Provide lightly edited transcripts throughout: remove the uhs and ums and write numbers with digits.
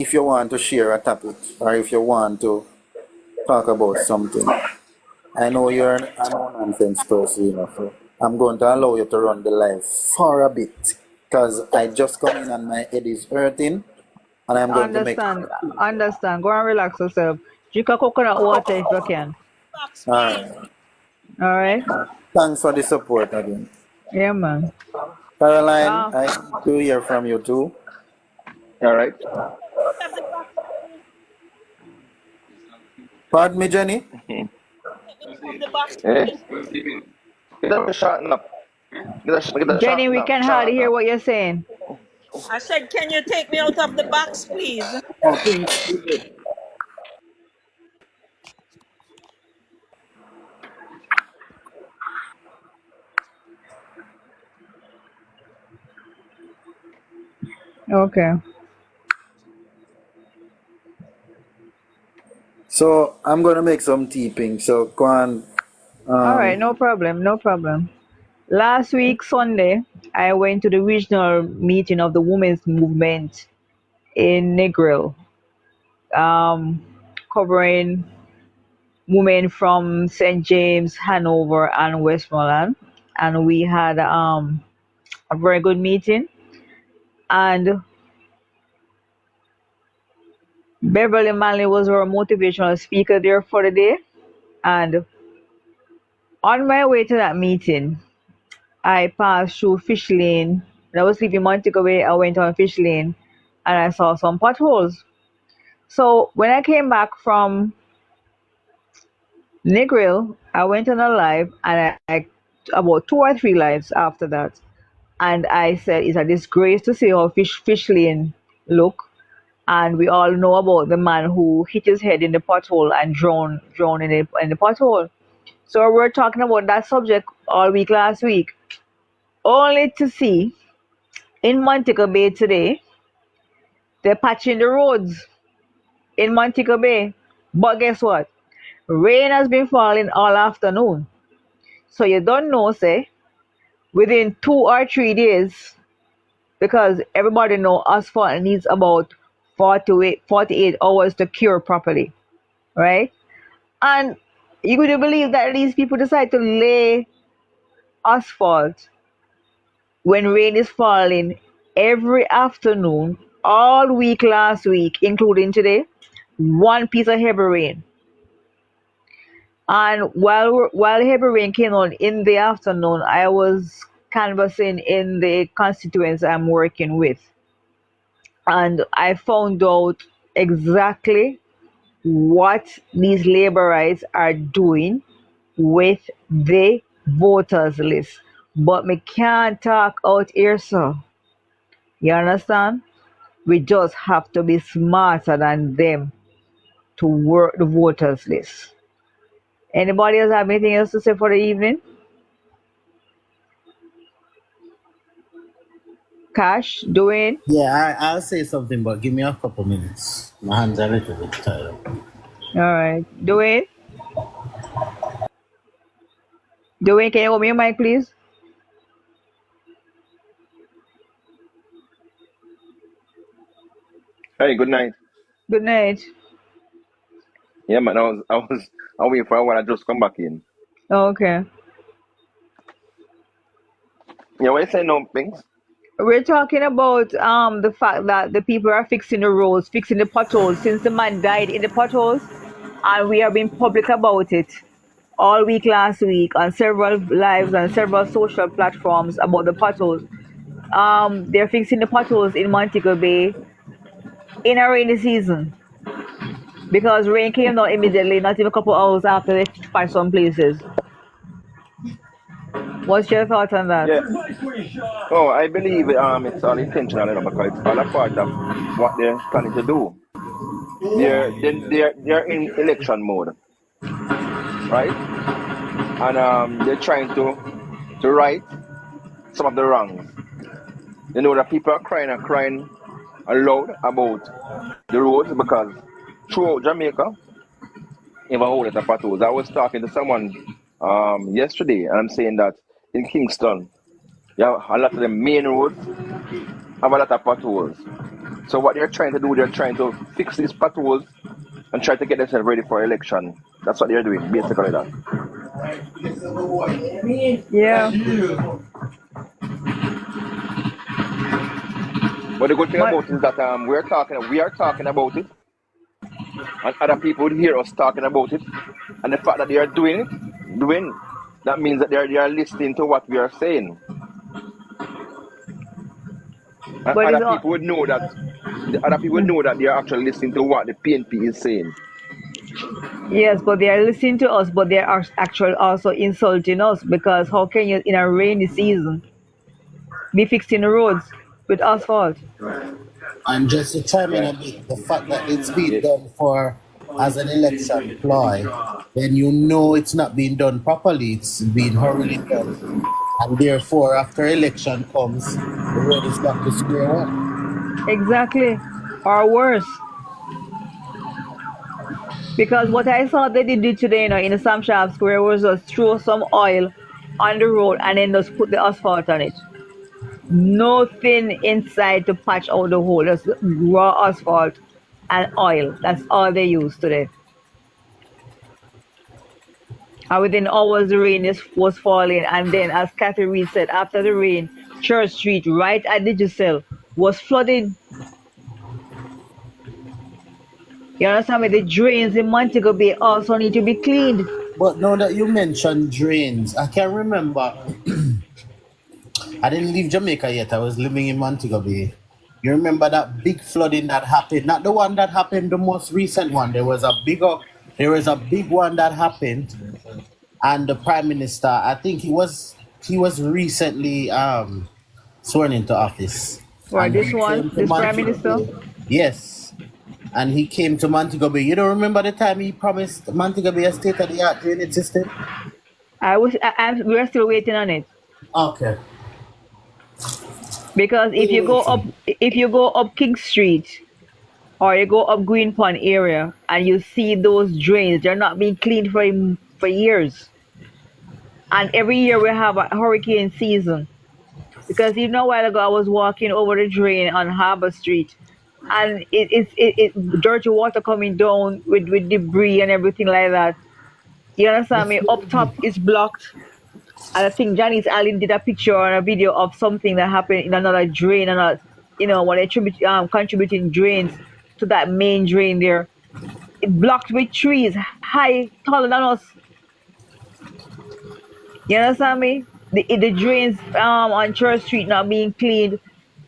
if you want to share a topic or if you want to talk about something. I know you're a no-nonsense person, so I'm going to allow you to run the live for a bit because I just come in and my head is hurting and I'm going to make. Understand, understand. Go and relax yourself. Drink a coconut water if you can. Box, All please. right. All right? Thanks for the support again. Yeah, man. Caroline, Ah, I do hear from you too. All right. Have the box, please. Pardon me, Jenny. Let me have the box, Eh? please. Get that shorten up. Get that Jenny, shorten we up. can hardly Shorten hear up. what you're saying. I said, can you take me out of the box, please? Oh, please. Okay. So I'm gonna make some teeping. So go on. All right, Um, no problem, no problem. Last week, Sunday, I went to the regional meeting of the women's movement in Negril, um, covering women from St. James, Hanover, and Westmoreland. And we had a very good meeting. And Beverly Manley was our motivational speaker there for the day. And on my way to that meeting, I passed through Fish Lane. When I was leaving Montego Bay, I went on Fish Lane and I saw some potholes. So when I came back from Negril, I went on a live and I about 2 or 3 lives after that. And I said it's a disgrace to see how Fish Lane look. And we all know about the man who hit his head in the pothole and drowned in the pothole. So we're talking about that subject all week last week, only to see in Montego Bay today they're patching the roads in Montego Bay. But guess what? Rain has been falling all afternoon. So you don't know, say, within 2 or 3 days, because everybody know asphalt needs about 48 hours to cure properly, right? And you could believe that these people decide to lay asphalt when rain is falling every afternoon all week last week, including today, one piece of heavy rain. And while heavy rain came on in the afternoon, I was canvassing in the constituents I'm working with, and I found out exactly what these laborites are doing with the voters list. But me can't talk out here, sir. You understand? We just have to be smarter than them to work the voters list. Anybody else have anything else to say for the evening? Cash, Dwayne? Yeah, I'll say something, but give me a couple minutes. My hands are a little bit tired. All right. Dwayne? Dwayne, can you open your mic, please? Hey, good night. Good night. Yeah, man. I was away for a while. I just come back in. Okay. Yeah, what you saying now, things? We're talking about the fact that the people are fixing the roads, fixing the potholes since the man died in the potholes, and we have been public about it all week last week on several lives and several social platforms about the potholes. They're fixing the potholes in Montego Bay in a rainy season because rain came down immediately, not even a couple hours after they patched some places. What's your thoughts on that? Yeah. Oh, I believe it's all intentional, because it's all a part of what they're planning to do. They're in election mode, right? And they're trying to right some of the wrongs. You know that people are crying aloud about the roads because throughout Jamaica, even whole lot of potholes. I was talking to someone yesterday, and I'm saying that in Kingston, yeah, a lot of the main roads have a lot of potholes. So what they're trying to do, they're trying to fix these potholes and try to get themselves ready for election. That's what they're doing, basically that. Yeah. But the good thing But about it is that we are talking about it, and other people would hear us talking about it, and the fact that they are doing that means that they are listening to what we are saying, and but it's other all, people would know that they are actually listening to what the PNP is saying. yes, but they are listening to us, but they are actually also insulting us because how can you in a rainy season be fixing the roads with asphalt? And just to chime in Yeah, a bit, the fact that it's being yeah. done for as an election ploy, then you know it's not being done properly. It's being hurriedly done, and therefore, after election comes, the road is back to square one. Exactly. Or worse. Because what I saw they did do today, in the Sam Shop Square was just throw some oil on the road and then just put the asphalt on it. Nothing inside to patch out the hole, just raw asphalt and oil. That's all they use today. And within hours, the rain was falling. And then, as Kathy Reed said, after the rain, Church Street, right at Digicel, was flooding. You understand me? The drains in Montego Bay also need to be cleaned. But now that you mentioned drains, I can remember I didn't leave Jamaica yet. I was living in Montego Bay. You remember that big flooding that happened? Not the one that happened, the most recent one. There was a big one that happened, and the Prime Minister, I think he was recently sworn into office, For and this he one, came to this Prime Montego Minister, Bay. Yes, and he came to Montego Bay. You don't remember the time he promised Montego Bay a state-of-the-art drainage system? we're still waiting on it. Okay. Because if you go up, King Street or you go up Green Pond area and you see those drains, they're not being cleaned for years. And every year we have a hurricane season. Because even a while ago I was walking over the drain on Harbour Street, and it dirty water coming down with debris and everything like that. You understand me? Up top is blocked. And I think Janice Allen did a picture or a video of something that happened in another drain, and when they contributing drains to that main drain there, it blocked with trees, high, taller than us. You understand me? The drains on Church Street not being cleaned.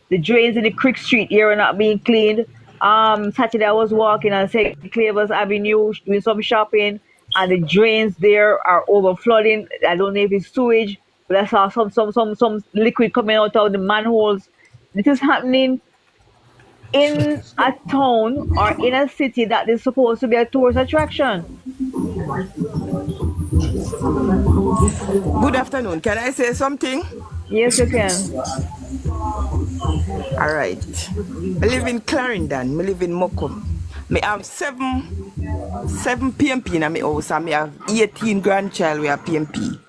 The drains in the Creek Street area not being cleaned. Saturday I was walking on St. Clavers Avenue doing some shopping, and the drains there are over flooding. I don't know if it's sewage, but I saw some liquid coming out of the manholes. This is happening in a town or in a city that is supposed to be a tourist attraction. Good afternoon. Can I say something? Yes, you can. All right. I live in Clarendon. I live in Mokum. I have seven PMP in my house, and I have 18 grandchild with a PMP.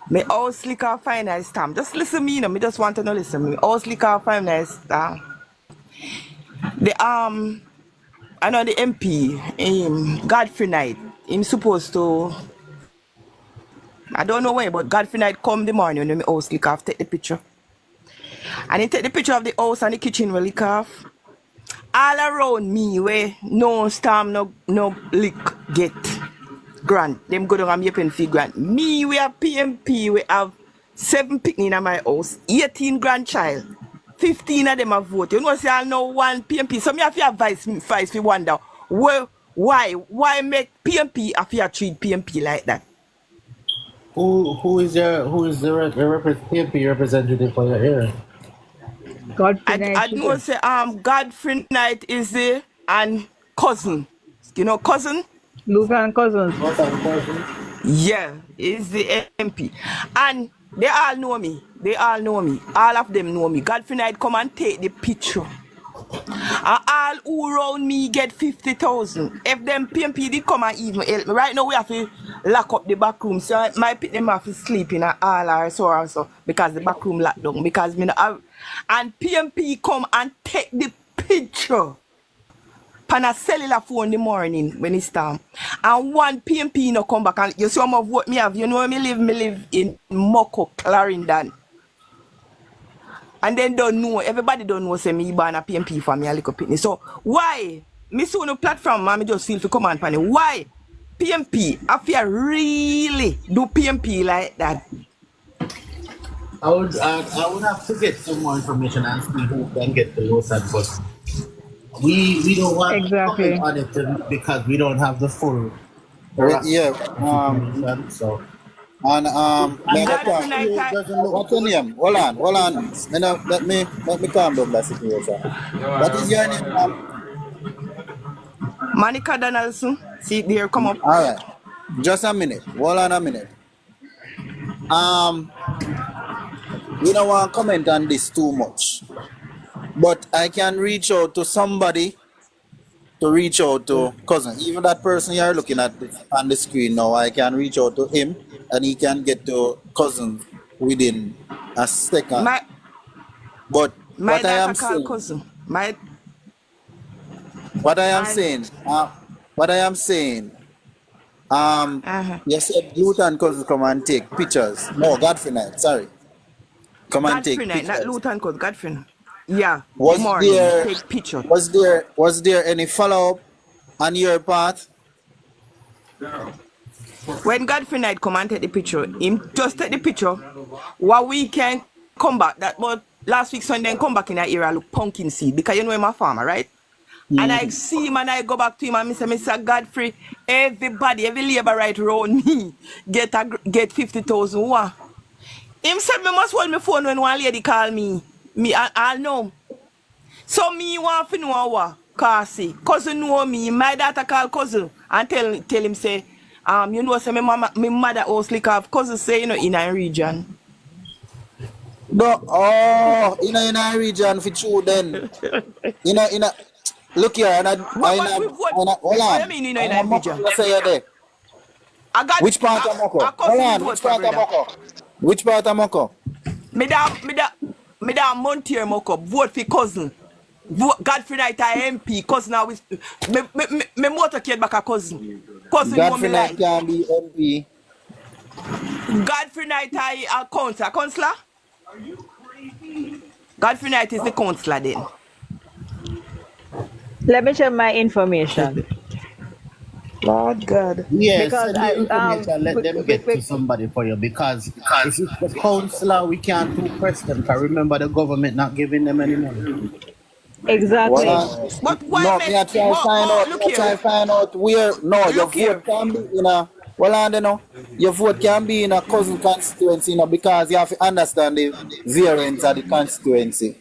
My house liquor finance stamp. Just listen to me, I just want to know listen. My house liquor finance stamp. I know the MP, Godfrey Knight. Him supposed to. I don't know why, but Godfrey Knight come the morning when my house lick off, take the picture. And he take the picture of the house and the kitchen will lick off. All around me where no storm, no lick get grant. Them go down and paying fee grant. Me we have PMP, we have 7 picnic in my house, 18 grandchild. 15 of them have voted. You know, say I know one PMP. So me have to advise me wonder why make PMP have to treat PMP like that? Who is the PNP representative for your area? Godfrey I Knight. know say Godfrey Knight is the and cousin. You know cousin? Lucan Cousins. Yeah, is the MP. And they all know me. All of them know me. Godfrey Knight come and take the picture And all who round me get 50,000. If them PMP did come and even help me, right now we have to lock up the back room. So my pit them have to sleep in a hall or so and so because the back room locked down. Because me not have, and PMP come and take the picture pan a cellular phone in the morning when it's time. And one PMP no come back and you see how much vote me have. You know where me live in Moko, Clarendon. And then don't know, everybody don't know say me born a PMP for me a little pitney. So why? Me see on a platform, man, me just feel to come on panel. Why? PMP, I feel really do PMP like that. I would have to get some more information and see who can get the lowest, but we don't want to comment Exactly. on it because we don't have the full Yeah. information. So And and let me that God talk. tonight, actually doesn't look What's your name? Hold on. You know, let me calm down the situation. What is your name, ma'am? Monica Donaldson, see there come up. All right. Just a minute. Hold on a minute. We don't want to comment on this too much, but I can reach out to somebody to reach out to cousin. Even that person you're looking at on the screen now, I can reach out to him and he can get to cousin within a second. My But my daughter called cousin. what I am And saying, what I am saying, uh-huh. you said Luton cousin come and take pictures. No, Godfrey night, sorry. Come and Godfrey take night, not pictures. Luton cousin, Godfrey. Yeah, the Was morning, there take picture. was there any follow up on your part? When Godfrey night come and take the picture, him just take the picture. What we can come back, that but last week Sunday come back in that area look pumpkin seed because you know I'm a farmer, right? And I see him and I go back to him and I say, Mr. Godfrey, everybody, every labor right around me get 50,000. What? Him said me must hold my phone when one lady call me. I know. So me want to know what? Cause cousin know me, my daughter call cousin and tell him say, you know say my mother house lick off cousin say, you know, in a region. No, in a region for true then. In a look here, But we vote. hold What you on. mean, you know, I in a am region? Moko say you there. I got Which part of a Moko? Hold cousin we on, vote which for part of brother. Moko? Which part of Moko? Me da Montier mock up. Vote for cousin. Vote Godfrey Knight a MP. Cousin now is me motorcade back a cousin. Cousin know me Godfrey Knight like. can be MP. Godfrey Knight a counselor. Counselor? Godfrey Knight is the counselor then. Let me share my information Lord God. yeah, because send the I information, let them get to bec- somebody for you because if it's the councillor, we can't too press them. Because remember, the government not giving them any money. Hold exactly. on. But why No, me me I try find out. Me look I try here. find out where. No, your Look vote here. can be in a. Hold on, you know. Your vote can be in a cousin constituency, you know, because you have to understand the variance of the constituency.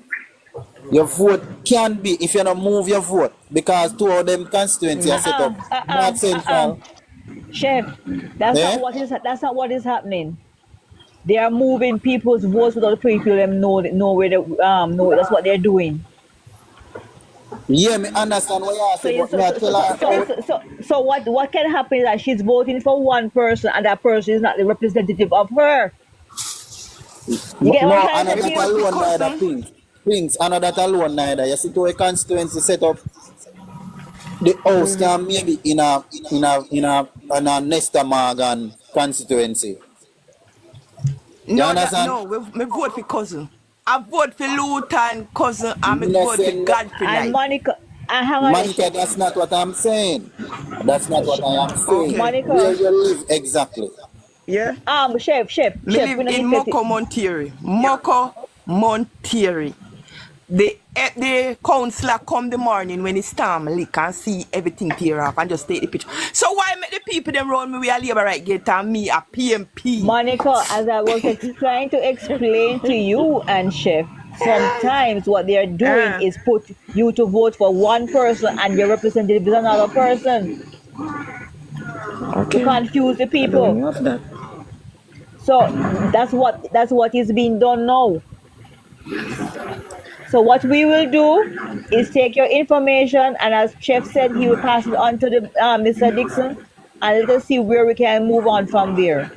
Your vote can be if you don't move your vote because two of them constituency are set Uh-uh, up North Central. Chef, Eh? that's not what is happening. They are moving people's votes without people them know where they know that's what they're doing. Yeah, me understand what you So say, you but me I tell her out. so what can happen is that she's voting for one person and that person is not the representative of her. You get what I'm No, trying to say another to Me you? vote for alone neither cousin. things. Things another alone neither. You see to a constituency set up the house can maybe in a Nesta Morgan constituency. You No, that understand? no. Me vote for cousin. I vote for Luton cousin and me Me not vote for saying Godfrey And Knight. Monica, and hang on a Monica, sec. that's not what I'm saying. That's not what I am saying. Okay. Where Monica, you live exactly. Yeah. chef, Me we live don't in need to Moko Montieri. Moko Montieri. The councillor come the morning when it's time lick and see everything tear off and just take the picture. So why make the people them round me with a labor right get and me a PMP? Monica, as I was trying to explain to you and Chef, sometimes what they're doing Ah, is put you to vote for one person and your representative is another person to okay. confuse the I don't people. know of that. So that's what is being done now. So what we will do is take your information, and as Chef said, he will pass it on to the Mr. Dixon, and let us see where we can move on from there.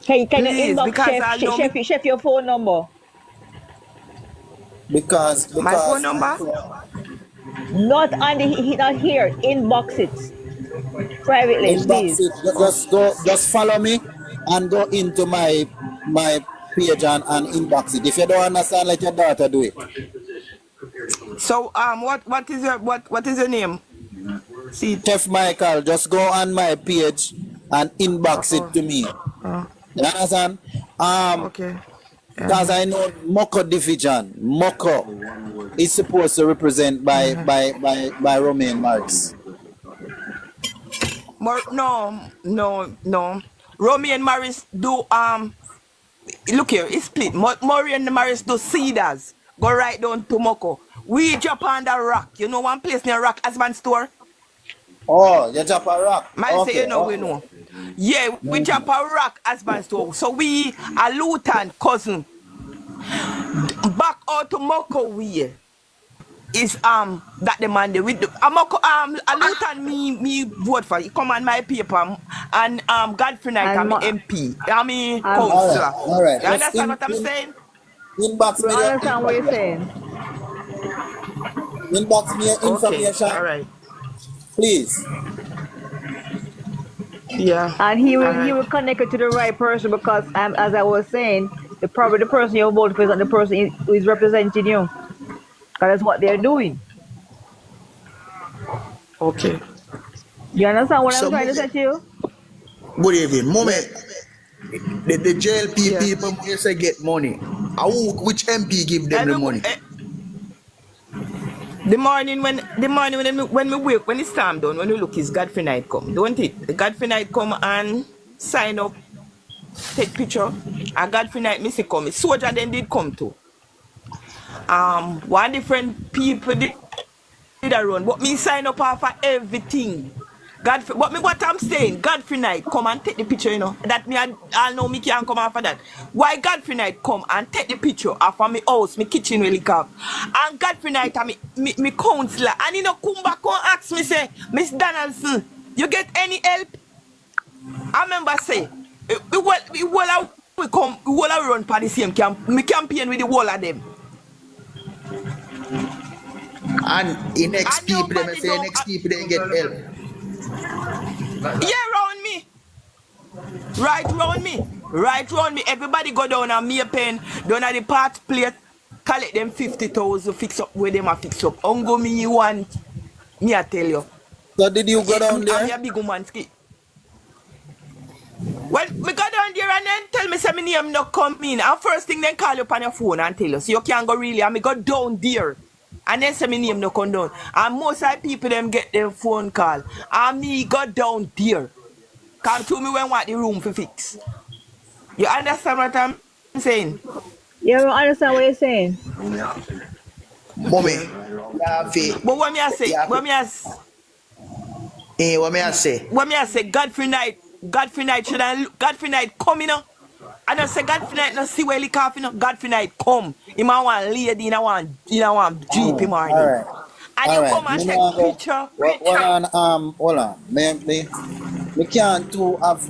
Can you Please, inbox because I know me Chef your phone number? Because my phone because number. Not on the not here. Inbox it privately, inbox please. it. Just follow me and go into my page and inbox it. If you don't understand, let your daughter do it. So what is your name? See. Chef Michael, just go on my page and inbox it Oh, to me. oh, You understand? okay. Because I know Moko division, Moko is supposed to represent by Romain Morris. No. Romy and Morris do look here, it's split. Murray and Morris do Cedars. Go right down to Moko. We drop on the rock. You know one place near Rock Asman store? Oh, you drop a rock. Man say Okay, you know we okay. know. Yeah, we drop a Rock Asman store. So we a Luton cousin. Back out to Moko we is that the man there with the Moko a Luton me vote for. He come on my paper and Godfrey Knight And I'm MP. I mean um, councillor. All right. You Just understand what I'm saying? inbox we me your understand what you're saying. inbox me your Okay, information, all right. please. Yeah. And All he right. will connect it to the right person, because as I was saying, the person you vote for is not the person who is representing you. That's what they're doing. Okay. You understand what I'm So, trying to say to you? good evening. Yes. Moment, the JLP Yeah. people when you say get money. Which MP give them the Every money? the morning when we wake when it's time done when we look is Godfrey night come, don't it? The Godfrey night come and sign up, take picture. And Godfrey night missy come. Soldier then did come too. One different people did run, but me sign up for everything. Godfrey, but me what I'm saying, Godfrey night come and take the picture, you know. That me I know me can't come after that. Why Godfrey night come and take the picture of my house, my kitchen really cap. And Godfrey night and me counselor, and you know come back and ask me say, Miss Donaldson, you get any help? I remember say, we come, we will run for the same camp. Me campaign with the whole of them. And the next And people, them nobody say know. next people they get help. Yeah, round me. Right round me. Everybody go down and me a pen, down at the part plate, collect them 50,000, fix up where them a fix up. Ungo me you want, me I tell you. So did you go down I'm there? a big woman ski. Well, me go down there and then tell me say me name not come in. And first thing then call you on your phone and tell you. So you can't go really. And me go down there. And then say me name no come down. And most of the people them get their phone call. And me go down there. Come to me when what the room for fix. You understand what I'm saying? You don't understand what you're saying? Mommy, But what me I say, what me I say? Godfrey night should I Godfrey night come, you know. And I say Godfrey night no see where he cough, you know. Godfrey night come. He might want lady, in a want jeep Oh, him all morning. right. And All you right. come and Me take now go. picture. Hold on. Me can't too have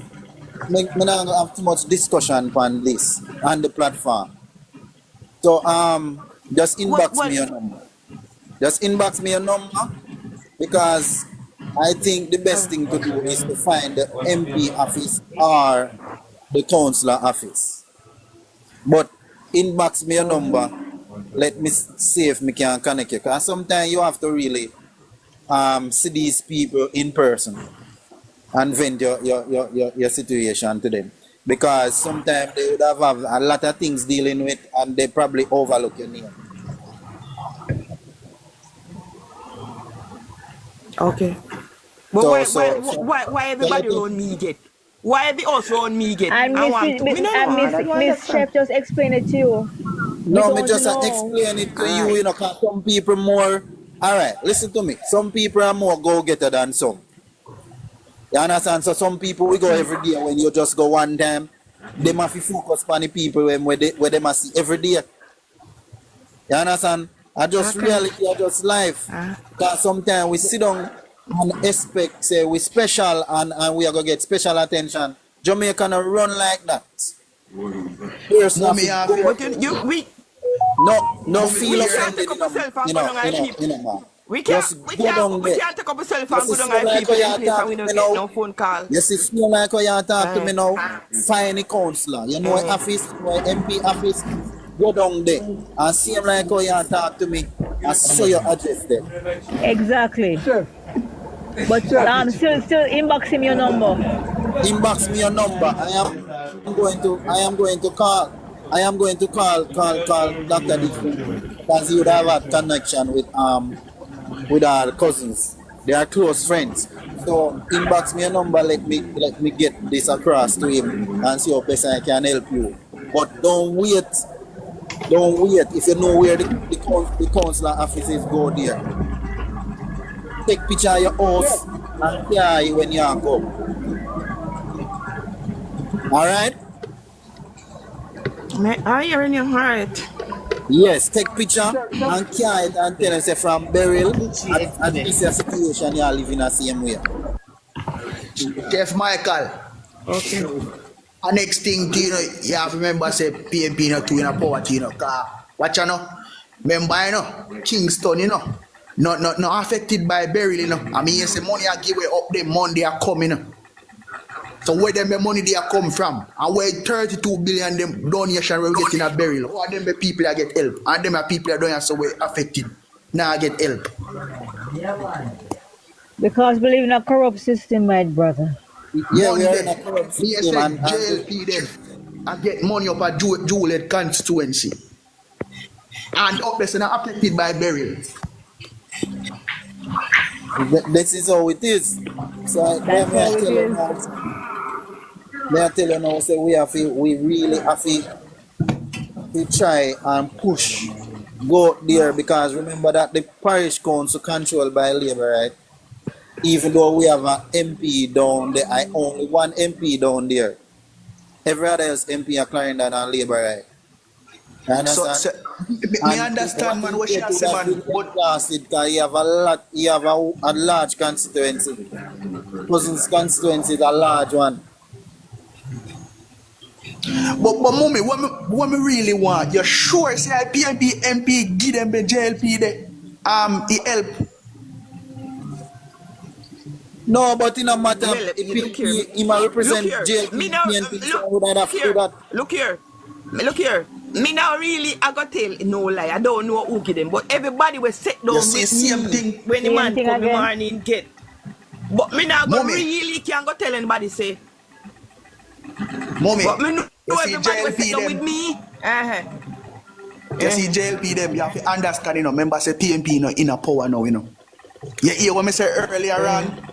me not gonna have too much discussion on this on the platform. So just inbox Well, me your number. Just inbox me your number, because I think the best thing to do is to find the MP office or the councillor office. But inbox me your number. Let me see if me can connect you. Because sometimes you have to really see these people in person and vent your situation to them. Because sometimes they would have a lot of things dealing with and they probably overlook your name. okay. But So why so let everybody me around me get? Why every us around me get? And I want to. Me no know. I don't Miss understand. Chef just explain it to you. We no, me don't just know. explain it to you, Alright. you know, because some people more. All right, listen to me. Some people are more go-getter than some. You understand? So some people we go every day when you just go one time. They must focus on the people where they must see every day. You understand? I just Okay. reality, I just life. Ah. Because sometimes we sit down and expect, say, we special and we are going to get special attention. Jamaica no run like that. Here's Mommy, nothing go. But we No mommy, feel we can't offended, take up ourselves and go down our people. man. We Just go down there. can't take up ourselves Just and go to down feel our like people how in you place and talk we to don't me get now. no phone call. Yes, it feel like how you talk to me Right. now. Find the counselor. You know office, you know MP office. Go down there and see him like how you talk to me. And so you address them. Exactly. But still inbox him your number. Inbox me your number. I am going to call. I am going to call Dr. Dixon because he would have a connection with our cousins. They are close friends. So inbox me a number, let me get this across to him and see how best I can help you. But don't wait. Don't wait. If you know where the councillor offices, go there. Take picture of your house and carry it when you come. Alright? I hearing you right. Yes, take picture and carry it and tell us say from burial and this is a situation you are living the same way. Chef Michael. Okay. And next thing, you know, you have to remember say PNP not to in a poverty, you know. Watch you know. Remember, you know, Kingston, you know. Not affected by burial, you know. I mean, you say money I give away up there, Monday are coming, you know. So where them the money they are come from? And where 32 billion them donation we get in a burial? Who are them the people that get help? And them are people that don't have so way affected. Now get help. Because believe in a corrupt system, my brother. Yeah, we are in a Monday, corrupt me system say and JLP them and get money up a Juliet constituency. And up there, so not affected by burial. this is how it is. So That's may I how it tell you is. now, may I tell you now, say we really have to try and push go there because remember that the parish council controlled by Labour, right? Even though we have an MP down there, I only one MP down there. Every other else MP are Clarendon and Labour, right? You So understand? me And understand man what she it has would say have man, been but exhausted because you have a large constituency. Cousins constituency is a large one. mommy, what me really want, you sure say I PNP MP give them the JLP there? He help. No, but in a matter Well, if you look here. he might Look represent here. Me JLP, now PNP, so look I would have to do here. that. Look here. Look here. Me now really I got tell no lie. I don't know who give them, but everybody will sit You down see with same me thing, when the Same man thing come in the again. morning get. But me now go mommy, really can't go tell anybody say. mommy. But me know You see everybody will sit JLP down with them. me. Uh-huh. You see JLP them. You have to understand, you know. Remember say PNP you know in a power now, you know. You hear what me say earlier on?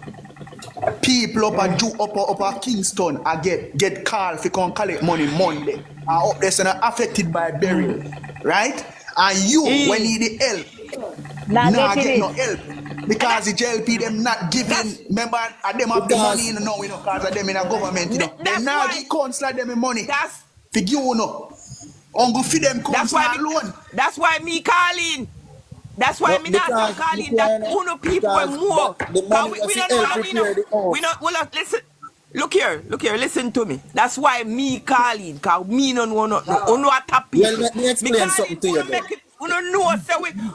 People up at Kingston I get called for come collect money Monday. And up there so not affected by burial, right? And you when need the help, Not nah get getting no it. help because the JLP them not giving. That's Remember, them have the money Because you know, because of them in a government, you know. They that's now why give councillor them the money. that's For you know, only for them that's councillor why me alone. that's why me calling. That's why no, me not stop because look calling that here, no, uno people were because more. the Cause money we was don't to know help no prepare the we house. not well listen. Look here, listen to me. That's why me calling, cause me no know no uno attack Well, people. let me Me explain something calling to you uno then. make it uno know say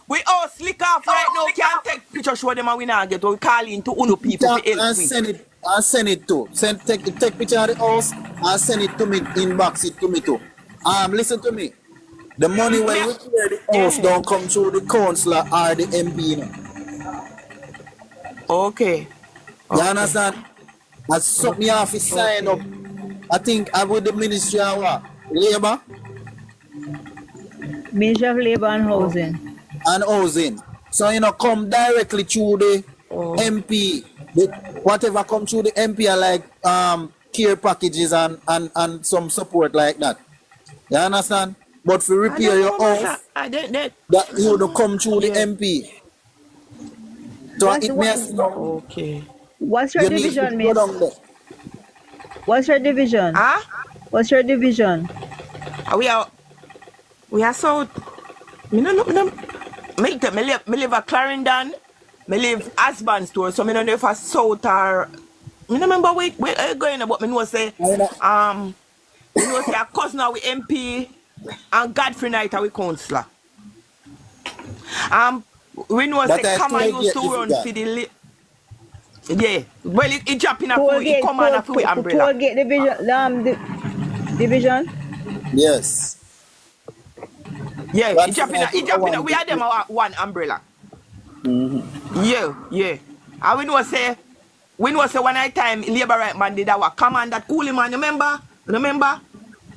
we all slick off right now, can't take picture show them and we not get we calling to uno people Picture for help and we. send it to. Take picture of the house and send it to me, inbox it to me too. Listen to me. The money Me, when we clear the house yeah. don't come through the councillor or the MP, you know. Okay. You Okay. understand? As something you have to sign up. Okay. I think I with the Ministry of what? Labour Ministry of Labor and Okay. Housing. and Housing. So you know come directly through the Oh. MP. Whatever come through the MP are like care packages and some support like that. You understand? But for I repair don't your know matter. house, I did that you would come through the yeah. MP. So What's it what, means you know, Okay. what's your you need to division, go miss? down there. What's your division? Ah? What's your division? We are south. Me no know. Me live at Clarendon. Me live Asban store. So me no know if a South or. Me no remember where I going. But me know say I know. me know say a cousin with MP and Godfrey Knight with councillor. We know That say I Kama told used you to this is run that. for the. Yeah. Well, it drop in a Toll few. It gate, come on a few umbrella. toll gate division, division. Yes. Yeah, it Godfrey drop in a. Knight is It the drop in a. one. We had them one umbrella. Mm-hmm. Yeah. And we know say one night time Labour right man did that come on that coolie man, remember?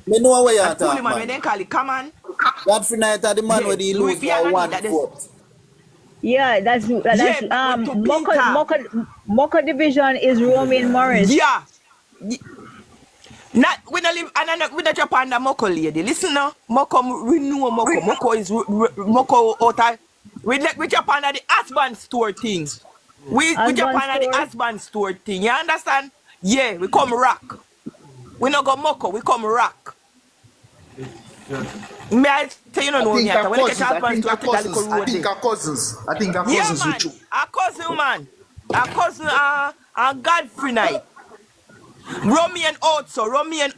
Me know where you're That coolie talking, man when man. they call it come on. Godfrey Knight are the man Yeah. where he lose We by are gonna need one that this. foot. Yeah, that's Yeah, to Peter. Moko division is Romain Morris. Yeah. Not we don't live and we don't drop on the Moko lady. Listen now. Moko we know Moko. Moko is Moko outer. We drop on the husband store thing. We drop Husband on the store. husband store thing. You understand? Yeah, we come rock. We not go Moko, we come rock. Me I say you don't I know me think at our when you get cousins. I husband think store our take that little cousins. I road think there. our cousins. I think our Yeah cousins with man. you. A cousin and Godfrey night. Rummy and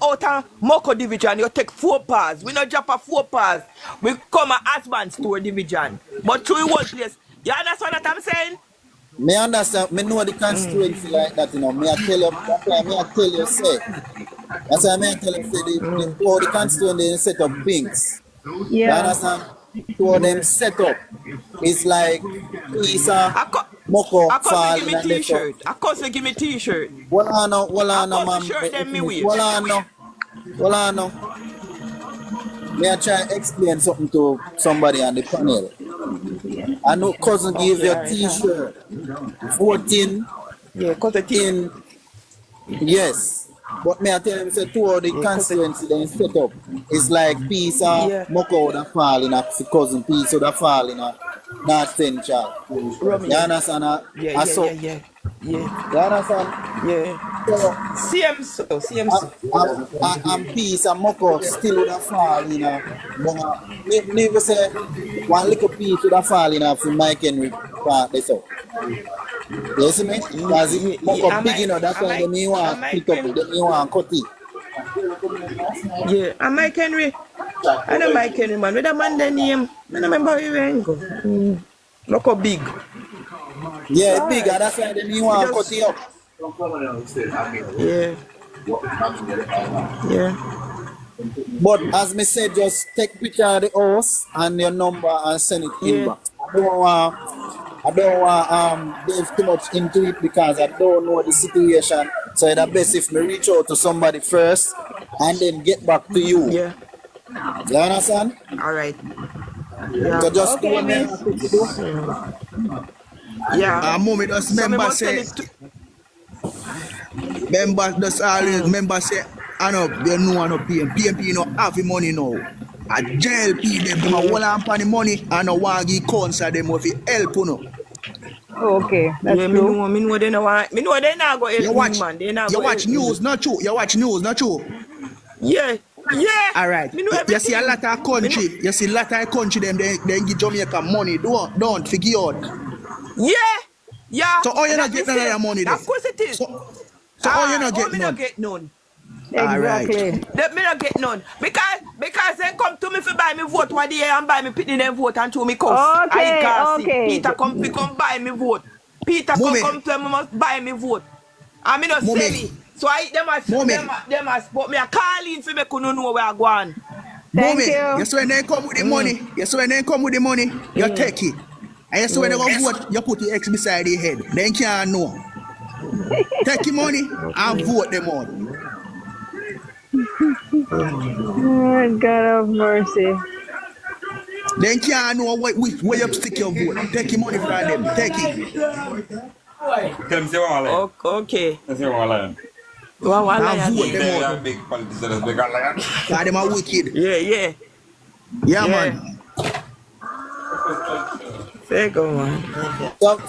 out and Moko division, you take 4 pass. We not drop a 4 pass. We come a husband store division. But through one place. You understand what I'm saying? Me understand, me know the constituency like that, you know. Me I tell you, that's why me I tell you, say. That's why me I tell you, say, the constituency they set up things. You Yeah. understand? So them Yeah. set up. It's like, Isa, A, co- Moko, a cousin give falling me and left up. t-shirt. A cousin give me t-shirt. Hold A on, no, cousin man. shirt them me wear. Hold on, no. Hold on, no. Me I try explain something to somebody on the panel. I know cousin give Okay, you a alright. t-shirt. 14 Yeah, cousin T. in, yes. But me I tell him, say, two of the Yeah, cousin. constituency they set up. It's like piece of Yeah. Moko would have fall in a cousin, piece would have fall in a North Central. You Romeo. understand? Yeah. So, Yeah. you understand? Yeah. So, CM so. and piece of Moko still would have fall in a, but never say one little piece would have fall in a for Mike Henry part this up. You see me? Because Moko big enough, that's why they may want to split up, they may want to cut it. Yeah, and Mike Henry. I know Mike Henry, man. With a man the name. I don't remember where he went go. Look how big. Yeah, it's big, and Alright. that's why they may want to cut it up. Yeah. Yeah. But as me said, just take picture of the house and your number and send it Yeah. inbox. I don't want delve too much into it because I don't know the situation. So it's best if me reach out to somebody first and then get back to you. Yeah. You understand? Alright. Yeah. So just do Okay, what me miss. ask you to do. Yeah. Mommy just So me member must send say, it to member just always member say, I know they know I know PNP you know have the money now. A jail people them a hold on for the money and no want give counsel them with help you know. Okay, that's yeah, true. me know they know want me know they not go You help me, watch man. They not you go watch help me. news, not true. You watch news, not true. Yeah. All right. Me know You see a everything. lot of Me know- country. You see a lot of country them they give Jamaica money. Don't figure out. Yeah. So how you not That get me none of say. that money there? Of course it is. So how you not get me not none? get none. All right. Exactly. That me not get none. Because they come to me for buy me vote one day and buy me pitney them vote and to me cost. Okay. Peter come buy me vote. Peter Mommy. come to me must buy me vote. And me not Mommy. sell it. So I Mommy. them as but me a call in for me couldn't know where I go on. Thank Mommy, you. you see when they come with the money, you take it. And you see when they go vote, you put the X beside the head. Then can't know. Take the money and vote them out. Oh, God of mercy. Then can't know where you stick your vote. Take the money from them. Take it. Tell them say one lion. Okay. Tell them say one lion. One And vote They them are out. big politicians, big lion. Because them are wicked. Yeah. Yeah, man. Say go man.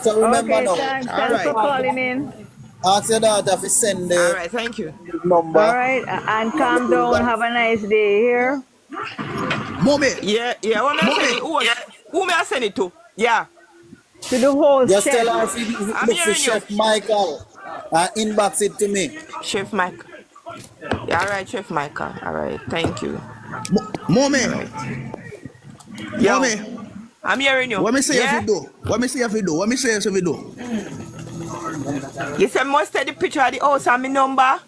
So remember Okay, now, thanks for Alright. calling in. ask your daughter to send the Alright, thank you. number. All right, and calm down. Have a nice day here. Mommy, Yeah, what me I send it? Who me I send it to? Yeah, To the whole Just chef. tell her if you I'm look for hearing you. Chef Michael and inbox it to me. Chef Mike. Yeah, all right, Chef Michael. All right, thank you. mommy, All right. Yo, mommy. I'm hearing you. What me say if you Yeah? do? What me say if you do? What me say if you do? You said must take the picture of the house and my number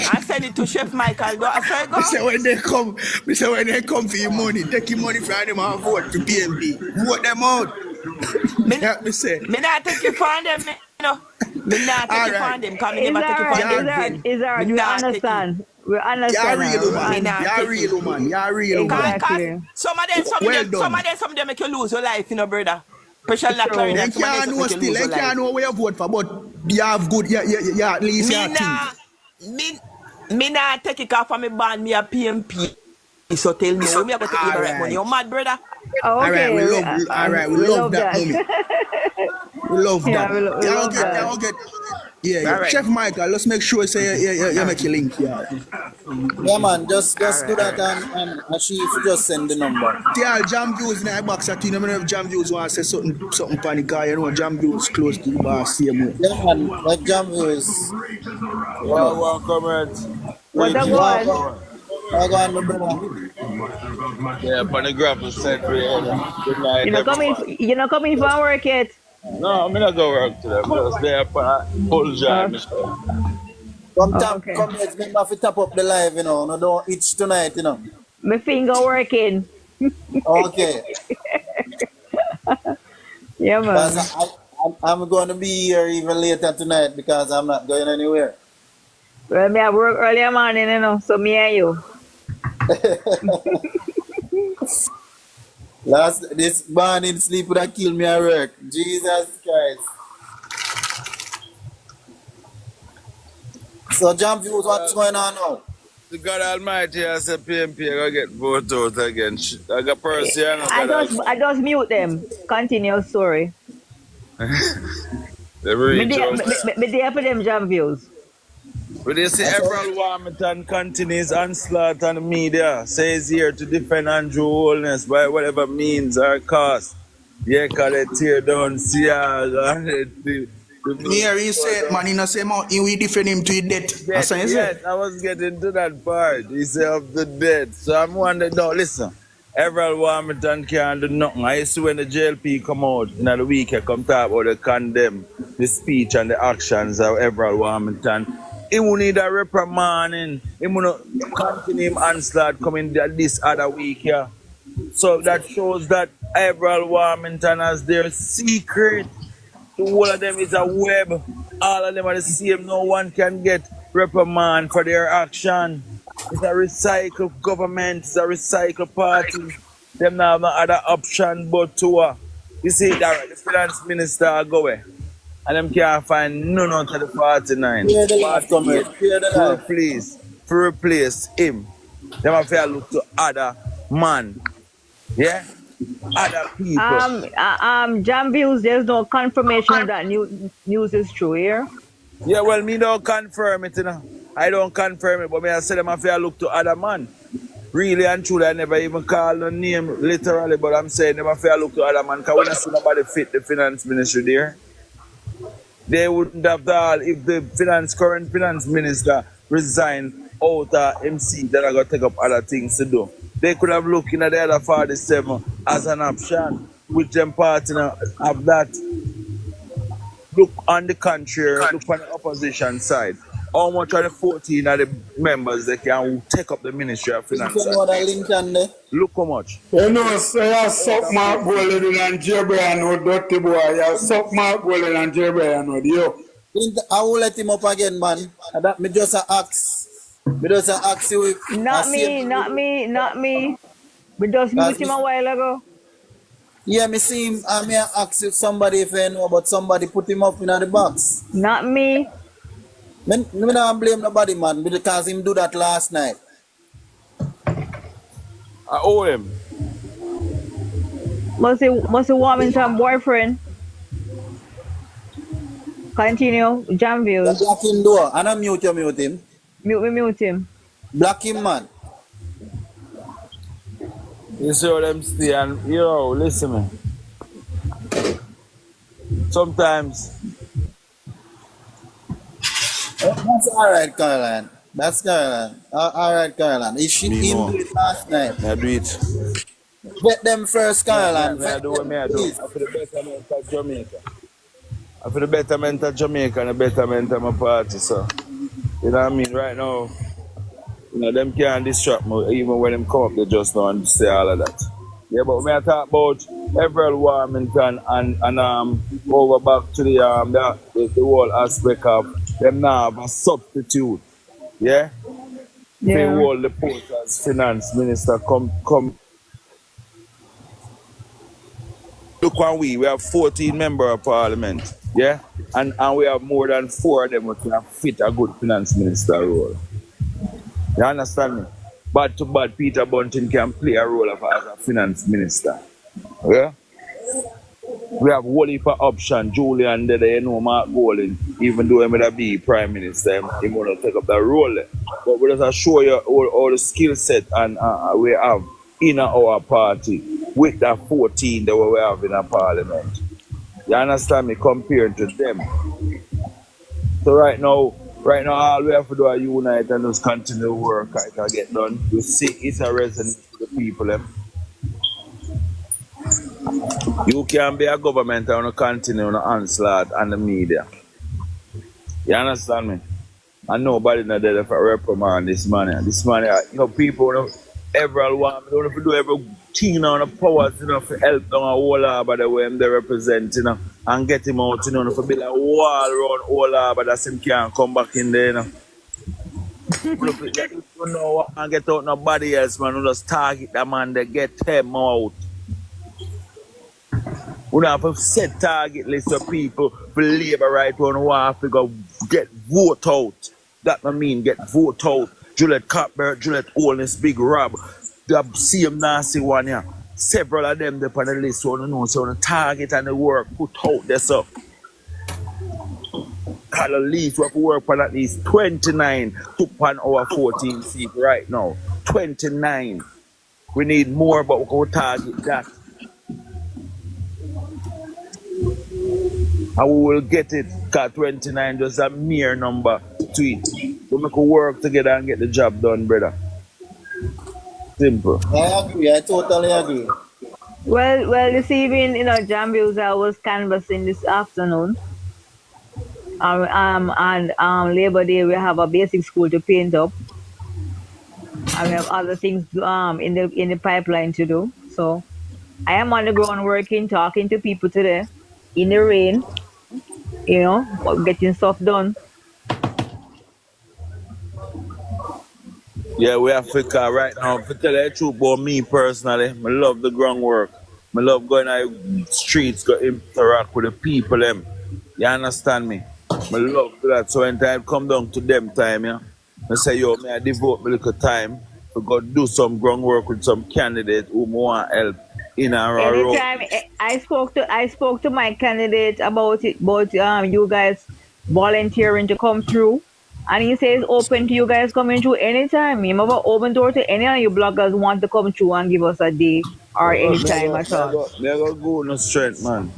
and send it to Chef Michael. Do I say Me go? say when they come, for your money, take your money from them and vote to PNP. Vote them out. Me, That me say. me not take you for them, you know. Me not take All you for right. them because me Is never take you for alright, is alright, nothing. is Me alright. We not take you. understand. We You're understand real now. woman. Me not You're take real you. woman. You're real woman. Cause Exactly. some of Well them make you lose your life, you know, brother. Especially like True. Clarina, They some of can't them know make you still. lose They your can't life. know where you vote for, but you have good. Yeah, at least you Me think. nah, me nah take it off from me band, me a PMP. So tell me, where me a go take All the right money? right. You mad, brother? All right. Okay, We love. All right. We we love love that, that. mommy. We love that. Yeah, we Y'all love get. that. Y'all get. Yeah. All right. Chef Michael, let's make sure say you All make right. your link. Yeah. Yeah, man, just All do right, all that right. and she if you just send the number. Yeah, Jam Views in the box at you. I if Jam Views want to say something panic. You know, Jam Views close to the bar same way. Yeah, man, like Jam is, you Well, know, one comment. What a Preach. walk God. on, walk on, my brother. Yeah, on the grapple set for you. Good night, everyone. You're not coming from work yet. No, I'm not going to work today. I'm just there for a full Uh, job, Michelle. okay. Let's remember to top up the live, you know. No, don't itch tonight, you know. My finger working. Okay, Yeah, because man. I'm going to be here even later tonight because I'm not going anywhere. Well, me I work early morning, so me and you. This morning sleep would have killed me at work. Jesus Christ. So, Jam Views, what's going on now? The God Almighty has a PMP, I gotta get voted out again. I got Persian, I God just Almighty. I just mute them. Continue story. They Me reach there, out. me there for them jam views. But you see, That's all. Everett Warmington continues onslaught on the media, says here to defend Andrew Holness by whatever means or cost. Yeah, cause they tear down Siaga and the Me media hear you say it, man. In the same out, we defend him to his death. That's what you say. Yes, I was getting to that part. He said of the dead. So I'm wondering, no, listen. Everett Warmington can't do nothing. I used to when the JLP come out in the week, I come talk about the condemn the speech and the actions of Everett Warmington. He will need a reprimanding. He will not continue him onslaught coming this other week, yeah. So that shows that Everett Warmington has their secret. The whole of them is a web. All of them are the same. No one can get reprimand for their action. It's a recycled government. It's a recycled party. Them now have no other option but to you see that the finance minister go away. And them can't find none out of the 49, Clear the live, 48 comrade. Clear the live. to replace him. Them have to look to other man. Yeah? Other people. Jam views. There's no confirmation of that news is true here. Yeah, well, me don't confirm it, you know. I don't confirm it, but me I say them have to look to other man. Really and truly, I never even call no name literally, but I'm saying them have to look to other man because we don't see nobody fit the finance ministry there. They wouldn't have done if the current finance minister resigned out of MC, then I got to take up other things to do. They could have looked in at the other 47 as an option, with them partner of that. Look on the contrary, look on the opposition side. How much of the 14 of the members they can take up the Ministry of Think Finance? you know that Lincoln there? Look how much. You know, say you suck Mark Golden and Jerry no dirty boy. You suck Mark Golden and Jerry no yo. Lincoln, I will let him up again, man. And that me just a ask. Me just a ask you if I Not see me, him. not me, not me. We just Cause mute me, him a while ago. yeah, me see him. I may ask if somebody if I know about somebody put him up in the box. Not me. Me not blame nobody, man, because him do that last night. I owe him. Must be Warmington boyfriend. Continue. Jam You views. block him door. And I mute him. Mute him. Block him, man. You see how them stay and listen me. Sometimes That's all right, Caroline. That's Caroline. All right, Caroline. He should me him do know. it last night. Me I do it. Vet them first, Caroline. Me I Vet do what them, me I do. please. I for the betterment of Jamaica. I for the betterment of Jamaica and the betterment of my party, so. You know what I mean? Right now, them can't distract me even when them come up there just now and say all of that. Yeah, but when I talk about Everett Warmington and over back to the whole aspect of them now have a substitute, yeah? For the Yeah. whole the post as finance minister come look on we have 14 member of parliament, yeah? And we have more than 4 of them who can fit a good finance minister role. You understand me? Bad to bad, Peter Bunting can play a role of as a finance minister. Yeah? We have whole heap of option. Julian there, Mark Golding, even though he may be prime minister, he want to take up that role. But we just show you all the skill set and we have in our party with that 14 that we have in our parliament. You understand me? Compared to them. So right now, all we have to do is unite and just continue to work. It can get done. You see, it's a resonance to the people. You can be a government and continue on the onslaught and the media. You understand me? And nobody not there for reprimand this man. This man, people, everyone want me to do everything on the powers, for help them a whole arbor the way they represent, and get him out, for build a wall around whole arbor that him can't come back in there, You know, and get out nobody else, man. You just target that man, they get him out. We have to set target list of people for labor right on who have to go get vote out. That I mean get vote out. Juliet Cuthbert, Juliet Holness, Big Rob, the same nasty one here. Several of them up on the list, so the target and the work put out there so. At least we have to work on at least 29 to pan our 14 seat right now. 29. We need more, but we can target that. And we will get it, because 29 just a mere number to it. We make work together and get the job done, brother. Simple. I agree. I totally agree. Well, this evening, Jambios, I was canvassing this afternoon. And Labor Day, we have a basic school to paint up. And we have other things in the pipeline to do. So I am on the ground working, talking to people today in the rain, getting stuff done. Yeah, we have to right now. To tell you the truth about me personally, I love the groundwork. I love going out the streets, go interact with the people. You understand me? I love that. So when time come down to them time, I say, may I devote me little time to go do some groundwork with some candidate who want help in our road. Anytime I spoke to my candidate about it, but you guys volunteering to come through. And he says open to you guys coming through anytime. You have an open door to any of you bloggers want to come through and give us a day or any time at all. Me go no strength, man.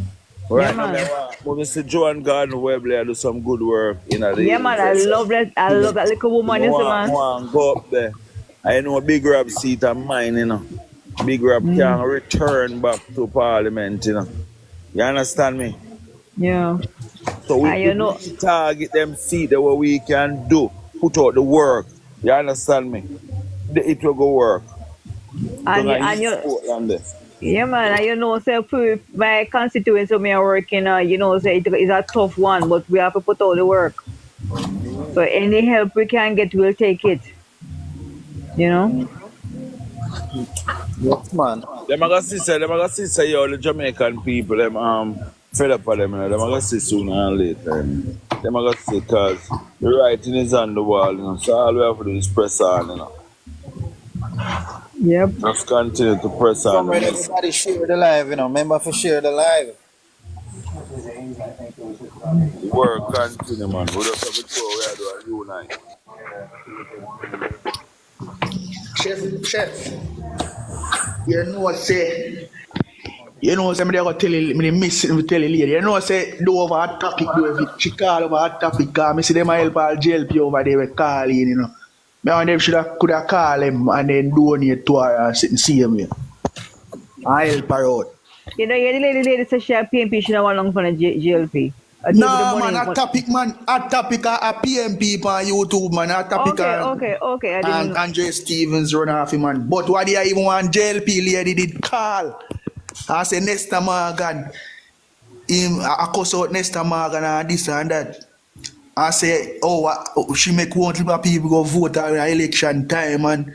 Yeah, Right now, man. Mr. Joan Garden Webley do some good work in the Yeah, man. I love that little woman, you see, man. want go up there. I know Big Rob seat of mine, Big Rob can return back to Parliament, You understand me? Yeah. So we target them seat that what we can do. Put out the work. You understand me? It will go work. And yeah, man. And say for my constituency me are working, say it's a tough one, but we have to put out the work. So any help we can get, we'll take it. Yes, man. Them I got say, the Jamaican people, them fed up of them, Them I got see sooner and later. Them I got see because the writing is on the wall, So all we have to do is press on, Yep. Just continue to press on. Everybody share the live, Remember to share the live. Work continue, man. We just have to show we are doing unite. Chef. Say me they go tell you, me miss me tell you later. Say do over a topic do if she call over a topic, cause me see them a help all JLP over there we call in. Me and them could have call him and then donate to her and sit and see him here. I help her out. Yeah, the lady said she had PNP, she don't want long for the GLP. I give her the Nah, man, money. a topic a PMP on YouTube, man. A topic Okay. I didn't and know. Andre Stevens run off him, man. But what do you even want JLP lady did call? I say Nesta Morgan. Him I cuss out Nesta Morgan and this and that. I say, she make one triple people go vote at election time and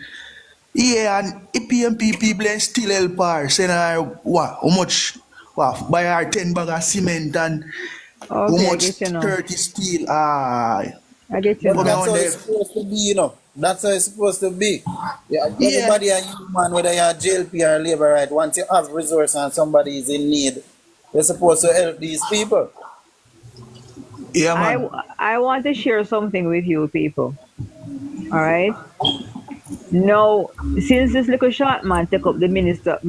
yeah, and the PMP people and still help her. Send her what? How much? What? Buy her 10 bag of cement and how Okay, I much get you now. 30 steel? Ah, I get you But put me now. that's on how there. it's supposed to be, That's how it's supposed to be. Yeah, Yeah, everybody are human, whether you're JLP or labor right. Once you have resource and somebody is in need, you're supposed to help these people. yeah, I man. I want to share something with you people. All right. Now, since this little short man took up the minister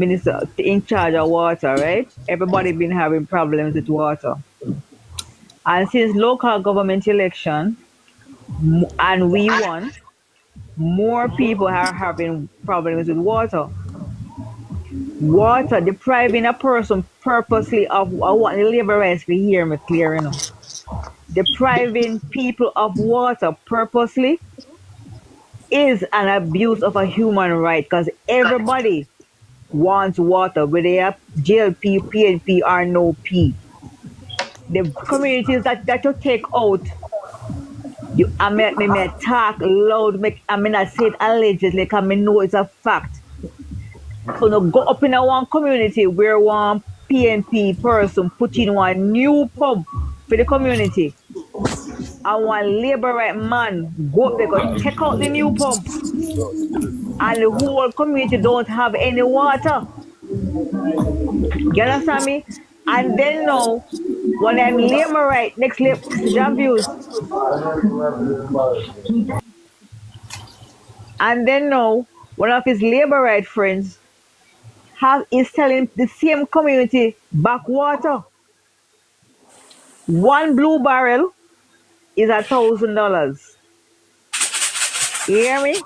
in charge of water, right? Everybody been having problems with water. And since local government election and we won, more people are having problems with water. Water depriving a person purposely of I want the laborers to hear me clear, Depriving people of water purposely is an abuse of a human right because everybody wants water, whether they have JLP, PNP, or no P. The communities that you take out, I may talk loud, I may not say it allegedly, because I know it's a fact. So now go up in a one community where one PNP person put in one new pump for the community, and one labor right man go up there, go take out the new pump, and the whole community don't have any water. You understand me? And then now, when I'm labor right next to John Views, and then now, one of his labor right friends is telling the same community back water. One blue barrel is $1,000. You hear me?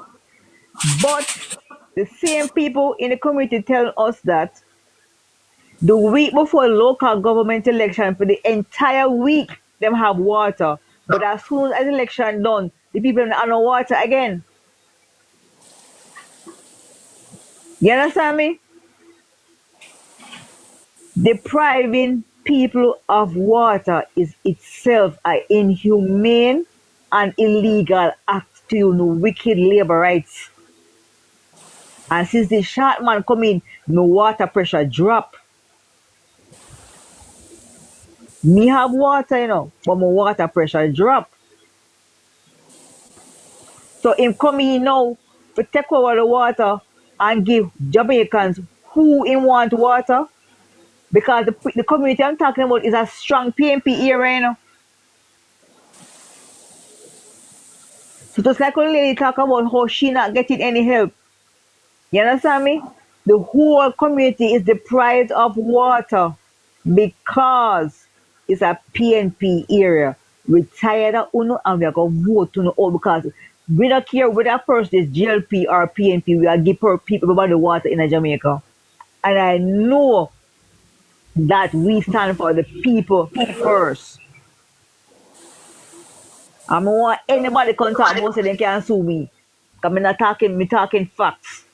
But the same people in the community tell us that the week before local government election, for the entire week, them have water. But as soon as election done, the people don't have no water again. You understand me? Depriving people of water is itself an inhumane and illegal act to wicked labor rights. And since the short man come in, my water pressure drop. Me have water, but my water pressure drop. So him come in now to take over the water and give Jamaicans who in want water. Because the community I'm talking about is a strong PNP area, So just like when lady talk about how she not getting any help. You understand me? The whole community is deprived of water because it's a PNP area. We tired of UNO and we are going to vote to all because we don't care whether first is GLP or PNP. We are give people about the water in Jamaica. And I know that we stand for the people first. I don't want anybody come talk about say they can sue me. Because me talking facts.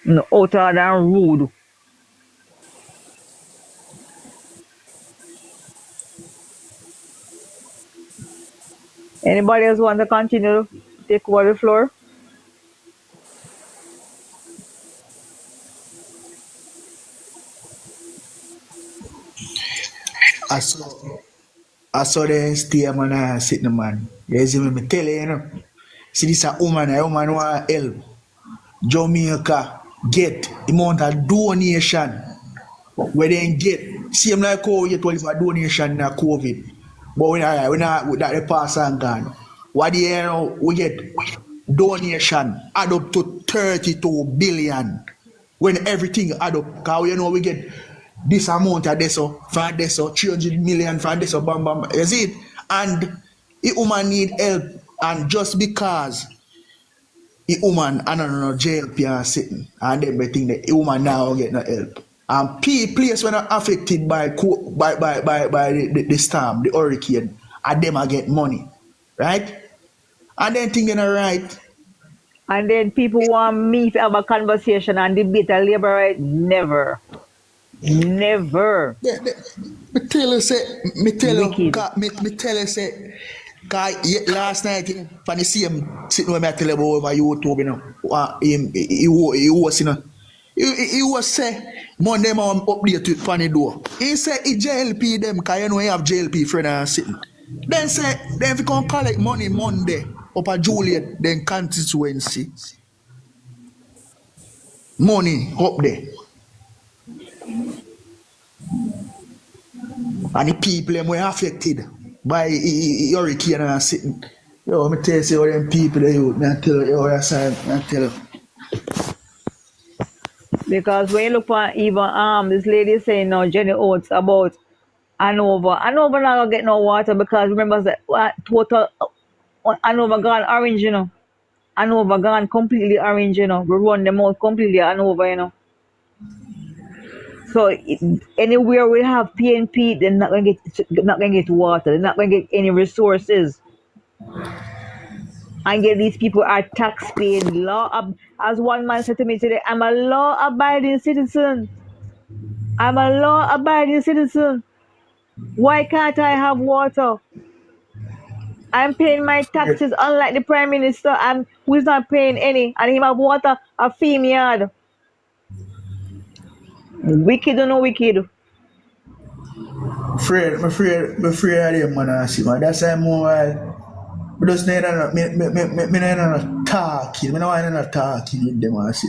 No, outer than rude. Anybody else want to continue to take over the floor? I saw I saw them stay man sitting man. You see me tell you, See this a woman want help. Jamaica get amount of donation where they get same like how you told for donation in COVID. But we not that the pass and gone. What the hell we get donation add up to 32 billion. when everything add up. Because you know we get this amount of this so for this so 300 million for this so bam bam. You see it? And the woman need help, and just because the woman and no JLP are sitting and them they think that the woman now get no help. And place when are affected by the storm, the hurricane, and them are get money. Right? And then think they're right. And then people want me to have a conversation and debate a labor right. Never. Never. Me tell you say, me tell you, Wicked. me tell you say, guy, last night, for the same sitting with me, I tell you about over YouTube, you know, he was, you know, he was say, Monday man update with funny door. He say, he JLP them, cause you know he have JLP friend and sitting. Then say, then if you can collect money Monday, up a Juliet, then constituency, money up there. And the people them were affected by hurricane and sitting. Yo, me tell you, say all them people they me I tell you, yo, that's I tell you. Because when you look for even this lady saying now Jenny Oates about Hanover. Hanover not gonna get no water because remember that total Hanover gone orange, you know. Hanover gone completely orange, you know. We run them out completely Hanover, you know. So anywhere we have PNP, they're not gonna get water. They're not gonna get any resources. And yet these people are tax-paying as one man said to me today, I'm a law-abiding citizen. I'm a law-abiding citizen. Why can't I have water? I'm paying my taxes, unlike the Prime Minister, who is not paying any, and him have water a fee me yard. Wicked or no wicked? Afraid of them man I see man. That's why I'm more but just need no talking. Me no want no talking with them I see.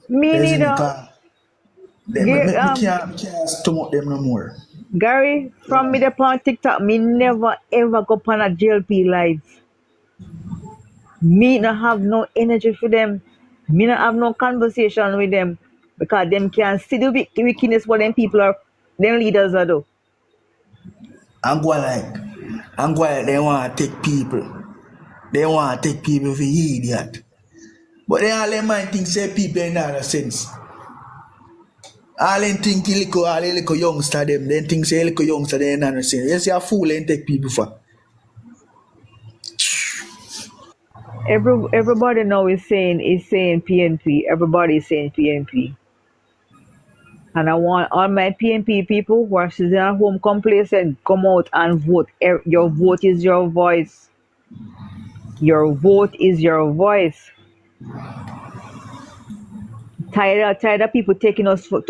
Me There's any neither. cause. Me can't stomach them no more. Gary, from me the on TikTok, me never ever go on a JLP live. Me not have no energy for them. Me not have no conversation with them because them can see the wickedness what them people are, them leaders are do. I'm going like they want to take people. They want to take people for idiot. But they all them mind think say people in other sense. All them think all the little youngster them, they think say little youngster they in other sense. You see a fool and take people for. Everybody now is saying PNP. Everybody is saying PNP. And I want all my PNP people who are sitting at home complacent, come out and vote. Your vote is your voice. Your vote is your voice. Tired of people taking us for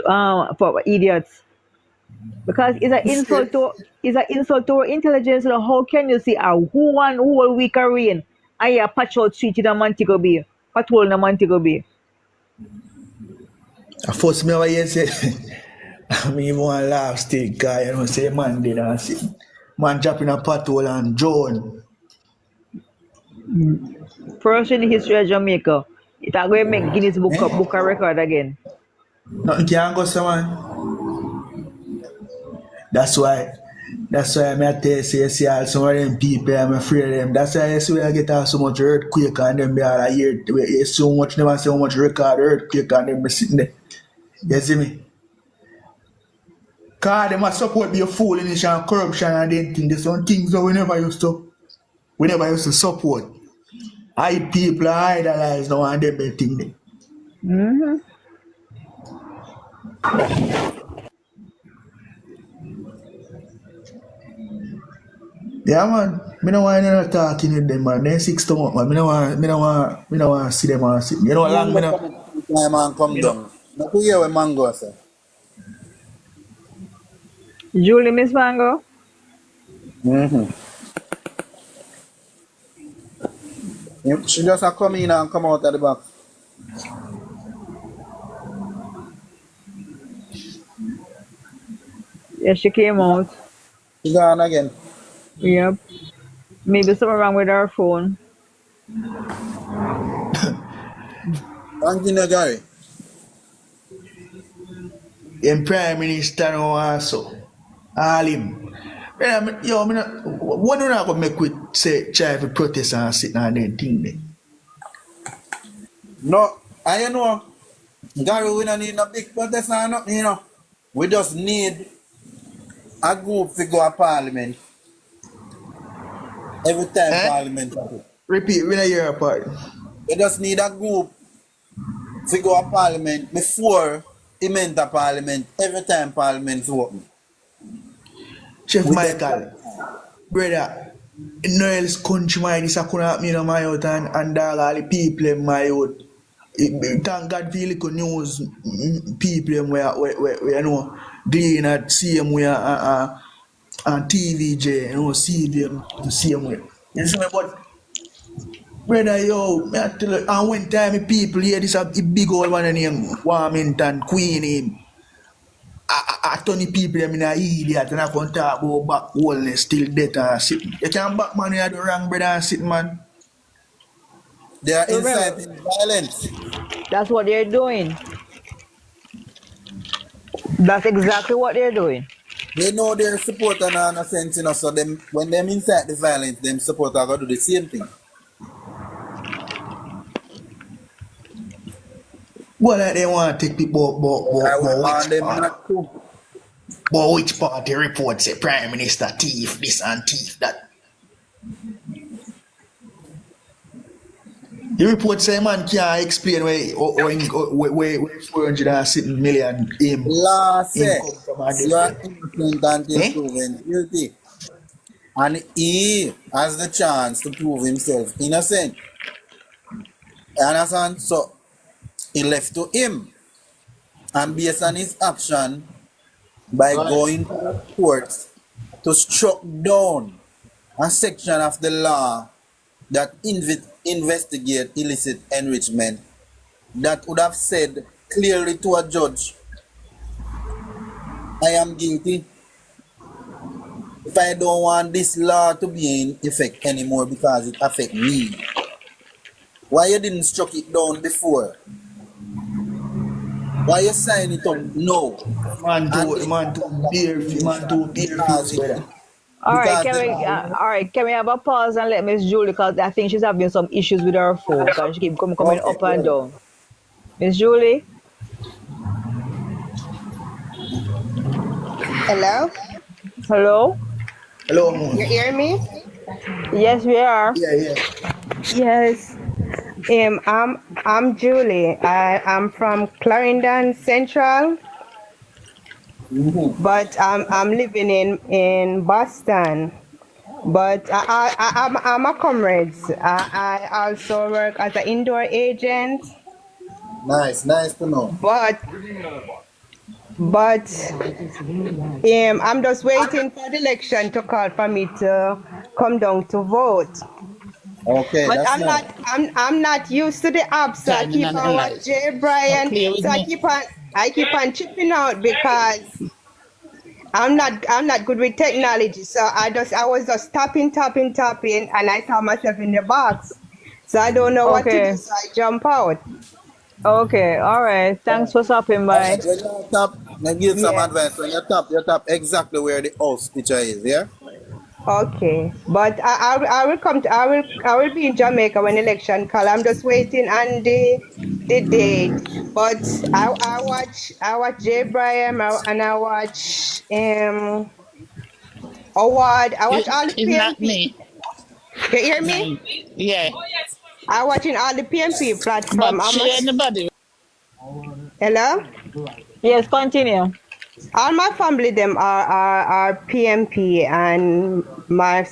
idiots. Because it's an insult to our intelligence. So how can you see who will we carry in? I patch out street in a Montego Bay. Patrol in a Montego Bay. At first me over here say I mean even want to laugh still guy, you know, say man did and say man dropping a patrol and drone. First in the history of Jamaica. It's going to make Guinness book a record again. Nothing can go so man. That's why me I tell you say some of them people I'm afraid of them. That's why I see I get so much earthquake and them be all here. So much never so much record earthquake and them be sitting there. You see me? Cause them a support be a foolishness and corruption and them things. There's some things that we never used to support. I people are idolize now and them be thing there. Mm-hmm. Yeah man, me no want no talking with them man. They sick stomach man. Me no want see them and sit. You know long me no. Man come down. Not to hear what man go say. Julie Miss Mango. Mm-hmm. She just a come in and come out of the box. Yeah, she came out. She gone again. Yep. Maybe something wrong with her phone. Thank you, Gary. And Prime Minister now also. All him. Yo, me not, what do I go make with say try to protest and sit down and thing there? No, and you know, Gary, we don't need no big protest or nothing, you know. We just need a group to go to parliament every time Eh? parliament happen. Repeat, we not hear a part. We just need a group to go to parliament before it enter parliament every time parliament is open. Chef We get Michael, brother, no else country my this a couldn't happen in my out and all the people in my out. Thank God for little news people them where you know glean at same way and TVJ, you know, see them the same way. You see me, but brother, yo, me I tell you, and when time the people hear this a big old man named Warmington Queen him, I turn the people them in a idiot and I can talk about back wholeness still dead and sitting. You can't back man, you are the wrong brother and sit man. They are Remember, inciting violence. that's what they're doing. That's exactly what they're doing. They know their supporter are no sense, you know, so them when them incite the violence, them supporter are gonna do the same thing. Well, like they want to take people, I would warn which them part? not to. But which party report say Prime Minister thief this and thief that? The report say man can't explain where 400 million him Law say come from and you are this. innocent until Eh? proven guilty. And he has the chance to prove himself innocent. You understand? So he left to him. And based on his action, by Right. going to the courts to struck down a section of the law that investigate illicit enrichment, that would have said clearly to a judge, I am guilty. If I don't want this law to be in effect anymore because it affects me, why you didn't struck it down before? Why you sign it up now? Man And too, man too bare, man too bare because face, brother. because the law All right, can we have a pause and let Miss Julie, because I think she's having some issues with her phone, because she keep coming okay, up go and ahead. down. Miss Julie? Hello? Hello? Hello, You Moon. hear me? Yes, we are. Yeah. Yes. I'm Julie. I'm from Clarendon Central, Mhm. but I'm living in Boston. But I'm a comrade. I also work as an indoor agent. Nice to know. But I'm just waiting for the election to call for me to come down to vote. Okay, But that's nice. I'm not used to the app, so I Timing keep and on watching analyze. Jay Now Bryan. play with So me. I keep on chipping out because I'm not good with technology. So I was just tapping, and I saw myself in the box. So I don't know what to do, Okay. so I jump out. Okay. All right. Thanks for stopping by. Alright, when you tap, I give some Yeah. advice. When you tap exactly where the house picture is, yeah? Okay, but I will come to I will be in Jamaica when election call. I'm just waiting on the date. But I watch Jay Bryan and I watch Howard. I watch all the It's not PMP. me. You hear me? No, yeah. I watching all the PMP platform. But she anybody. Hello. Yes, continue. All my family them are PMP and my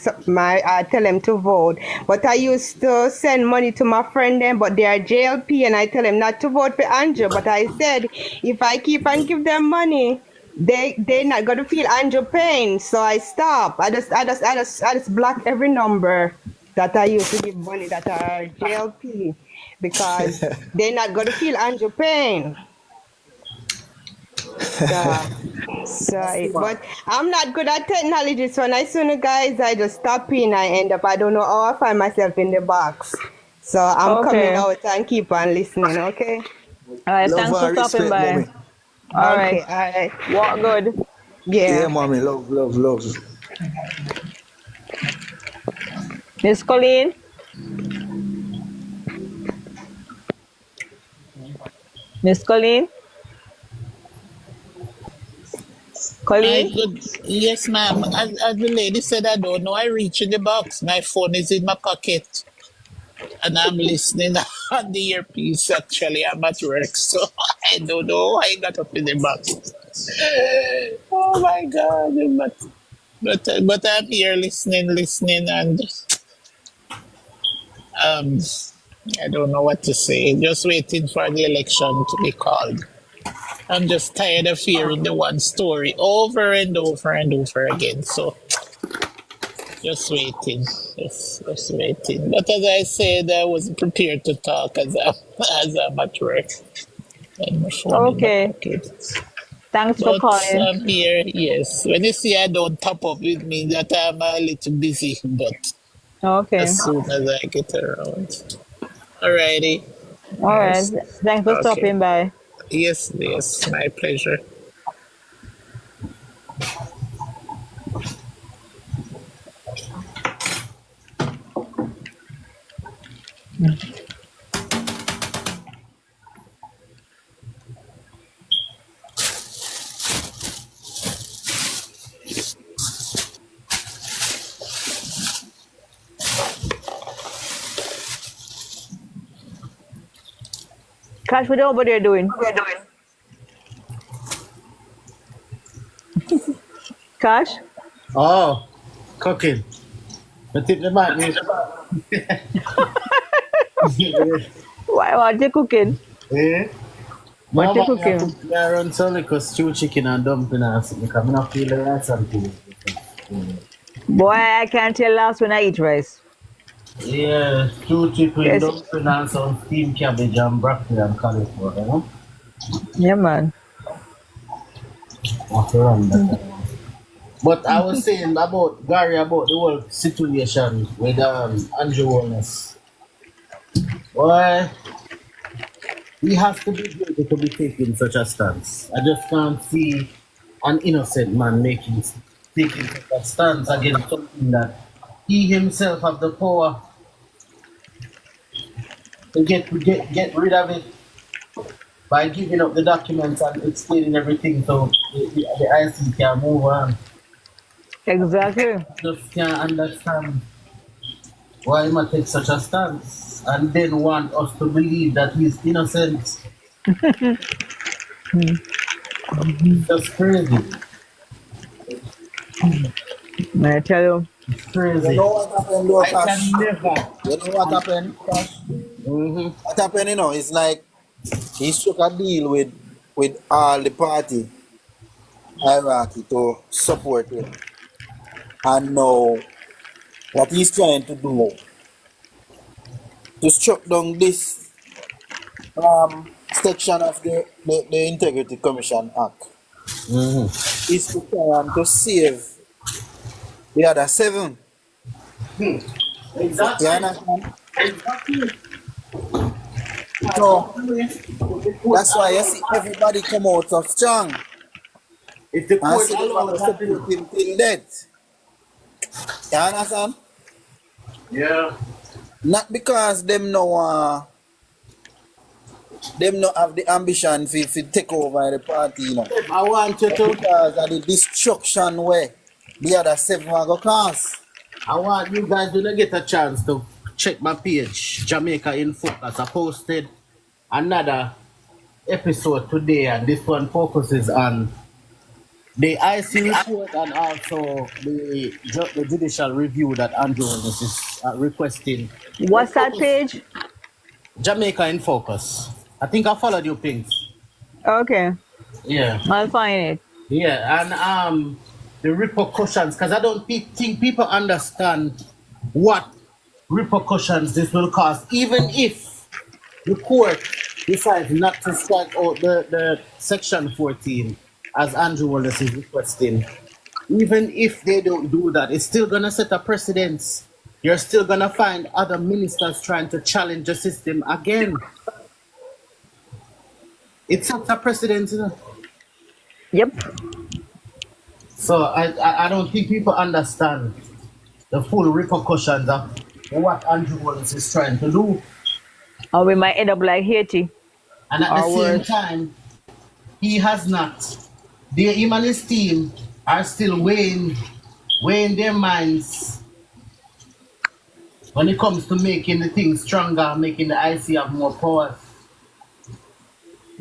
I tell them to vote. But I used to send money to my friend them, but they are JLP and I tell them not to vote for Andrew. But I said if I keep and give them money, they not gonna feel Andrew pain. So I stop. I just block every number that I used to give money that are JLP because they're not gonna feel Andrew pain. So. That's Sorry, smart. but I'm not good at technology. So when I see the guys, I just stop in. I end up. I don't know how I find myself in the box. So I'm coming Okay. out and keep on listening. Okay. All right. Love Thanks for and stopping respect, by. mommy. All right. Okay, all right. Walk good. Yeah, Yeah. mommy, love, love, love. Miss Colleen. Miss Colleen. I Colleen. could, yes, ma'am. As the lady said, I don't know. I reach in the box. My phone is in my pocket, and I'm listening on the earpiece. Actually, I'm at work, so I don't know. I got up in the box. Oh my God! But I'm here listening, and um, I don't know what to say. Just waiting for the election to be called. I'm just tired of hearing the one story over and over and over again. So just waiting. Just waiting. But as I said, I wasn't prepared to talk as as I'm at work and my phone in my Okay. pocket. Thanks for But calling. I'm here, yes. When you see I don't top up with me, that I'm a little busy, but Okay. as soon as I get around. Alrighty. All right. Yes. Thanks for Okay. stopping by. Yes, yes, my pleasure. Cash, what over there doing? Cash? Oh, cooking. But it might be. Why are you cooking? Eh? What you Mama, cooking? I run some like stew chicken and dumpling and something. I'm not feeling like something. Boy, I can't tell last when I eat rice. Yeah, stew chicken, Yes. dumpling and some steamed cabbage and broccoli and cauliflower, you know? Yeah, man. After run that. But I was saying about Gary about the whole situation with Andrew Wallace. Why he has to be guilty to be taking such a stance. I just can't see an innocent man taking such a stance against something that he himself have the power to get rid of it by giving up the documents and explaining everything so the IC can move on. Exactly. Just can't understand why he might take such a stance and then want us to believe that he's innocent. It's just crazy. I tell you. It's You crazy. know what happened though, I Cash? can never. You know what happened, Cash? Mm-hmm. What happened, it's like he struck a deal with all the party hierarchy to support him. And now what he's trying to do to struck down this section of the Integrity Commission Act Mm-hmm. is to try and to save the other seven. You Exactly. understand? Exactly. So that's why you see everybody come out so strong If the and court say they want to allows that, support him till death. You understand? yeah. Not because them no have the ambition to take over the party. I want you to. Because of the destruction where the other seven are going to cause. I want you guys to get a chance to check my page, Jamaica in Focus. I posted another episode today, and this one focuses on the IC report and also the judicial review that Andrew Holness is requesting. What's that page? Jamaica in Focus. I think I followed your pings. Okay. Yeah. I'll find it. Yeah, and the repercussions, because I don't think people understand what repercussions this will cause, even if the court decides not to strike out the Section 14, as Andrew Wallace is requesting. Even if they don't do that, it's still going to set a precedence. You're still going to find other ministers trying to challenge the system again. It sets a precedent, Yep. So I don't think people understand the full repercussions of what Andrew Wallace is trying to do. Or we might end up like Haiti And at the or same worse. time, he has not. Him and his team are still weighing their minds when it comes to making the thing stronger, making the IC have more power.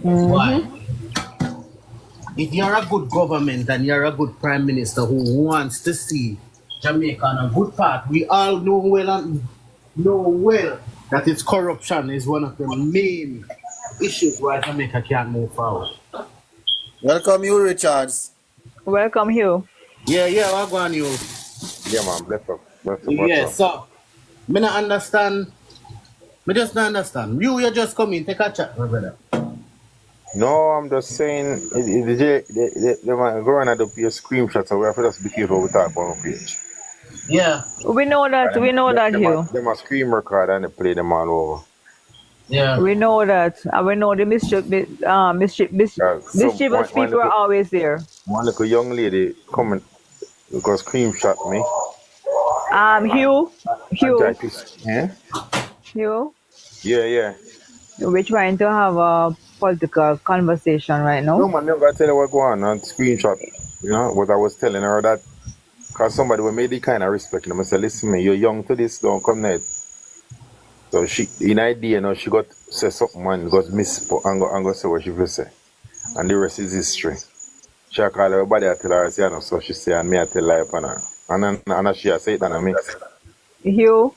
Why? If you're a good government and you're a good prime minister who wants to see Jamaica on a good path, we all know well that its corruption is one of the main issues why Jamaica can't move forward. Welcome you, Richards. Welcome, Hugh. Yeah, I go on you. Yeah, man, bless up. Yeah, so me not understand. Me just not understand. You just come in, take a chat, my brother. No, I'm just saying, they might go and do your screenshots, so we have to just be careful with that on the page. Yeah. We know that. We know that, Hugh. They must screen record and they play them all over. Yeah. We know that. And we know the mischievous people are always there. One little young lady coming because screenshot me. Hugh. Yeah? Hugh. Yeah. We're trying to have a political conversation right now. No, man, I'm going to tell you what going on and screenshot, what I was telling her that, because somebody will make the kind of respect them. I said, listen, man, you're young to this, don't come net. So she, in idea, she got say something and got miss and go say what she will say. And the rest is history. She call everybody, I tell her, so she say, and me, I tell her upon her. And she say it on me. Hugh,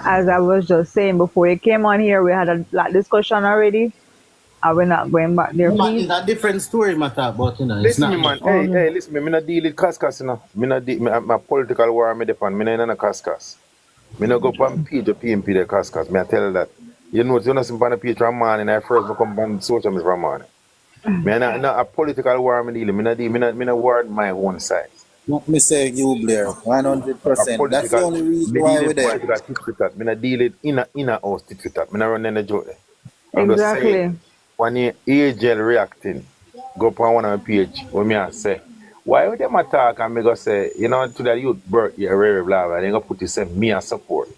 as I was just saying before you came on here, we had a discussion already. And we're not going back there, please. It's a different story, matter about, Listen, me, man. Hey, listen, me not deal with Kaskas, my political war, me depend. Me not in a Kaskas. Me not go on page of PNP the Kaskas. Me I tell that. You know see on the page from morning. I first come on social media from morning. Me not a political war. Me deal. Me not war on my own side. Let me say you, Blair, 100%. That's the only reason why we're there. Me not deal it in a house tit for tat. Me not run in the joke there. Exactly. When you agent reacting, go on one of my page, when me I say, why would them attack and me go say, to the youth birth, you're very blah, and they go put it, say, me a support.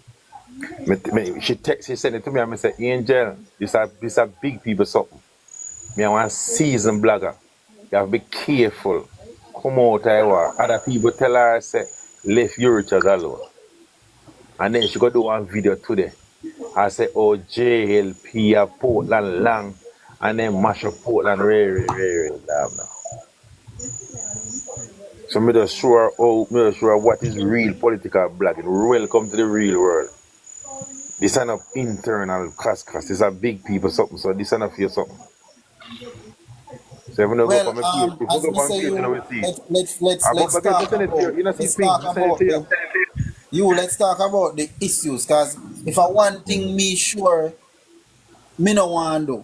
She sent it to me and me say, Angel, this a big people something. Me I want seasoned blogger. You have to be careful. Come out Iowa. Other people tell her, say, leave your Richards alone. And then she go do one video today. I say, oh, JLP a Portland long. And then mash up Portland very damn now. So me just show her what is real political blogging. Welcome to the real world. This is not internal class. This is a big people something. So this is not for something. So if you go from a page, as we say, let's talk about the issues. Because if I one thing me sure, me no want to do.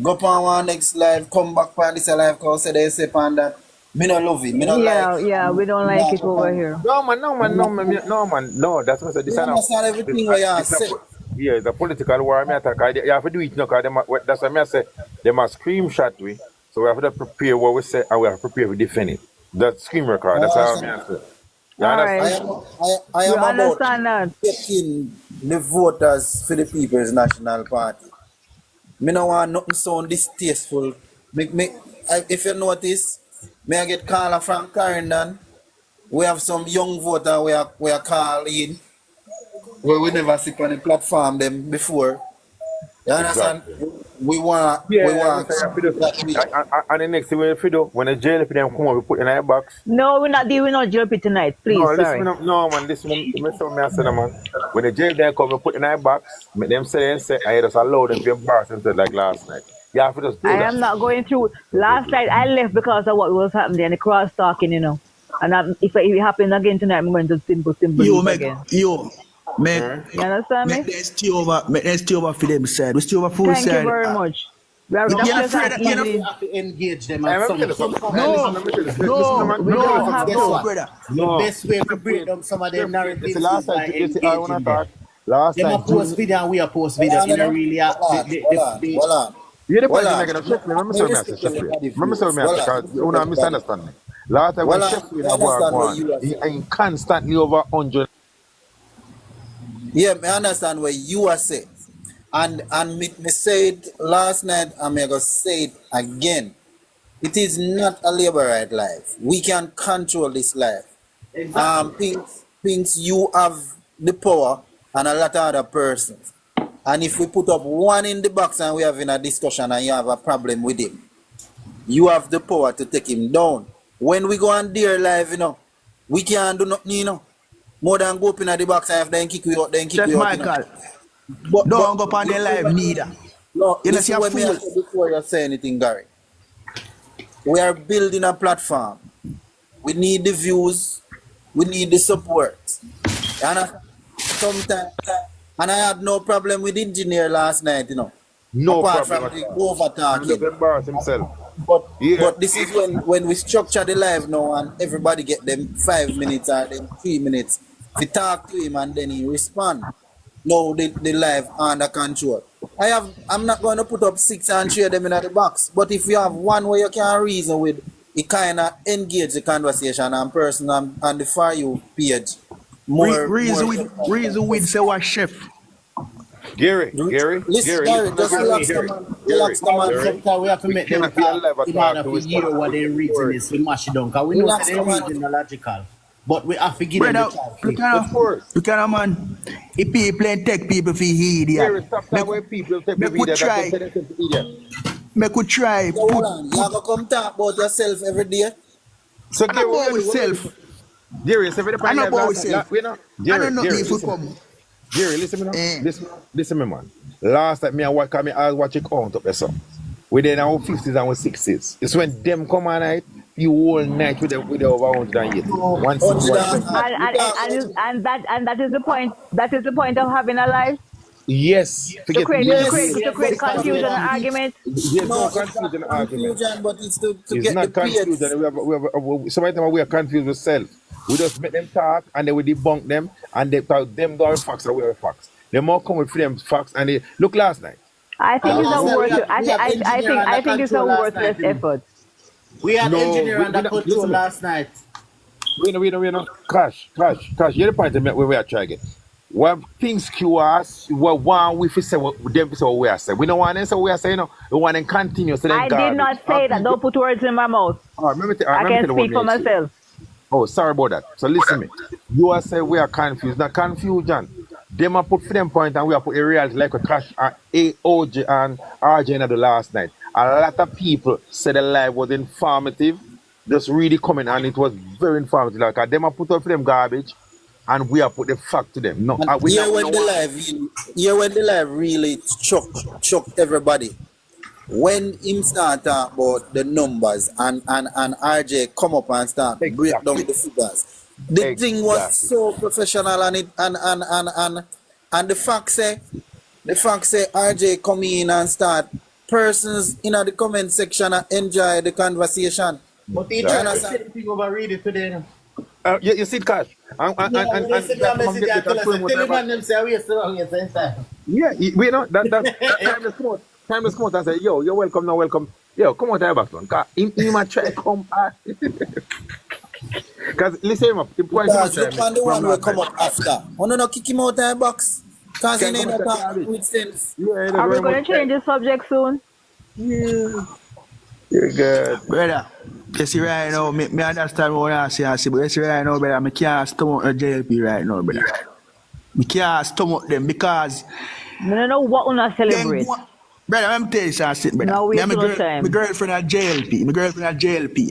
Go on one next live, come back on this live, because they say on that. Me no love it. Me no like. Yeah, we don't like it over here. No, man. No, that's what I said. This understand everything what you say. Yeah, it's a political war. You have to do it now, because that's why I say they must screenshot we. So we have to prepare what we say and we have to prepare to defend it. That screen record, that's how I say. You understand? I am understand about getting the voters for the People's National Party. Me no want nothing sound distasteful. If you notice, I get caller from Clarendon. We have some young voter we are calling where we never see on the platform them before. You understand? Exactly. We want. And the next thing we have to do, when the jail them come up, we put in our box. No, we're not doing no jail tonight, please. No, sorry. Listen, man. When the jail them come, we put in our box. Make them say, I just allow them to embarrass themselves like last night. You have to just do I that. am not going through. Last night I left because of what was happening and the cross talking, And if it happens again tonight, I'm going to simple again. You understand me? Let's stay over for them side. We stay over for Thank side. you very much. We are You have to engage them at some point. No, the best way to break down some of them narratives is by engaging them. Last them time post video and we are post video. Hold on. You the point Well, you're making of chef. Remember I say me I say respect chef. everybody's Remember say views. me I Well, say I because respect you know everybody. misunderstand me. Last time when Well, chef I in a war understand what gone, you are he saying. ain't constantly over 100. Yeah, I understand what you are saying. And me say it last night, and me gonna say it again. It is not a labor right life. We can control this life. Exactly. Things you have the power and a lot of other persons. And if we put up one in the box and we having a discussion and you have a problem with him, you have the power to take him down. When we go on their live, we can't do nothing, more than go up in the box and if they kick you out, then kick Chef you out, Michael, But don't go on their live listen, neither. no, You know, see listen a when me I fool. say before you say anything, Gary. We are building a platform. We need the views. We need the support. And sometimes, and I had no problem with engineer last night, No apart problem from at the all. over And look talking. embarrass himself. But Yeah. but this is when we structure the live now and everybody get them 5 minutes or them 3 minutes to talk to him and then he respond. No, the live under control. I'm not going to put up six and share them in the box. But if you have one where you can reason with, it kind of engage the conversation and person on the For You page more. Reason with say what chef. Gary, Listen, Gary, listen to just me. relax, the Gary, man. Gary, Relax, the Gary, man. Gary. sometimes we have to We make them cannot be a talk live in talk order to to hear respond what to their the reason word. is. We mash it down. Because we know that Relax, their the man. reason are logical. But we have to give them the Brother, chance. Of course. look at man. If people ain't take people for idiot. Gary, stop Make, talking when people take make me we that them try. say themselves idiot. Make we try. So hold on. You go come talk about yourself every day. So I know Gary, about we're ready myself. for Gary, so if I you know live about last night, myself. you know, I know Gary, not me Gary, if we listen. come. Gary, listen me now. Eh. Listen me, man. Last time I watch it count up there, so. We then our 50s and our 60s. It's when them come on night, you whole night with them with over 180. 160, 100 and 170. odd. And You and, and, talk and, is- about and that and that is the point. That is the point of having a life Yes, to forget create to yes, create Gary. to Yes, create because we confusion and want peace. argument. There's no no, it's not confusion argument. confusion, but it's to It's get the not page. confusion. Sometimes we are confused with self. We just make them talk and then we debunk them and they talk them down facts and we are facts. They more come with them facts and they look last night. I think Because it's a last night worth. I we think have engineer I under think it's a control last worthless night. You know. effort. We had No, engineer we under not control listen me. last night. We know. Crash. You're the point to make where we are trying to get. When things cue us, what one we fi say what them fi say what we are saying. We don't want them say what we are saying, we want them continue so then I did garbage. not And say that. people, Don't put words in my mouth. I remember can tell you what speak for me say. myself. Oh, sorry about that. So listen me. You are saying we are confused. Not confusion. Them are put for them point and we are put a reality like a Crash and AOJ and RJ in the last night. A lot of people said the live was informative. Just really coming and it was very informative. Like them are put up for them garbage and we are put the fact to them. No, And we not here when the live really shock everybody. When him start talk about the numbers and RJ come up and start break down exactly. the figures, the thing was Exactly. so professional and it and the fact say RJ come in and start persons in the comment section and enjoy the conversation. But he You tried to Exactly. say understand? the thing over read it today. You know. You see Cash. Yeah, when they send me a That come message, get I me tell can us, show him what tell I'm him about. and them say, we are still on here same time. Yeah, we know that time is come out. Time is come out and say, yo, you're welcome, now welcome. Yo, come out here back, man. Cause he might try to come because listen him up. The point him a Because try to look make on the from one will last come time. up after. Oh no, kick him out of the box. Because he Can come ain't and chat talking garbage. with sense. Yeah, you know Are we very going much. to change the subject soon? Yeah, you're good. Brother, you see right now, me understand what I say, but you see right now, brother, I can't stomach the JLP right now, brother. Me can't stomach them because Me no know what una then celebrate. go brother, let me tell you something, brother. Now Me wait and too much my time. girlfriend at JLP, my girlfriend at JLP.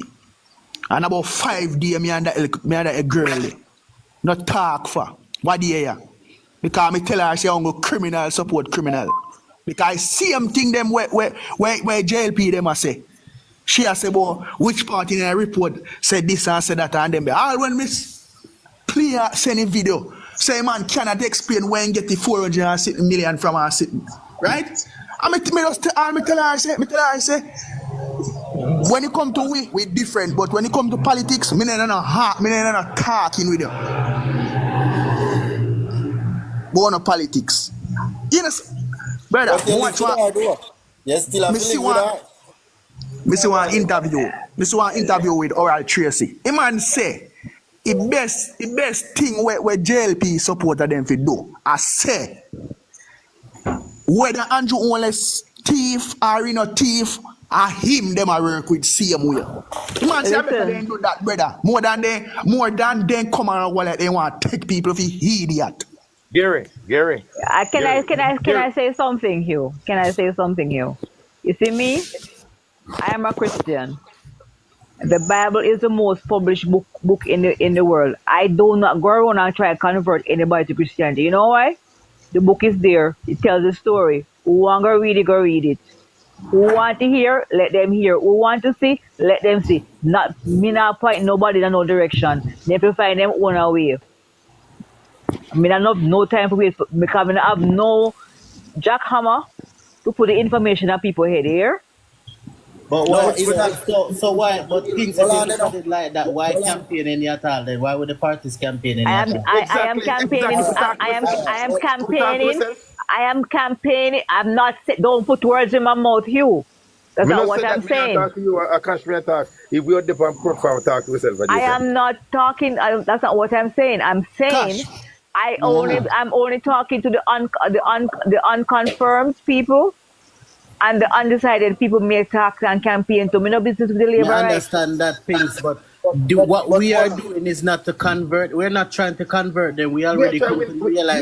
And about 5 days, me and a girl, not talk for. What do you hear? Because me tell her, say, I'm going criminal support criminal. Because same thing them where JLP them a say. She a say, boy, which part in a report said this and said that and them. All when miss play send a video, say man cannot explain when get the 460 million from our sitting. Right? I me tell her, I say, when it come to we different, but when it come to politics, me not talking with you. But on politics. You know, brother, But you live watch with what her though. You still have Me to see live with one, her. me see one interview. Me see one interview with Oral Tracy. A man say, the best thing where JLP supporter them fi do. I say, whether Andrew only thief or you know thief, or him them a work with same way. The man say I better Listen, than do that, brother. More than they come around wallet they want to take people for idiot. Gary. can I Gary. say something, Hugh? Can I say something, Hugh? You see me? I am a Christian. The Bible is the most published book in the world. I do not go around and try to convert anybody to Christianity. You know why? The book is there. It tells the story. Who want to read it, go read it. Who want to hear, let them hear. Who want to see, let them see. Not me not point nobody in no direction. They have to find them own way. I mean, I have no time for wait because I have no jackhammer to put the information on people head here. But No, why? it's not. So why? But things if Hold you on, look at it like that, why campaigning at all? Then why would the parties campaigning I at am all? I am campaigning. I am campaigning. I am campaigning. I'm not. Don't put words in my mouth, Hugh. That's Me not not what say I'm that me not saying. talk to you, I can't me talk. If we are different platform, talk to yourself, what I you say. am not talking. That's not what I'm saying. I'm saying Cash. I'm only talking to the unconfirmed people and the undecided people may talk and campaign to me. No business with the Me labor right. understand that things, but what But we are hold on. doing is not to convert. We're not trying to convert them. We We are already trying come to the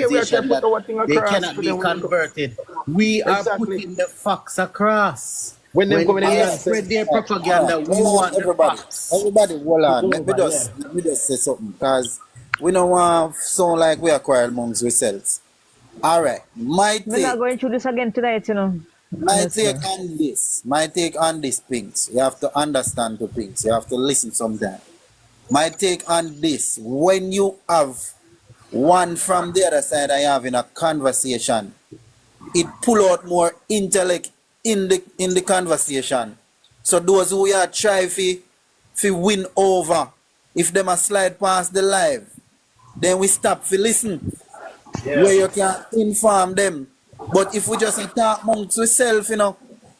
we are trying realization to put that our thing they across cannot for be them when them come. converted. We are Exactly. putting the facts across. When them When coming in they Alright, spread nonsense. their alright. propaganda, we Hold on, want the everybody. facts. Everybody, hold Take on. Let me over, yeah. just say something, cause we don't want to sound like we are quarrel amongst ourselves. Alright. We're not going through this again tonight, honestly. My take on this, Pinks. You have to understand the Pinks. You have to listen sometimes. My take on this, when you have one from the other side I have in a conversation, it pull out more intellect in the conversation. So those who are try fi win over, if them a slide past the live, then we stop fi listen. Where you can inform them. But if we just talk amongst ourselves,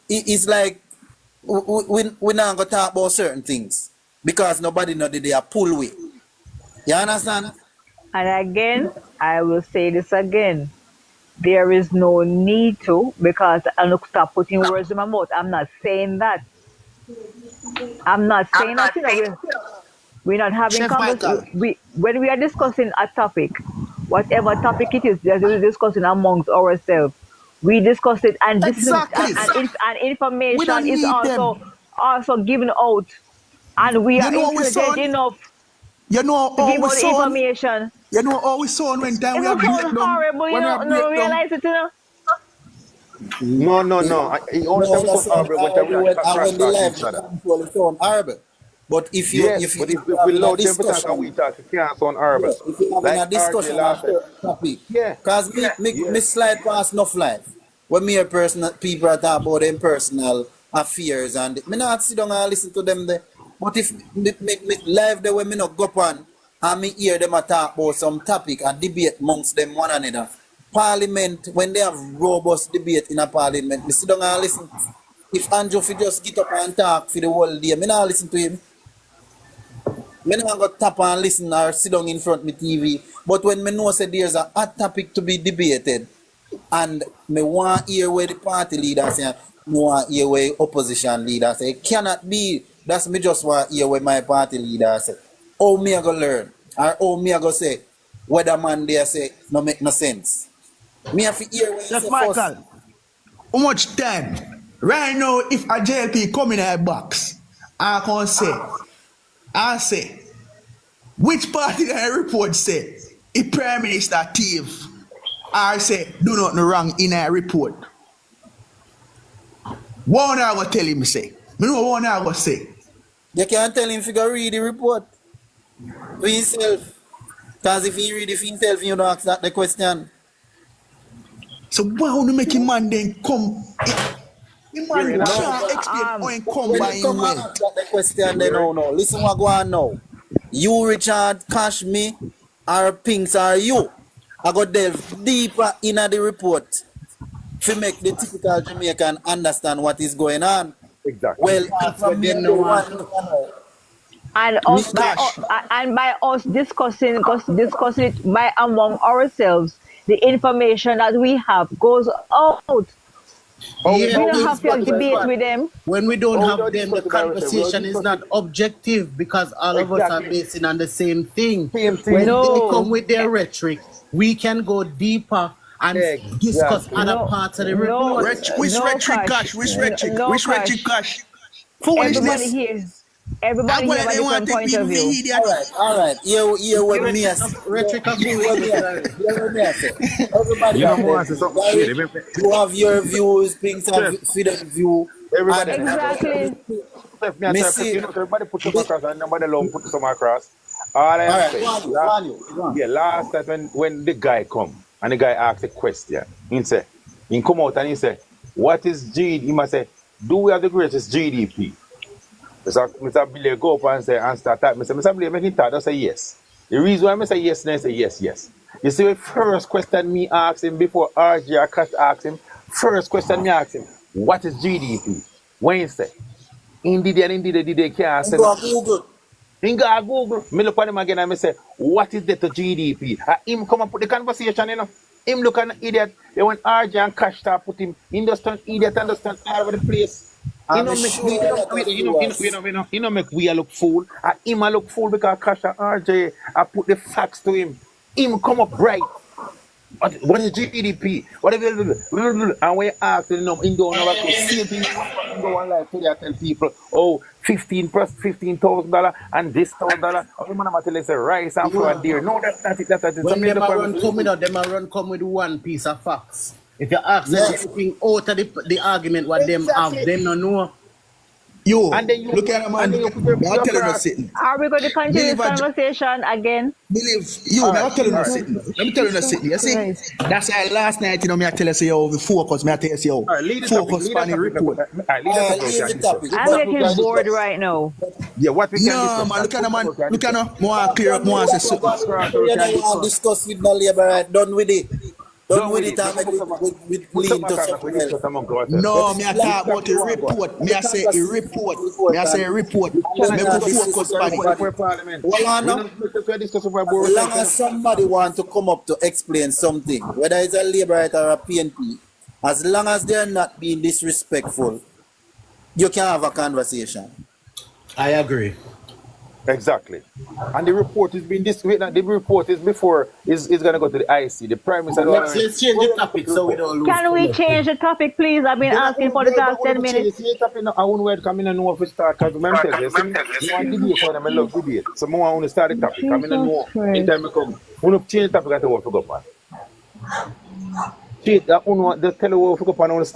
it's like we not gonna talk about certain things because nobody know they are pull with. You understand? And again, I will say this again. There is no need to because I'll stop putting words in my mouth. I'm not saying that. I'm not saying that, we're not having Chef Michael. when we are discussing a topic, whatever topic it is that we're discussing amongst ourselves, we discuss it, and this is Exactly. and We information don't is need them. also given out, and we You are know how we intelligent sound? enough You know to how give we out the sound? information. You know how we sound when time It we are don't sound breakdown? horrible, When we are no breakdown? realize it, No. Only No, time we that sound sound horrible when we horrible are when cross the talk to life each the other. control it sound horrible. But Yes, but if if you're we having a allow them to talk and we discussion, talk, it can't sound yeah, horrible. if you're having Like a RJ discussion on last said. certain topic, Yeah, cause me yes. slide past enough life. When me a personal people are talk about them personal affairs and me not sit down and listen to them there. But if me live there when me not go up on and me hear them a talk about some topic and debate amongst them one another. Parliament, when they have robust debate in a parliament, me sit down and listen. If Andrew fi just get up and talk for the whole day, me not listen to him. Me not go tap and listen or sit down in front of my TV. But when me know say there's a hot topic to be debated, and me want hear where the party leader say, me want hear where opposition leader say. It cannot be. That's me just want hear where my party leader say. How me I go learn? Or how me I go say, whether man there say no make no sense. Me have to hear what you Chef say first. Michael, how much time? Right now, if a JLP come in a box, I say, which party that report say, if Prime Minister thief, I say, do nothing wrong in a report. One I will tell him say. Me know one I will say. You can't tell him if you go read the report for himself. Because if he read it for himself, you don't ask that the question. So why would you make him man then come? The man Gary, no. can't explain how he come When by you come him and wealth. ask that the question, then Gary. no. Listen what go on now. You, Richard, Cash me, or Pinks, or you. I go delve deeper in the report. to make the typical Jamaican understand what is going on. Exactly. Well, That's from what me, they the know. one, And me us by Cash. us discussing it by among ourselves, the information that we have goes out. Yeah, We How don't we have to discuss have it by debate what? with them. when we don't How we have don't them, the discuss it by ourselves. We don't conversation is discuss not it. objective because all of us are Exactly. basing on the same thing. Same thing. When they come No, with their rhetoric, we can go deeper and discuss Exactly. other no, parts of the no, report. Which no rhetoric, cash, Cash? Which rhetoric? no Which rhetoric, cash. Cash? Everybody Foolishness. here, I everybody go here let have a they want different to take point of people for view. idiot. all right. Here The what me I rhetoric say. of, rhetoric of Here what me I say. foolishness. Here what me I say. Everybody You know, have more their answer view. something. Wait, Gary, you have your views, Pinks have Chef, freedom view, everybody and there. Exactly. Chef, me I me tell you, see. you know, everybody put some Me, across and nobody alone put some across. All all I'm right, go saying, on, you, go on, you, go on. yeah, last time when the guy come and the guy asked a question, he say, he come out and he say, what is GDP? He must say, do we have the greatest GDP? Mr. Billy go up and say, and start that. Mr. Billy make it start, I say yes. The reason why I say yes, then I say yes, yes. You see, the first question me ask him before RG or Cash ask him, first question me ask him, what is GDP? When he say, indeed and indeed, they can't And say go no. on Google. In go Google, me look at him again and me say, what is that to GDP? Him come and put the conversation, you know. Him look an idiot. They when RJ and Cash start put him, he understand idiot, understand all over the place. You I'm know, make we, sure a lot of viewers. you know, make we a look fool. Him a look fool because Cash and RJ, I put the facts to him. Him come up right. What is GDP? What is it? And when you ask him, he don't know what to say. Same thing he go on live today. I tell people, oh, 15 plus $15,000 and this $1,000. Oh, man, I'm telling you, say rice and flour and dairy. No, that's not it. That's not it. So When me them look a for run come with them a run come with one piece of facts. If you ask them Yes. anything out of the argument what them have, exactly. them no know. Yo, And then you look at him, man. and then Look you at put your, me. I'll your tell you no cross. sitting. Are we going to Me continue live this a, conversation again? believe you, All me, right, I'll tell you no all right, sitting. Let me tell you no Jesus sitting. You see, Christ. that's why last night, you know, me I tell you, say, yo, the focus, me I tell you, say, yo, all right. Lead the topic. focus Lead the on the topic. report. All right, lead the All right, topic. We leave the can discuss. topic. I'm What we getting can bored discuss? right now. Yeah, what we can No, discuss. man, look at Put him, the man. we can Look at discuss. him. More clear up, Champion, more me say that you something. got Cross you we know can you want to discuss. discuss with the labor, right? Done with it. Done Done with with it it. and make it Put some lean to across and we something else. discuss among ourselves. No, Let's me I Lead talk the about topic you a want to go on. report. Me the I say a conversation report. Me report I say a and report. we Channel Me cannot put put up focus disrespect on it. report anybody. for parliament. Hold on We now. don't discuss for As board long section. as somebody want to come up to explain something, whether it's a labor right or a PNP, as long as they're not being disrespectful, you can have a conversation. I agree. Exactly. And the report is being this way. The report is before is gonna go to the IC. The Prime Minister don't want Let's change when the we gonna put topic the so we report. don't lose Can we collective. change the topic, please? I've been Then I asking own for the well, past but when 10 we change minutes. it, you tap in I won't word come in and know if we start because I'm telling you, see me, you want debate and I love debate. So more I want to start the topic. I mean I Jesus know Christ. anytime I come, when you change the topic I want to go on. Change that one just tell you what to go on, I want to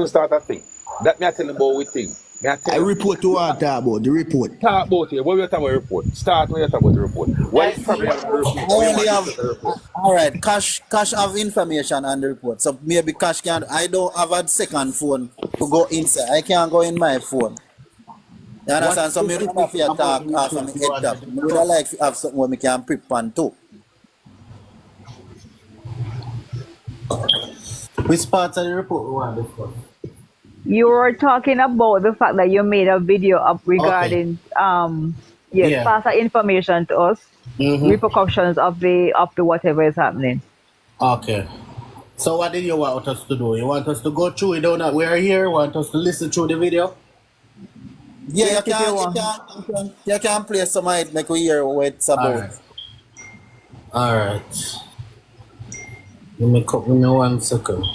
start a thing. That me I tell you about we thing. Me I tell I you. report to what talk about the report. Talk about it. What we talk about report? Start when you talk about the report. What I is see. problem with the report? I Or you only want to have discuss the report? all right. Cash have information on the report, so maybe Cash can. I don't have a second phone to go inside. I can't go in my phone. You What understand? So me don't have specific to about the talk off of report my you head want to top. Me would have discuss? like to have something where me can prep on too. Which part of the report we want to discuss? You were talking about the fact that you made a video up Okay. regarding yes, Yeah. pass that information to us, Mm-hmm. repercussions of the whatever is happening. Okay. So what did you want us to do? You want us to go through it down that we're here? You want us to listen through the video? Yeah, Yes, if you want. you can play some of it, make we hear what it's about. Alright. Let me 1 second.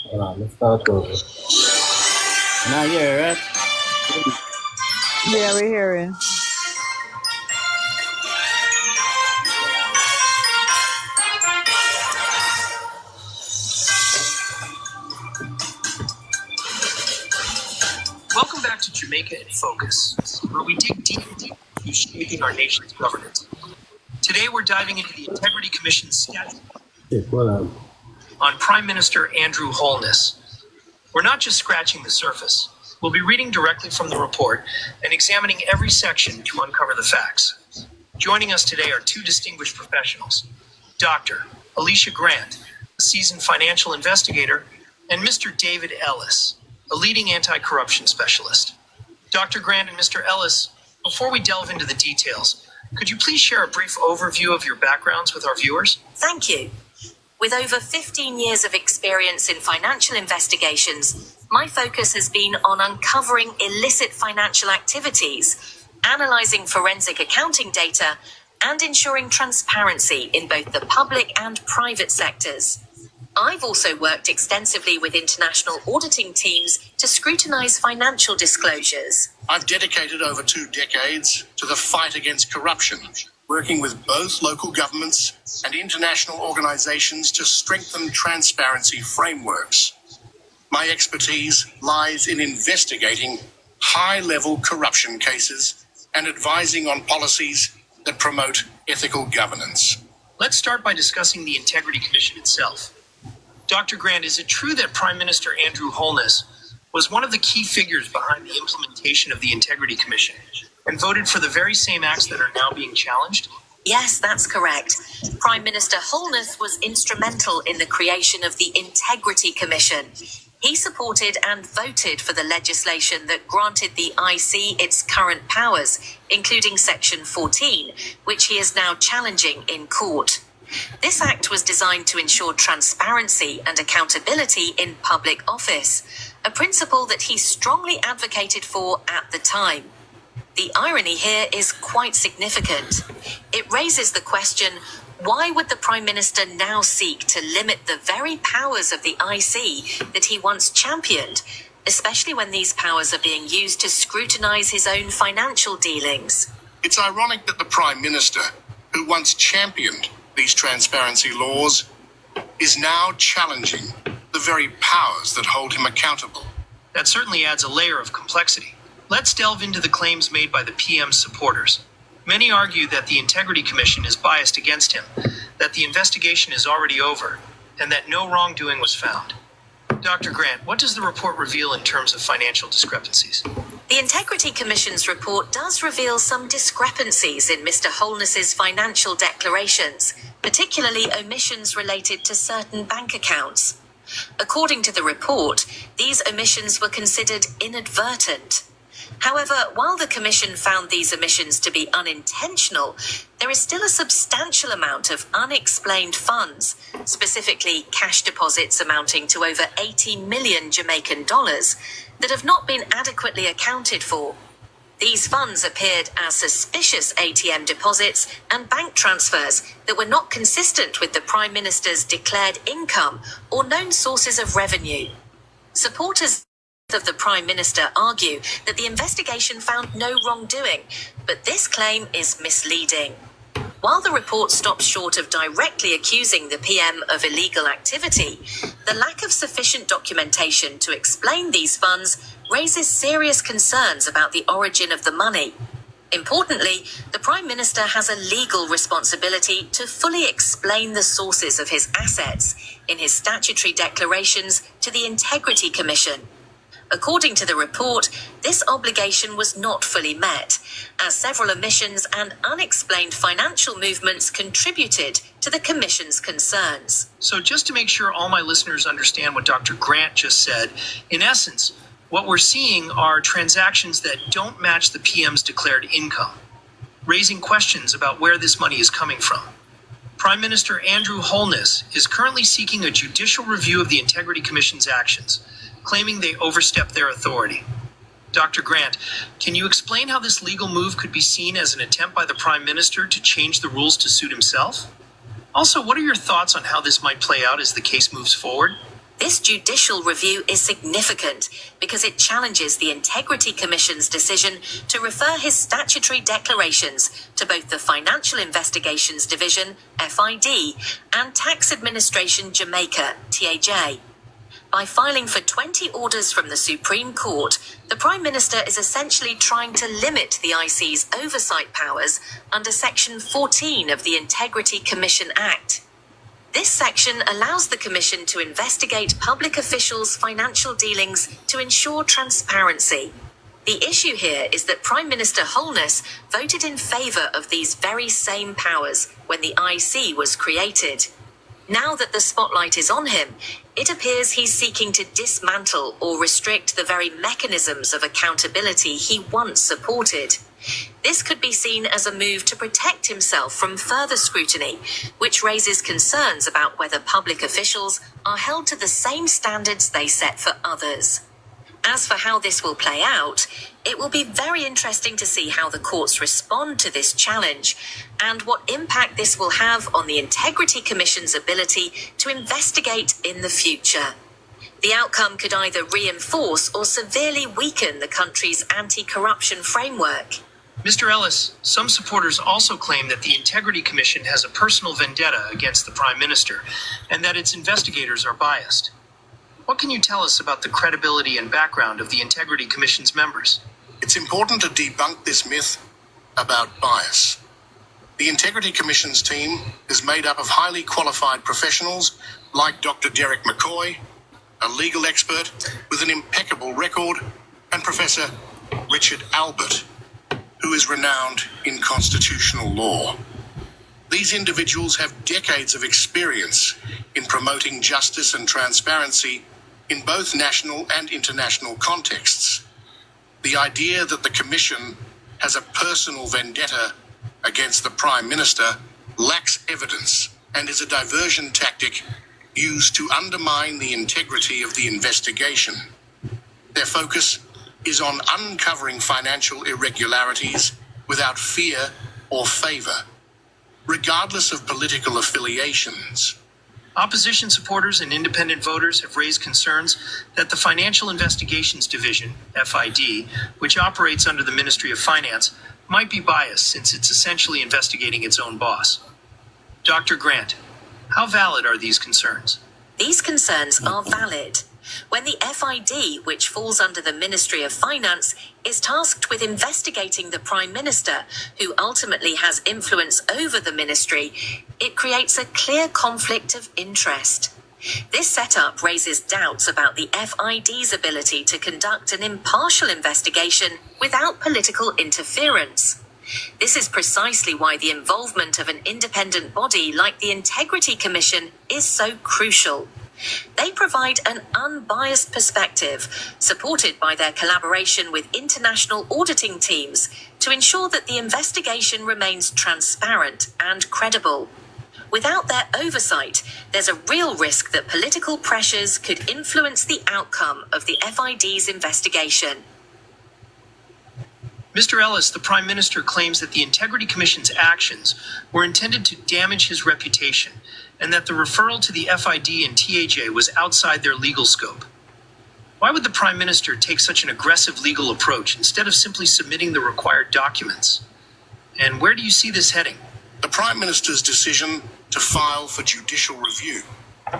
Hold on, let's start over. Now here, right? Yeah, we're hearing. Welcome back to Jamaica in Focus, where we dig deep into shaping our nation's governance. Today we're diving into the Integrity Commission's statute Well, on Prime Minister Andrew Holness. We're not just scratching the surface. We'll be reading directly from the report and examining every section to uncover the facts. Joining us today are two distinguished professionals, Dr. Alicia Grant, a seasoned financial investigator, and Mr. David Ellis, a leading anti-corruption specialist. Dr. Grant and Mr. Ellis, before we delve into the details, could you please share a brief overview of your backgrounds with our viewers? Thank you. With over 15 years of experience in financial investigations, my focus has been on uncovering illicit financial activities, analyzing forensic accounting data, and ensuring transparency in both the public and private sectors. I've also worked extensively with international auditing teams to scrutinize financial disclosures. I've dedicated over 2 decades to the fight against corruption, working with both local governments and international organizations to strengthen transparency frameworks. My expertise lies in investigating high-level corruption cases and advising on policies that promote ethical governance. Let's start by discussing the Integrity Commission itself. Dr. Grant, is it true that Prime Minister Andrew Holness was one of the key figures behind the implementation of the Integrity Commission and voted for the very same acts that are now being challenged? Yes, that's correct. Prime Minister Holness was instrumental in the creation of the Integrity Commission. He supported and voted for the legislation that granted the IC its current powers, including Section 14, which he is now challenging in court. This act was designed to ensure transparency and accountability in public office, a principle that he strongly advocated for at the time. The irony here is quite significant. It raises the question, why would the Prime Minister now seek to limit the very powers of the IC that he once championed, especially when these powers are being used to scrutinise his own financial dealings? It's ironic that the Prime Minister, who once championed these transparency laws, is now challenging the very powers that hold him accountable. That certainly adds a layer of complexity. Let's delve into the claims made by the PM's supporters. Many argue that the Integrity Commission is biased against him, that the investigation is already over, and that no wrongdoing was found. Dr. Grant, what does the report reveal in terms of financial discrepancies? The Integrity Commission's report does reveal some discrepancies in Mr. Holness's financial declarations, particularly omissions related to certain bank accounts. According to the report, these omissions were considered inadvertent. However, while the Commission found these omissions to be unintentional, there is still a substantial amount of unexplained funds, specifically cash deposits amounting to over 80 million Jamaican dollars, that have not been adequately accounted for. These funds appeared as suspicious ATM deposits and bank transfers that were not consistent with the Prime Minister's declared income or known sources of revenue. Supporters of the Prime Minister argue that the investigation found no wrongdoing, but this claim is misleading. While the report stops short of directly accusing the PM of illegal activity, the lack of sufficient documentation to explain these funds raises serious concerns about the origin of the money. Importantly, the Prime Minister has a legal responsibility to fully explain the sources of his assets in his statutory declarations to the Integrity Commission. According to the report, this obligation was not fully met, as several omissions and unexplained financial movements contributed to the Commission's concerns. So just to make sure all my listeners understand what Dr. Grant just said, in essence, what we're seeing are transactions that don't match the PM's declared income, raising questions about where this money is coming from. Prime Minister Andrew Holness is currently seeking a judicial review of the Integrity Commission's actions, claiming they overstepped their authority. Dr. Grant, can you explain how this legal move could be seen as an attempt by the Prime Minister to change the rules to suit himself? Also, what are your thoughts on how this might play out as the case moves forward? This judicial review is significant because it challenges the Integrity Commission's decision to refer his statutory declarations to both the Financial Investigations Division, FID, and Tax Administration Jamaica, TAJ. By filing for 20 orders from the Supreme Court, the Prime Minister is essentially trying to limit the IC's oversight powers under Section 14 of the Integrity Commission Act. This section allows the Commission to investigate public officials' financial dealings to ensure transparency. The issue here is that Prime Minister Holness voted in favour of these very same powers when the IC was created. Now that the spotlight is on him, it appears he's seeking to dismantle or restrict the very mechanisms of accountability he once supported. This could be seen as a move to protect himself from further scrutiny, which raises concerns about whether public officials are held to the same standards they set for others. As for how this will play out, it will be very interesting to see how the courts respond to this challenge and what impact this will have on the Integrity Commission's ability to investigate in the future. The outcome could either reinforce or severely weaken the country's anti-corruption framework. Mr. Ellis, some supporters also claim that the Integrity Commission has a personal vendetta against the Prime Minister and that its investigators are biased. What can you tell us about the credibility and background of the Integrity Commission's members? It's important to debunk this myth about bias. The Integrity Commission's team is made up of highly qualified professionals like Dr. Derek McCoy, a legal expert with an impeccable record, and Professor Richard Albert, who is renowned in constitutional law. These individuals have decades of experience in promoting justice and transparency in both national and international contexts. The idea that the Commission has a personal vendetta against the Prime Minister lacks evidence and is a diversion tactic used to undermine the integrity of the investigation. Their focus is on uncovering financial irregularities without fear or favour, regardless of political affiliations. Opposition supporters and independent voters have raised concerns that the Financial Investigations Division, FID, which operates under the Ministry of Finance, might be biased since it's essentially investigating its own boss. Dr. Grant, how valid are these concerns? These concerns are valid. When the FID, which falls under the Ministry of Finance, is tasked with investigating the Prime Minister, who ultimately has influence over the ministry, it creates a clear conflict of interest. This setup raises doubts about the FID's ability to conduct an impartial investigation without political interference. This is precisely why the involvement of an independent body like the Integrity Commission is so crucial. They provide an unbiased perspective, supported by their collaboration with international auditing teams, to ensure that the investigation remains transparent and credible. Without their oversight, there's a real risk that political pressures could influence the outcome of the FID's investigation. Mr. Ellis, the Prime Minister claims that the Integrity Commission's actions were intended to damage his reputation and that the referral to the FID and TAJ was outside their legal scope. Why would the Prime Minister take such an aggressive legal approach instead of simply submitting the required documents? And where do you see this heading? The Prime Minister's decision to file for judicial review,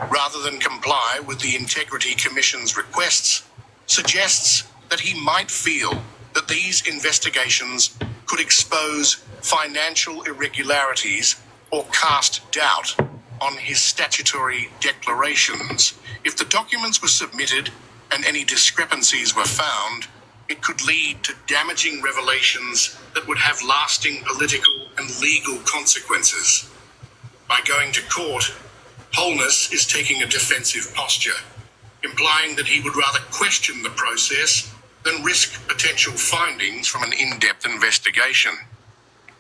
rather than comply with the Integrity Commission's requests, suggests that he might feel that these investigations could expose financial irregularities or cast doubt on his statutory declarations. If the documents were submitted and any discrepancies were found, it could lead to damaging revelations that would have lasting political and legal consequences. By going to court, Holness is taking a defensive posture, implying that he would rather question the process than risk potential findings from an in-depth investigation.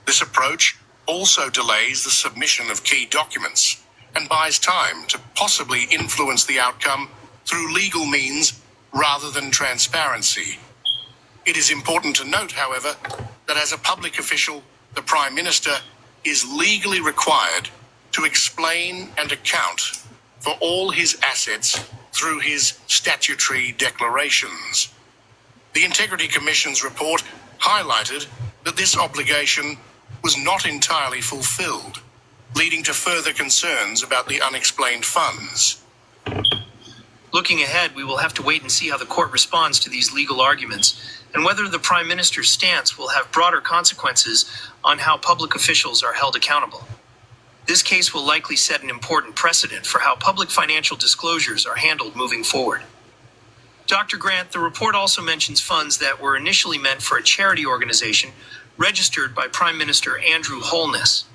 This approach also delays the submission of key documents and buys time to possibly influence the outcome through legal means rather than transparency. It is important to note, however, that as a public official, the Prime Minister is legally required to explain and account for all his assets through his statutory declarations. The Integrity Commission's report highlighted that this obligation was not entirely Looking ahead, we will have to wait and see how the court responds to these legal arguments, and whether the Prime Minister's stance will have broader consequences on how public officials are held accountable. This case will likely set an important precedent for how public financial disclosures are handled moving forward. Dr. Grant, the report also mentions funds that were initially meant for a charity organization registered by Prime Minister Andrew Holness.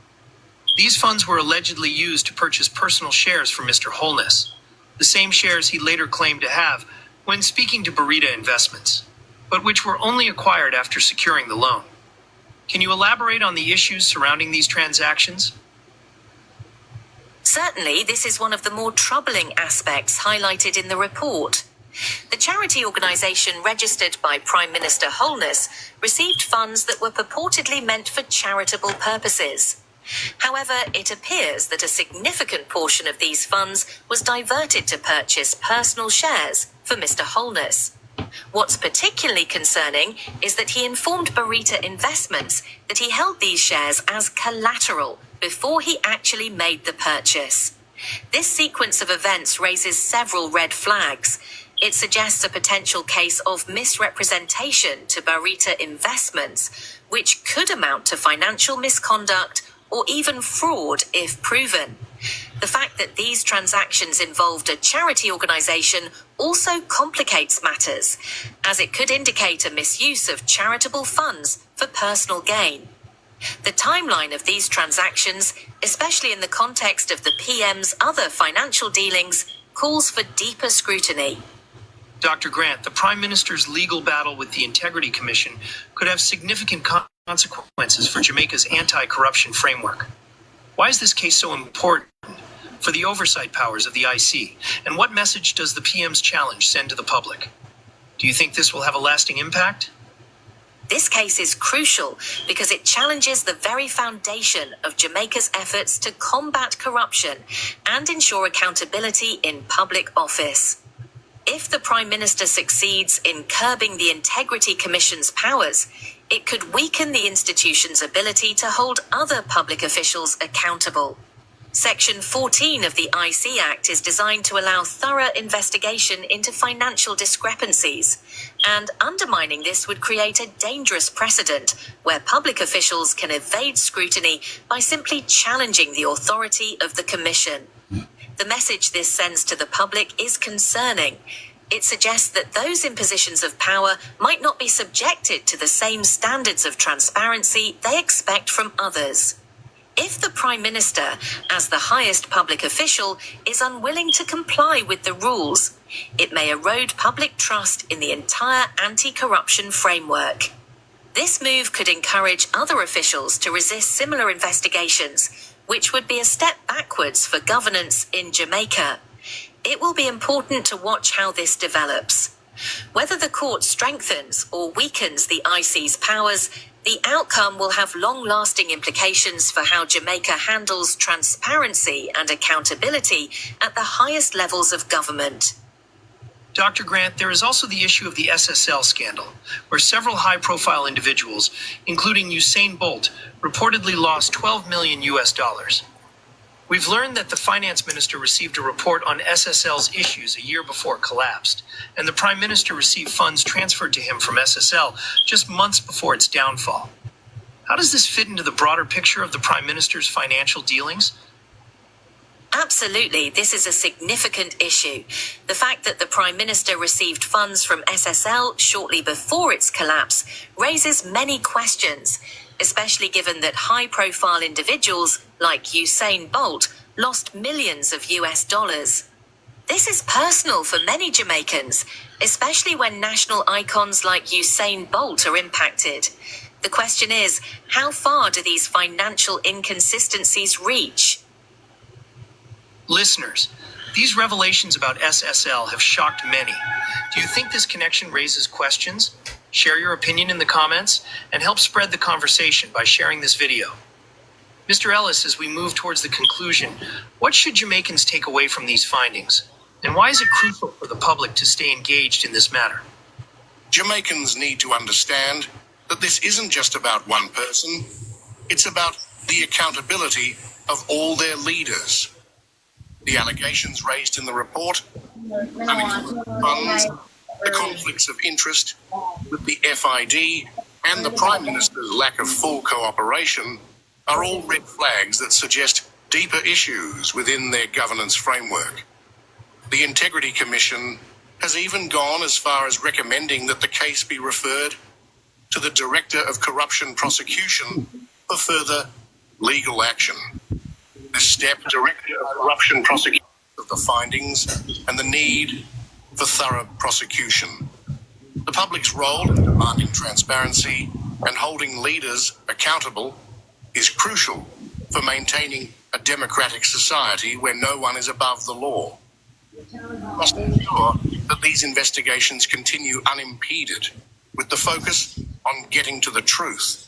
These funds were allegedly used to purchase personal shares for Mr. Holness, the same shares he later claimed to have when speaking to Barita Investments, but which were only acquired after securing the loan. Can you elaborate on the issues surrounding these transactions? Certainly, this is one of the more troubling aspects highlighted in the report. The charity organisation registered by Prime Minister Holness received funds that were purportedly meant for charitable purposes. However, it appears that a significant portion of these funds was diverted to purchase personal shares for Mr. Holness. What's particularly concerning is that he informed Barita Investments that he held these shares as collateral before he actually made the purchase. This sequence of events raises several red flags. It suggests a potential case of misrepresentation to Barita Investments, which could amount to financial misconduct or even fraud if proven. The fact that these transactions involved a charity organisation also complicates matters, as it could indicate a misuse of charitable funds for personal gain. The timeline of these transactions, especially in the context of the PM's other financial dealings, calls for deeper scrutiny. Dr. Grant, the Prime Minister's legal battle with the Integrity Commission could have significant consequences for Jamaica's anti-corruption framework. Why is this case so important for the oversight powers of the IC, and what message does the PM's challenge send to the public? Do you think this will have a lasting impact? This case is crucial because it challenges the very foundation of Jamaica's efforts to combat corruption and ensure accountability in public office. If the Prime Minister succeeds in curbing the Integrity Commission's powers, it could weaken the institution's ability to hold other public officials accountable. Section 14 of the IC Act is designed to allow thorough investigation into financial discrepancies, and undermining this would create a dangerous precedent where public officials can evade scrutiny by simply challenging the authority of the Commission. The message this sends to the public is concerning. It suggests that those in positions of power might not be subjected to the same standards of transparency they expect from others. If the Prime Minister, as the highest public official, is unwilling to comply with the rules, it may erode public trust in the entire anti-corruption framework. This move could encourage other officials to resist similar investigations, which would be a step backwards for governance in Jamaica. It will be important to watch how this develops. Whether the court strengthens or weakens the IC's powers, the outcome will have long-lasting implications for how Jamaica handles transparency and accountability at the highest levels of government. Dr. Grant, there is also the issue of the SSL scandal, where several high-profile individuals, including Usain Bolt, reportedly lost $12 million. We've learned that the finance minister received a report on SSL's issues a year before it collapsed, and the Prime Minister received funds transferred to him from SSL just months before its downfall. How does this fit into the broader picture of the Prime Minister's financial dealings? Absolutely, this is a significant issue. The fact that the Prime Minister received funds from SSL shortly before its collapse raises many questions, especially given that high-profile individuals like Usain Bolt lost millions of US dollars. This is personal for many Jamaicans, especially when national icons like Usain Bolt are impacted. The question is, how far do these financial inconsistencies reach? Listeners, these revelations about SSL have shocked many. Do you think this connection raises questions? Share your opinion in the comments and help spread the conversation by sharing this video. Mr. Ellis, as we move towards the conclusion, what should Jamaicans take away from these findings? And why is it crucial for the public to stay engaged in this matter? Jamaicans need to understand that this isn't just about one person. It's about the accountability of all their leaders. The allegations raised in the report unencumbered funds, the conflicts of interest with the FID, and the Prime Minister's lack of full cooperation are all red flags that suggest deeper issues within their governance framework. The Integrity Commission has even gone as far as recommending that the case be referred to the Director of Corruption Prosecution for further legal action. This step, Director of Corruption Prosecution, of the findings and the need for thorough prosecution. The public's role in demanding transparency and holding leaders accountable is crucial for maintaining a democratic society where no one is above the law. We must ensure that these investigations continue unimpeded, with the focus on getting to the truth.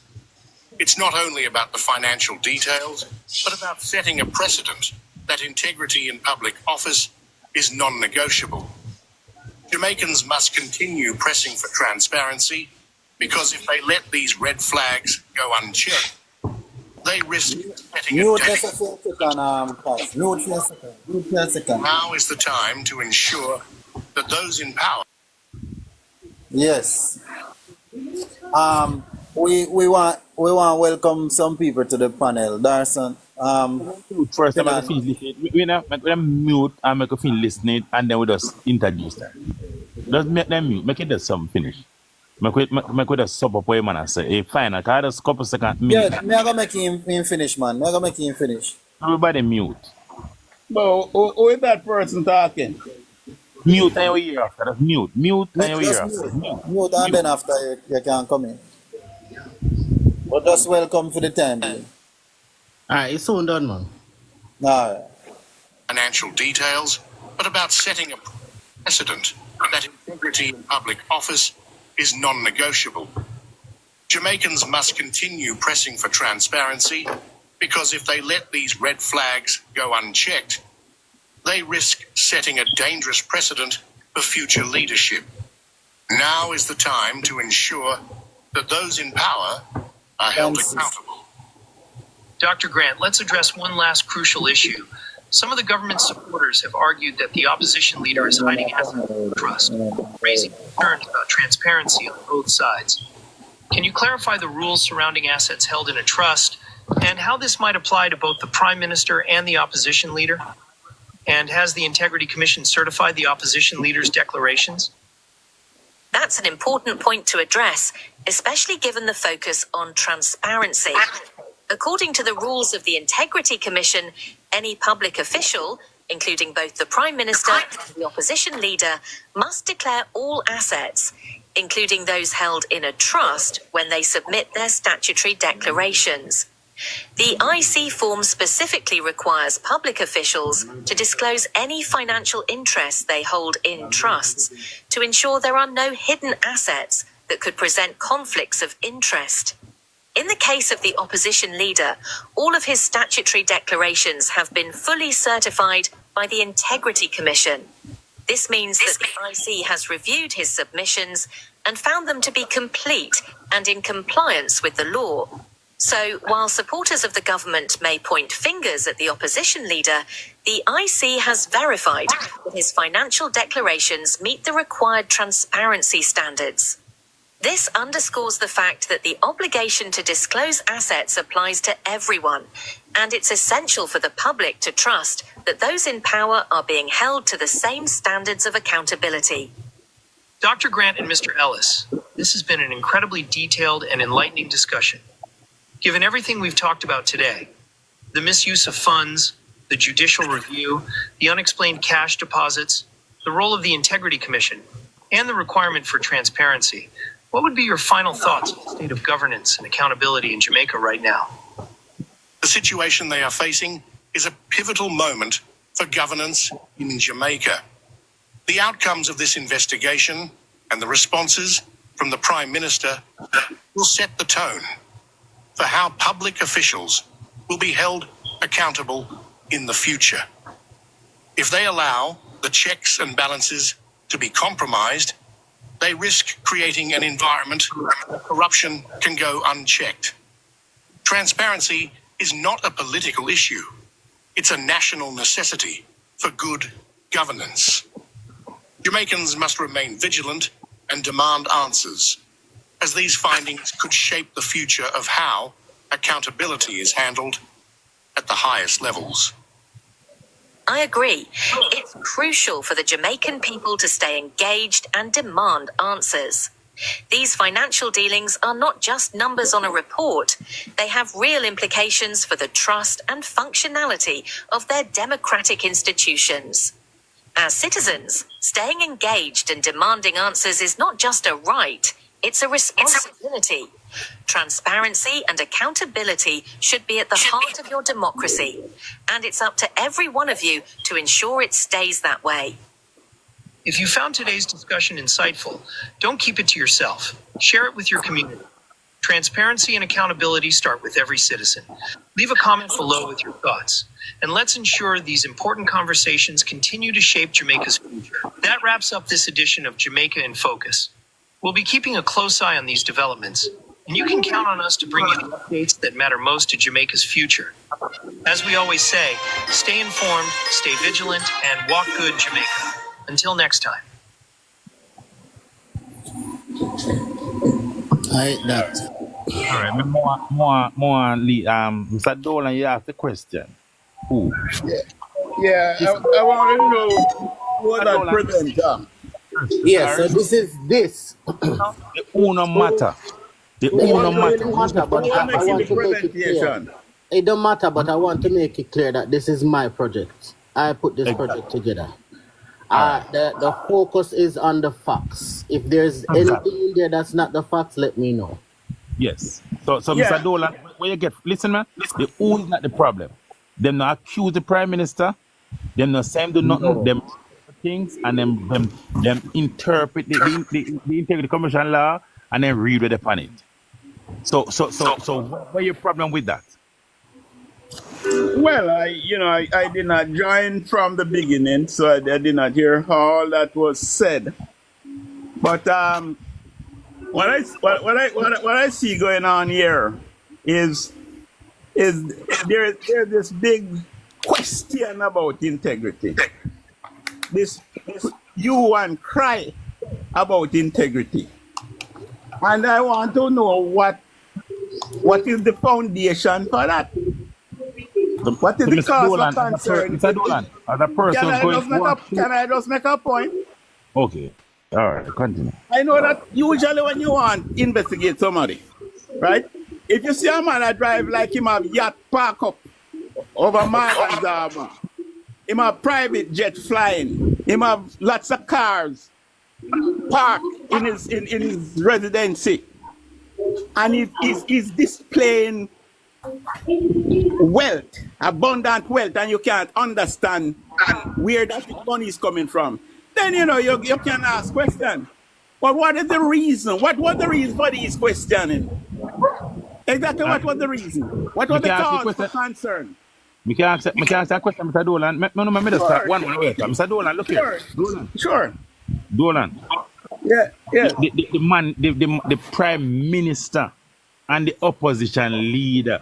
It's not only about the financial details, but about setting a precedent that integrity in public office is non-negotiable. Jamaicans must continue pressing for transparency, because if they let these red flags go unchecked, they risk setting a Now is the time to ensure that those in power. Yes. We want welcome some people to the panel. Darson. First, I'm going to finish listening. We mute and make a finish listening, and then we just introduce them. Just make them mute. Make it just some finish. Make it just sub up what you man and say. Hey, fine. I just a couple seconds. Yeah, me I gonna make him finish, man. Me I gonna make him finish. Everybody mute. But who is that person talking? Mute and you hear after. Just mute. Mute and you hear after. Mute and then after you can come in. But just welcome for the time being. Alright, it's soon done, man. Alright. Financial details, but about setting a precedent that integrity in public office is non-negotiable. Jamaicans must continue pressing for transparency, because if they let these red flags go unchecked, they risk setting a dangerous precedent for future leadership. Now is the time to ensure that those in power are held accountable. Dr. Grant, let's address one last crucial issue. Some of the government's supporters have argued that the opposition leader is hiding assets of trust, raising concerns about transparency on both sides. Can you clarify the rules surrounding assets held in a trust and how this might apply to both the Prime Minister and the opposition leader? And has the Integrity Commission certified the opposition leader's declarations? That's an important point to address, especially given the focus on transparency. According to the rules of the Integrity Commission, any public official, including both the Prime Minister and the opposition leader, must declare all assets, including those held in a trust, when they submit their statutory declarations. The IC form specifically requires public officials to disclose any financial interests they hold in trusts to ensure there are no hidden assets that could present conflicts of interest. In the case of the opposition leader, all of his statutory declarations have been fully certified by the Integrity Commission. This means that the IC has reviewed his submissions and found them to be complete and in compliance with the law. So, while supporters of the government may point fingers at the opposition leader, the IC has verified that his financial declarations meet the required transparency standards. This underscores the fact that the obligation to disclose assets applies to everyone, and it's essential for the public to trust that those in power are being held to the same standards of accountability. Dr. Grant and Mr. Ellis, this has been an incredibly detailed and enlightening discussion. Given everything we've talked about today, the misuse of funds, the judicial review, the unexplained cash deposits, the role of the Integrity Commission, and the requirement for transparency, what would be your final thoughts on the state of governance and accountability in Jamaica right now? The situation they are facing is a pivotal moment for governance in Jamaica. The outcomes of this investigation and the responses from the Prime Minister will set the tone for how public officials will be held accountable in the future. If they allow the checks and balances to be compromised, they risk creating an environment where corruption can go unchecked. Transparency is not a political issue. It's a national necessity for good governance. Jamaicans must remain vigilant and demand answers, as these findings could shape the future of how accountability is handled at the highest levels. I agree. It's crucial for the Jamaican people to stay engaged and demand answers. These financial dealings are not just numbers on a report. They have real implications for the trust and functionality of their democratic institutions. As citizens, staying engaged and demanding answers is not just a right, it's a responsibility. Transparency and accountability should be at the heart of your democracy, and it's up to every one of you to ensure it stays that way. If you found today's discussion insightful, don't keep it to yourself. Share it with your community. Transparency and accountability start with every citizen. Leave a comment below with your thoughts, and let's ensure these important conversations continue to shape Jamaica's future. That wraps up this edition of Jamaica in Focus. We'll be keeping a close eye on these developments, and you can count on us to bring you the updates that matter most to Jamaica's future. As we always say, stay informed, stay vigilant, and walk good, Jamaica. Until next time. That. All right, Mr. Dolan, you asked the question. Who? Yeah, I want to know what that presenter. Yeah, so this is this. The Uno matter. The Uno matter. But I want to make it clear. It don't matter, but I want to make it clear that this is my project. I put this project together. The focus is on the facts. If there's anything in there that's not the facts, let me know. Yes. So Mr. Dolan, where you get, listen, man, the who is not the problem. Them not accuse the Prime Minister, them not say him do nothing, them things, and them interpret the Integrity Commission law and then read it upon it. So what's your problem with that? Well, I did not join from the beginning, so I did not hear all that was said. But what I see going on here is there's this big question about integrity. This you and cry about integrity, and I want to know what is the foundation for that. What is the cause of concern? Mr. Dolan, as a person can I just make a point? Okay. All right, continue. I know that usually when you want to investigate somebody, right? If you see a man that drive like him have yacht park up over Martha's Harbour, him have private jet flying, him have lots of cars parked in his residency, and he's displaying wealth, abundant wealth, and you can't understand where that money is coming from, then you can ask questions. But what is the reason? What was the reason for these questioning? Exactly what was the reason? What was the cause for concern? Me can answer that question, Mr. Dolan. Me just start one wait. Mr. Dolan, look here. Dolan. Sure. Dolan. Yeah. The Prime Minister and the opposition leader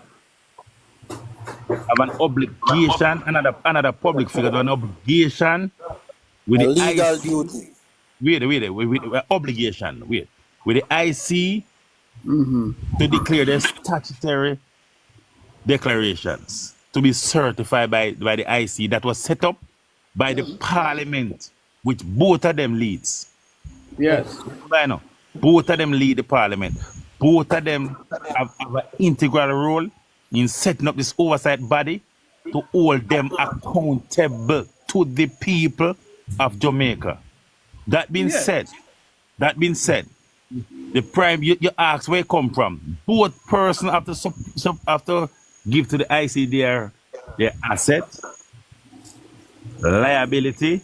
have an obligation, another public figure have an obligation with the legal IC, duty. Wait, obligation. With the IC to declare their statutory declarations to be certified by the IC that was set up by the Parliament, which both of them leads. Yes. I know. Both of them lead the Parliament. Both of them have an integral role in setting up this oversight body to hold them accountable to the people of Jamaica. That being said, the Prime, you ask where it come from. Both persons have to give to the IC their assets, liability,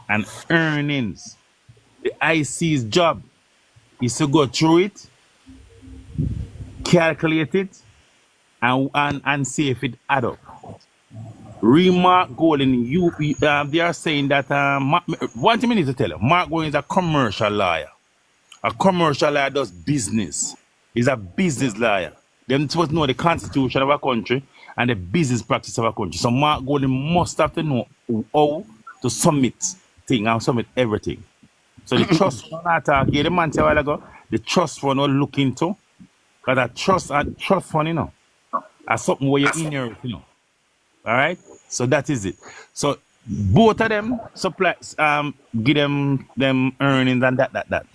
and earnings. The IC's job is to go through it, calculate it, and see if it add up. Mark Golden, they are saying that one thing I need to tell you, Mark Golden is a commercial lawyer. A commercial lawyer does business. He's a business lawyer. They're supposed to know the constitution of our country and the business practice of our country. So Mark Golden must have to know how to submit thing and submit everything. So the trust fund I talk here, the man said a while ago, the trust fund will look into, because that trust fund, you know, are something where you inherit, you know. All right? So that is it. So both of them supply, give them earnings and that.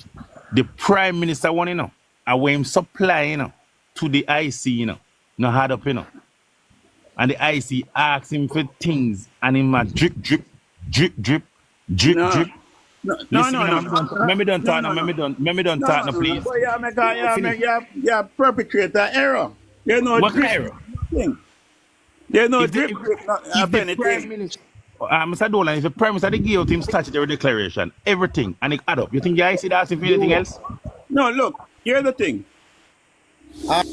The Prime Minister one, you know, and when him supply, you know, to the IC, you know, no hard up, you know. And the IC asks him for things, and him a drip. No. No, Listen, no, let me don't talk now, please. But you perpetrator error. There's no What drip. error? Nothing. There's no If the- drip. if Not the Prime anything. Minister, Mr. Dolan, if the Prime Minister they give out him statutory declaration, everything, and it add up, you think the IC asks him for anything else? No, look. Here's the thing.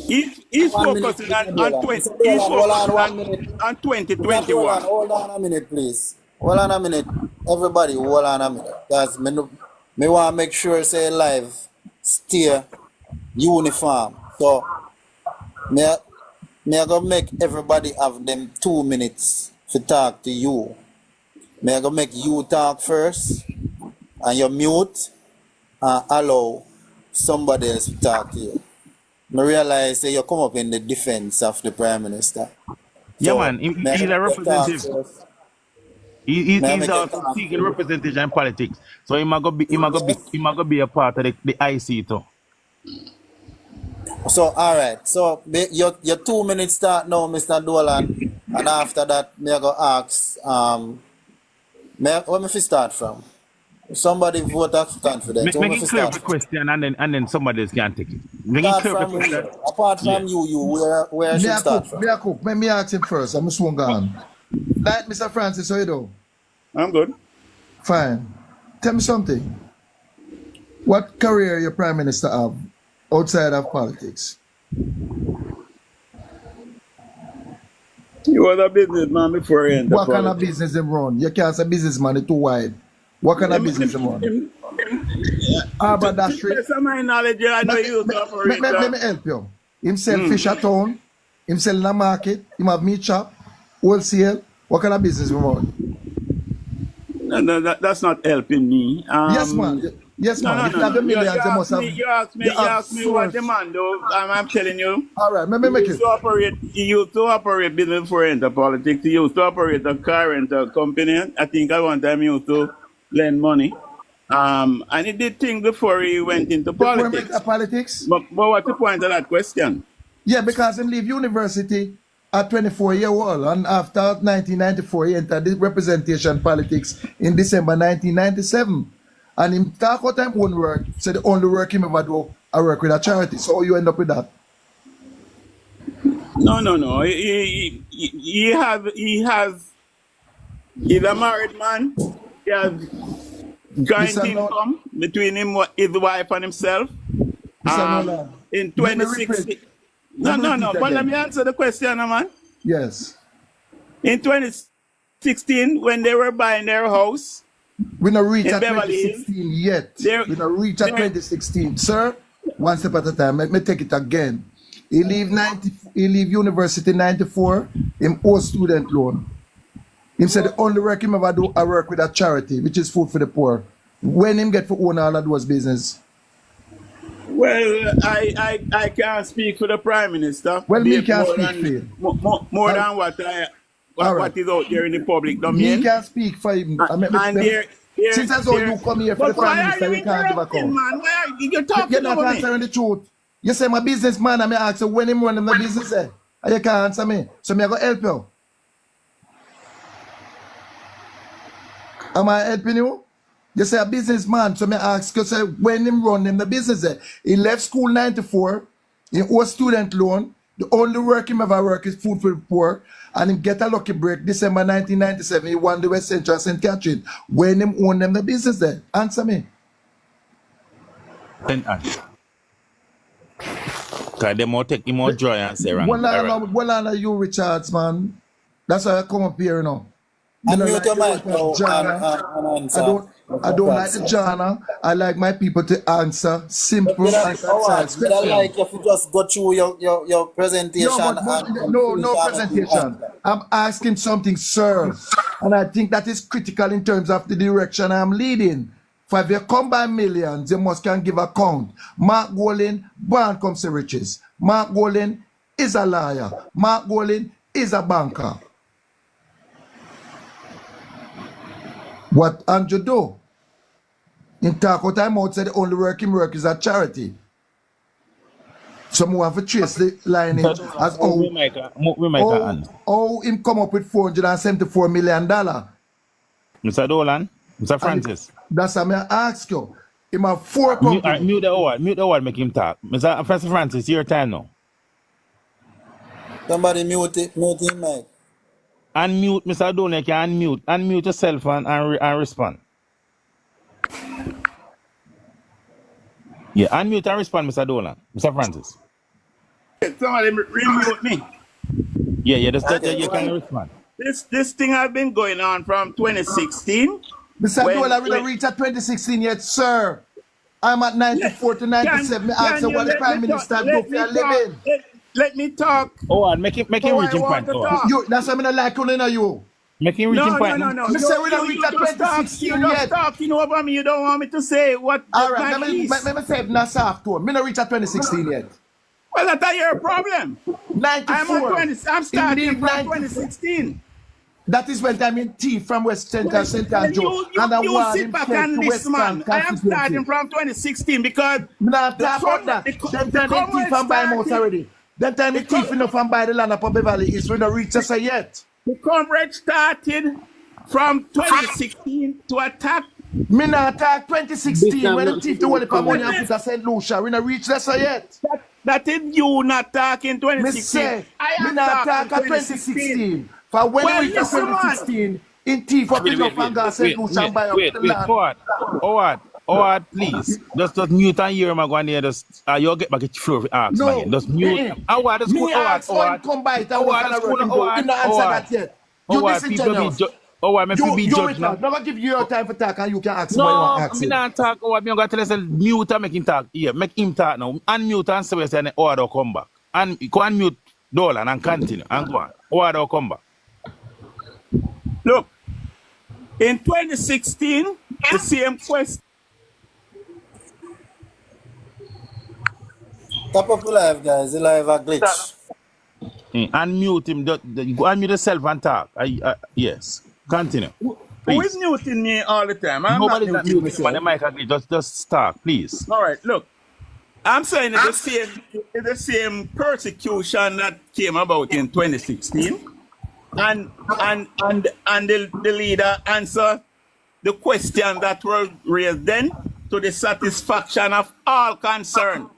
He's 1 minute, focusing on Mr. 20. Dolan. He's Hold on, focusing 1 minute. on Mr. 2021. Hold on a minute, please. Hold on a minute. Everybody, hold on a minute. Because me want to make sure say live stay uniform. So me I gonna make everybody have them 2 minutes to talk to you. Me I gonna make you talk first, and you mute and allow somebody else to talk to you. Me realize that you come up in the defense of the Prime Minister. Yeah, So, man, me I he's gonna a make you talk representative. first. He's Me I make you also talk seeking first. representation in politics. So he might go be a part of the IC too. So, all right. So, your 2 minutes start now, Mr. Dolan, and after that, me I go ask. Where me fi start from? Somebody vote of confidence. Where Make me it fi clear start the from? question and then somebody else can take it. Make it Start clear the from question. you. Apart Yeah. from you, where I Me should a start cook, from? me a cook. Me ask him first. I'm swung on. Like Mr. Francis, how you do? I'm good. Fine. Tell me something. What career your Prime Minister have outside of politics? He was a businessman before he entered What kind of politics. business him run? You can't say businessman, it's too wide. What kind of business him run? To Haberdashery. the best of my knowledge, I know Me, he used me, to operate. me help you. Him sell fish at town. Him sell in the market. Him have meat shop. Wholesale. What kind of business him run? No, that's not helping me. Yes, man. Yes, No, man. no, If you no, have no. the millions, you must have. You asked me what source. the man do. I'm telling you. All right, let me make it. He used to operate business before he entered politics. He used to operate a car rental company. I think at one time he used to lend money. And he did things before he went into Before he politics. went to politics? But what's the point of that question? Yeah, because he leave university at 24 years old, and after 1994 he entered the representation politics in December 1997. And him talk about time own work, so the only work him ever do, I work with a charity. So how you end up with that? No. He's a married man. He has joint Mr. income between his wife and himself. Mr. Nolan, In let me 2016. repeat. No. repeat But let again. me answer the question, man. Yes. In 2016, when they were buying their house We not reach in at Beverly Hills, 2016 yet. There- We not reach at there- 2016. Sir, one step at a time. Let me take it again. He leave university 94, him owe student loan. Him said the only work him ever do, I work with a charity, which is food for the poor. When him get for own all of those business? well, I can't speak for the Prime Minister. Well, me Be can't more speak than- for him. More than All what right. is out there in the public Me domain. can speak for him. Since I saw you come here for the But why Prime are Minister, you you can't give a interrupting, call. man? Why are you talking You're not over me? answering the truth. You say I'm a businessman, and I ask you when him run the business, and you can't answer me. So me I go help you. Am I helping you? You say a businessman, so me ask you say when him run the business. He left school 94, he owe student loan. The only work him ever work is food for the poor, and him get a lucky break December 1997. He won the West Central St. Catherine. When him own them the business there? Answer me. Then answer. Because they more take him more joy and say wrong. Well, I know you, Richards, man. That's why I come up here, you know. You know, Unmute like your you, mic now John, and I answer. don't. I don't like the genre. I like my people to answer simple and concise I questions. like if you just go through your presentation No, no presentation. I'm asking something, sir. And I think that is critical in terms of the direction I'm leading. For if you come by millions, you must can give account. Mark Golding, born comes to riches. Mark Golding is a liar. Mark Golding is a banker. What Andrew do? In Taco Time out said the only work is a charity. So we have to trace the lineage as how him come up with $474 million. Mr. Dolan, Mr. Francis. That's what I ask you. Him have 4 companies. Mute the word, make him talk. Mr. Francis, your time now. Somebody mute him, Mike. Unmute, Mr. Dolan, you can unmute yourself and respond. Yeah, unmute and respond, Mr. Dolan. Mr. Francis. Somebody remute me. Yeah, you can respond. This thing has been going on from 2016. Mr. Dolan, we don't reach at 2016 yet, sir. I'm at 94 to 97. Me ask you what the Prime Minister do for a living. Let me talk. Oh, make him reach in point. That's why I don't like calling you. Make him reach in point. No. You say we don't reach at 2016 you yet. just talking over me. You don't want me to say what. All right, let me say it not soft to him. Me don't reach at 2016 yet. Well, that's your problem. 94. I'm starting from 2016. That is when I'm in T from West Central, St. Joe. You sit back and listen, man. I am starting from 2016 because... No, talk about that. Them time in T from buy mouse already. Them time in T from buy the land up on Beverly Hills. We don't reach us yet. The coverage started from 2016 to attack. Me not attack 2016 when the thief the whole money and put a St. Lucia. We don't reach us yet. That is you not talking 2016. I am not talking 2016. For when we reach 2016, in T for pick up and go St. Lucia and buy up the land. Howard, please. Just mute and hear my going there. You'll get back at the floor ask no, just mute. Howard, just me ask Howard. Come by it. Howard, you not answer that yet. You listen to Howard, make you be judged now. Never give you your time for talk and you can ask no, what you want to ask. No, me not talk. Howard, me going to tell you, mute and make him talk. Yeah, make him talk now. Unmute and say and Howard will come back. And go unmute Dolan and continue. And go on. Howard will come back. Look, in 2016, the same question. Top up the live, guys. The live are glitch. Unmute him. Unmute yourself and talk. Yes. Continue. Who is muting me all the time? I'm Nobody's not muting me. The mic agree. Just talk, please. All right, look. I'm saying it's the same persecution that came about in 2016. And the leader answered the question that were raised then to the satisfaction of all concerned.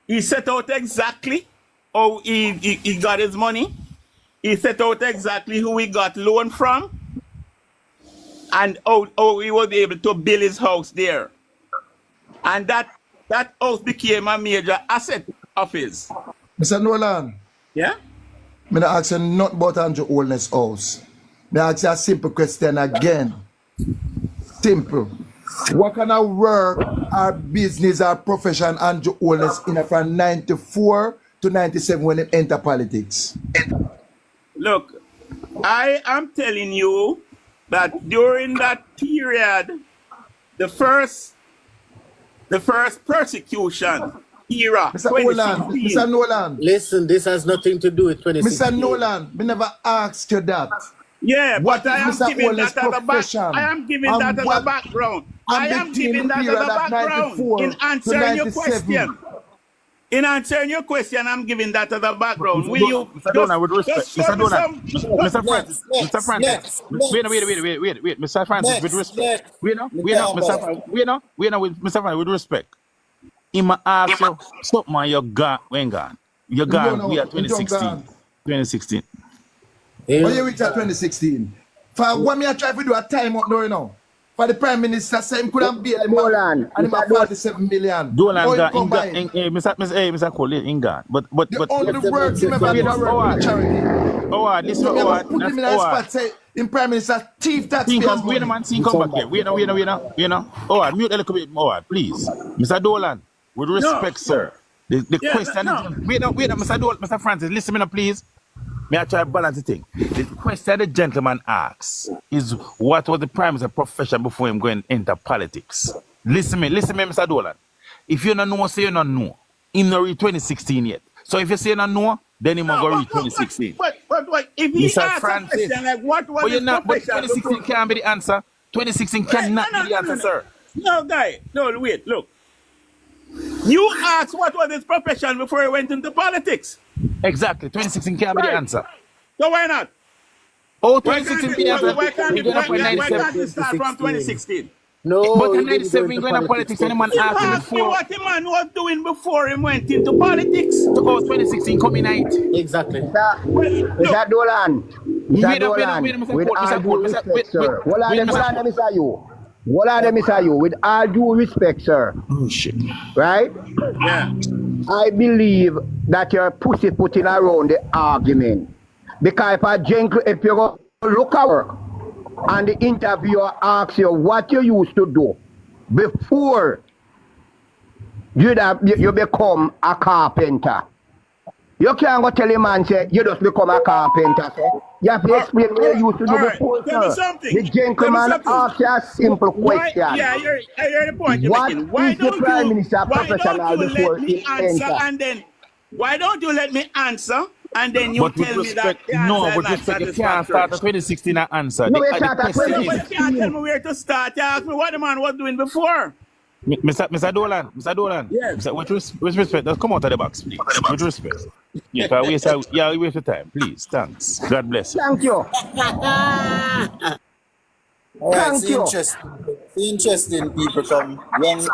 He set out exactly how he got his money. He set out exactly who he got loan from and how he was able to build his house there. And that house became a major asset of his. Mr. Nolan. Yeah? I'm not asking nothing about Andrew Holness house. I'm asking a simple question again. Simple. What kind of work or business or profession Andrew Holness in from 94 to 97 when he enter politics? Look, I am telling you that during that period, the first persecution era. Mr. Nolan. Listen, this has nothing to do with 2016. Mr. Nolan, we never asked you that. Yeah, what but I am giving that as a background. I am giving that as a background. I am giving that as a background in answering your question. In answering your question, I'm giving that as a background. Will you, Mr. Donald, with respect, Mr. Donald, Mr. Francis, Mr. Francis, wait, Mr. Francis, with respect, Mr. Francis, with respect. Him ask you something and you're gone. When gone? You're gone. We are 2016. 2016. Yeah. When you reach at 2016? For when me I try to do a time up now, you know. For the Prime Minister said he couldn't bail him out and him have 47 million. Dolan Mr. Cole in gone. But the only works him ever did are charity. Howard, listen, Howard. Put him in a spot say in Prime Minister thief Seen taxpayers come, wait a money. man, seen come back here. Wait, Oh, mute a little bit more, please. Mr. Dolan, with No. respect, sir. The Yeah, question, no. Mr. Dolan, Mr. Francis, listen me now, please. May I try to balance the thing? The question the gentleman asks is what was the Prime Minister's profession before him going enter politics? Listen me, Mr. Dolan. If you don't know, say you don't know. Him not reach 2016 yet. So if you say you don't know, then he might go reach 2016. But if he Mr. asks a Francis, question like what was but his you're not, but profession 2016 before? can't be the answer. 2016 cannot be the answer, sir. No, guy. No, wait, look. You asked what was his profession before he went into politics. Exactly. 2016 can't be the answer. So why not? Oh, Why 2016 can't be the answer. why can't We're going up with why 97. can't it start from 2016? No, But in he didn't go 97, into going to politics, and the man You asked him asked me before. what the man was doing before he went into politics. Oh, 2016 coming night. Exactly. Mr. Dolan, Wait up, Mr. with Port, all Mr. due Port, respect, sir. Hold on, Mr. Mr. You. Hold on, Mr. You. With all due respect, sir. Oh, shit. Right? Yeah. I believe that you're putting around the argument. Because if you go look at work and the interviewer asks you what you used to do before you become a carpenter. You can't go tell a man say you just become a carpenter. Say. You have to explain what you used to do before. Tell me Sir. something. The gentleman asks you a simple question. Yeah, I hear the point you're What making. Why is the Prime Minister why professional don't you before let me he answer enter? and then why don't you let me answer and then you But with tell me that respect, the answer no, is with not respect, you can't satisfactory? start at 2016 and answer. No, The you start at question No, is, but you can't tell me where to start. You ask me what the man was doing before. Mr. Dolan, Yes. with respect, just come out of the box, please. With respect. Yeah, waste your time, please. Thanks. God bless you. Thank you. All right, Thank you. interesting people come young.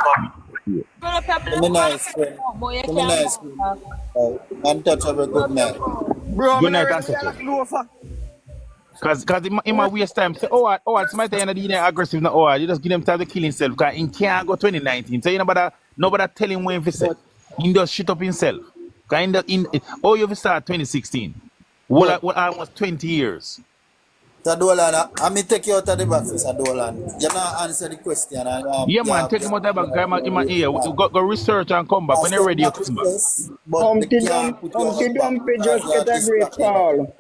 Come a nice friend. Come a nice friend. Untouchable good night. Bro, Good I'm night, not answer. ready to go for. Because in my waste time, say, it's my time, aggressive, no, you just give them time to kill himself, because he can't go 2019. So, nobody tell him when he say. He just shit up himself. You start 2016. What almost 20 years. Mr. Dolan, I may take you out of the box, Mr. Dolan. You not answer the question. Yeah, man, take him out of the back. In my ear. Go research and come back. When you're ready, you come back. Humpty Dumpty just get a great call.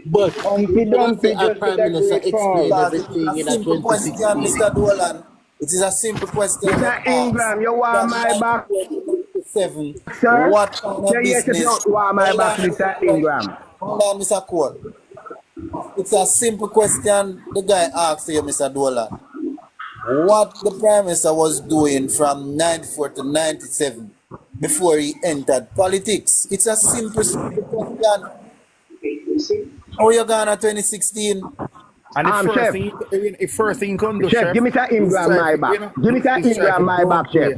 But Humpty Dumpty our just Prime get a Minister great call. explained Because it everything is in a a simple question, 2016. Mr. Dolan. It is a simple question. Mr. Ingram, you want my back? 7. Sir? What kind of Yes, if business? you want my back, Mr. Ingram. Hold on, Mr. Cole. It's a simple question the guy asked you, Mr. Dolan. What the Prime Minister was doing from 94 to 97 before he entered politics? It's a simple question. How you gone at 2016? And the Chef. first thing you can do, Chef, give me Mr. Ingram my back. Give me Mr. Ingram my back, Chef.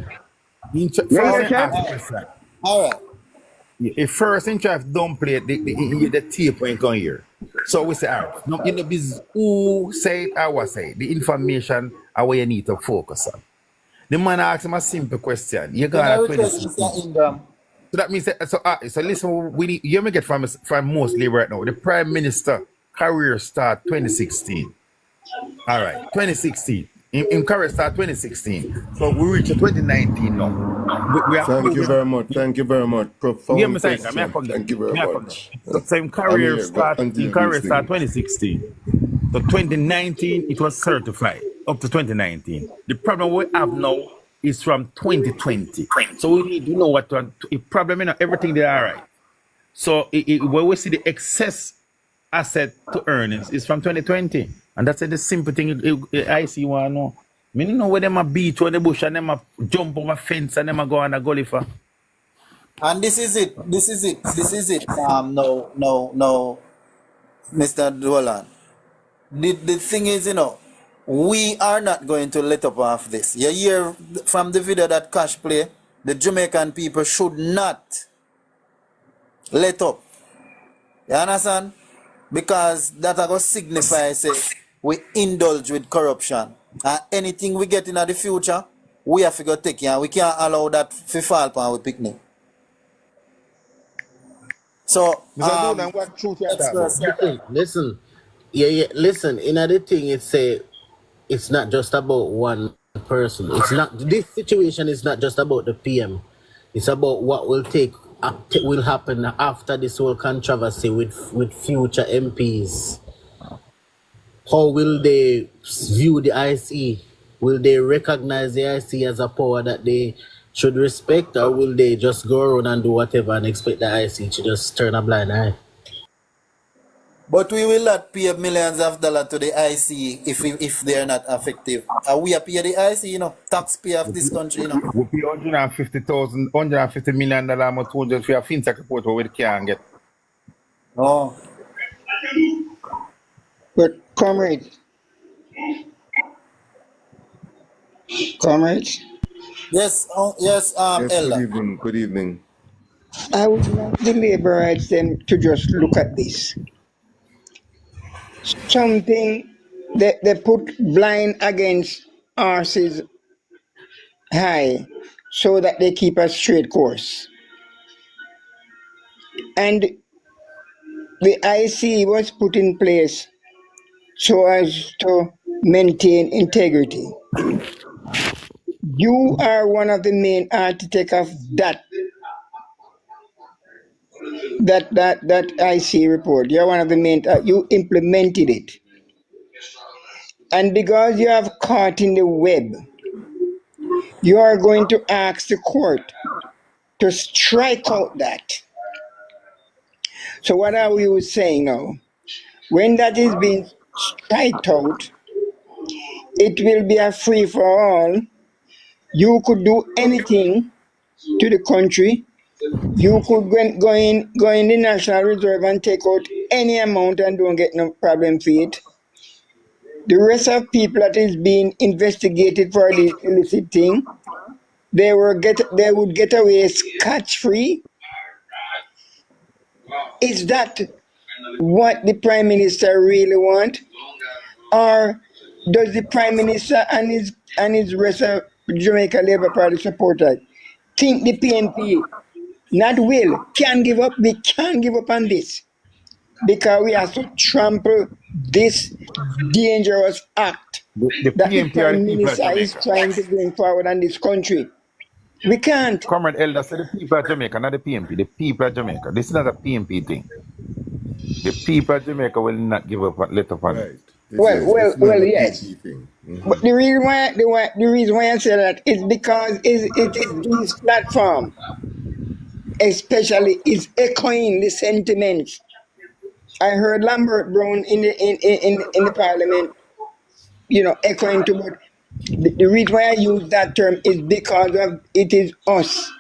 Yeah, Chef? All right. If first in Chef don't play the tape when you come here. So we say, all right, no, in the business, who say it, I was say the information are where you need to focus on. The man asked him a simple question. You got to Mr. Ingram. So that means so listen, you may get from mostly right now. The Prime Minister career start 2016. All right, 2016. In career start 2016. So we reach 2019 now. Thank you very much. Thank you very much. Profound Yeah, question. Thank you very much. Same career start 2016. So 2019 it was certified up to 2019. The problem we have now is from 2020. So we need to know what to problem, everything they are right. So where we see the excess asset to earnings is from 2020. And that's the simple thing I see one know. I don't know where them a beach or the bush and them a jump over fence and them a go on a gully for. And this is it. No, Mr. Dolan. The thing is, we are not going to let up off this. You hear from the video that Cash play, the Jamaican people should not let up. You understand? Because that are going to signify, say, we indulge with corruption. And anything we get in the future, we have to go take it. And we can't allow that to fall upon our picnic. So, Mr. Dolan, what truth you talking about? Listen, Yeah. Listen, in other thing, it's not just about one person. It's not this situation is not just about the PM. It's about what will happen after this whole controversy with future MPs. How will they view the IC? Will they recognize the IC as a power that they should respect, or will they just go around and do whatever and expect the IC to just turn a blind eye? But we will not pay millions of dollars to the IC if they are not effective. We are pay the IC, taxpayer of this country, We pay $150 million more to for a fintech report where we can't get. Oh. But comrades, Yes, Yes, good Elder. evening. Good evening. I would like the laborites them to just look at this. Something that they put blind against horses high so that they keep a straight course. And the IC was put in place so as to maintain integrity. You are one of the main architects of that IC report. You're one of the main. You implemented it, and because you have caught in the web, you are going to ask the court to strike out that. So what are we saying now? When that is being striked out, it will be a free for all. You could do anything to the country. You could go in the National Reserve and take out any amount and don't get no problem for it. The rest of people that is being investigated for this illicit thing, they would get away scot-free. Is that what the Prime Minister really want? Or does the Prime Minister and his rest of Jamaica Labour Party supporters think the PNP can give up? We can't give up on this because we have to trample this dangerous act The that the PMP are the Prime people of Minister is Jamaica. trying to bring forward on this country. We can't. Comrade Elder said the people of Jamaica, not the PMP. The people of Jamaica. This is not a PMP thing. The people of Jamaica will not give up, let up on it. Well, yes. But the reason why I say that is because it is this platform, especially, is echoing the sentiments. I heard Lambert Brown in the parliament, echoing to what the reason why I use that term is because of it is us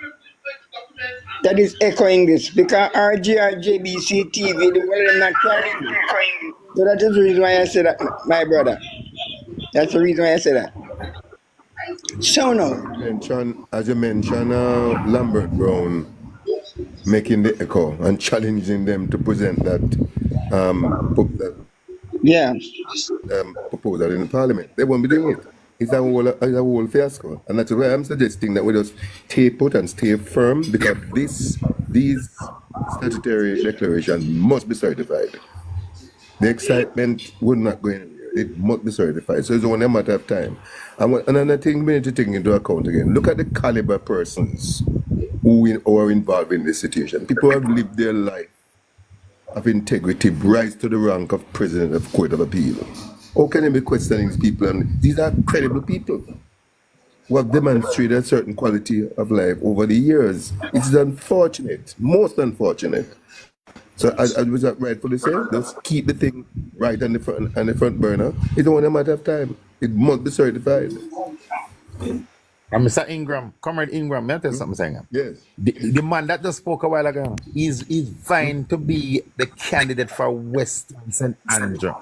that is echoing this, because RGR, JBC, TV, the world is not carrying it. So that is the reason why I say that, my brother. That's the reason why I say that. So no. As you mentioned, Lambert Brown making the echo and challenging them to present that proposal in the parliament. They won't be doing it. It's a whole fiasco. And that's why I'm suggesting that we just stay put and stay firm, because these statutory declarations must be certified. The excitement would not go anywhere. It must be certified. So it's only a matter of time. And another thing we need to take into account again, look at the caliber persons who are involved in this situation. People have lived their life of integrity, rise to the rank of President of Court of Appeal. How can you be questioning these people? And these are credible people who have demonstrated a certain quality of life over the years. It's unfortunate, most unfortunate. So as was rightfully said, just keep the thing right on the front burner. It's only a matter of time. It must be certified. And Mr. Ingram, Comrade Ingram, may I tell you something, saying? Yes. The man that just spoke a while ago, he's vying to be the candidate for Western St. Andrew.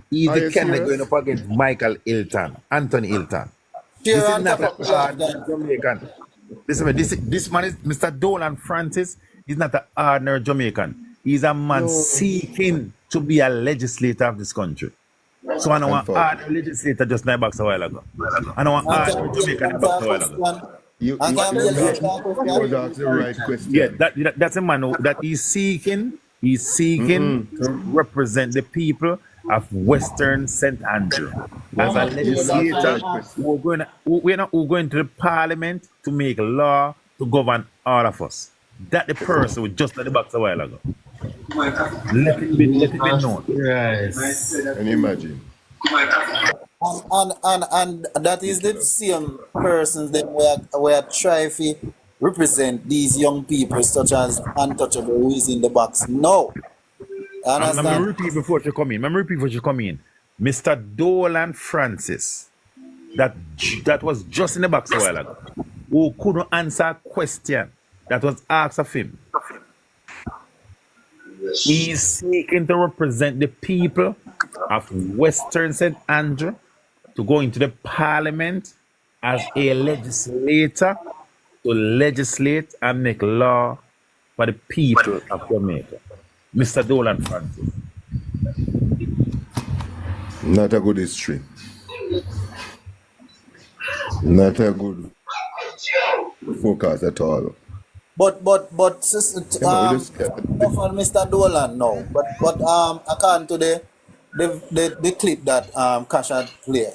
He's the candidate going up against Anthony Hilton. This is not a ordinary Jamaican. This man is Mr. Dolan Francis. He's not an ordinary Jamaican. He's a man seeking to be a legislator of this country. So I don't want a legislator just in box a while ago. I don't want a Jamaican in box a while ago. You asked the right question. Yeah, that's a man that he's seeking to represent the people of Western St. Andrew. As a Woman, that's why legislator, I asked. we're going to the parliament to make law to govern all of us. That the person was just at the box a while ago. Let it be known. Yes. Can you imagine? And that is the same persons that were trying to represent these young people such as untouchable who is in the box. No. I'm going to Understand? repeat before you come in. Mr. Dolan Francis, that was just in the box a while ago, who couldn't answer a question that was asked of him. He's seeking to represent the people of Western St. Andrew to go into the parliament as a legislator to legislate and make law for the people of Jamaica. Mr. Dolan Francis. Not a good history. Not a good forecast at all. But Yeah, but we just not for Mr. Dolan no. But according to the clip that Cash had played,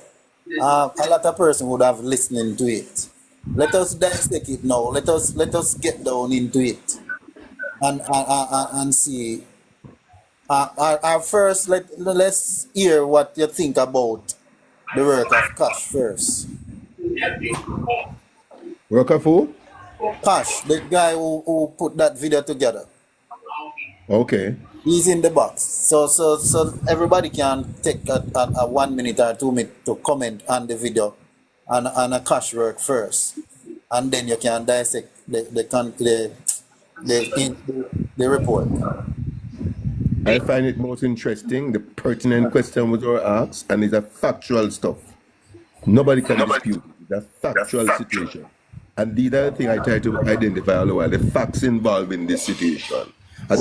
a lot of person would have listening to it. Let us dissect it now. Let us get down into it and see. First, let's hear what you think about the work of Cash first. Work of who? Cash, the guy who put that video together. Okay. He's in the box. So everybody can take a 1 minute or 2 minutes to comment on the video and a Cash work first. And then you can dissect the report. I find it most interesting. The pertinent question was asked, and it's a factual stuff. Nobody can dispute it. It's a factual situation. And the other thing I try to identify all the while, the facts involved in this situation. At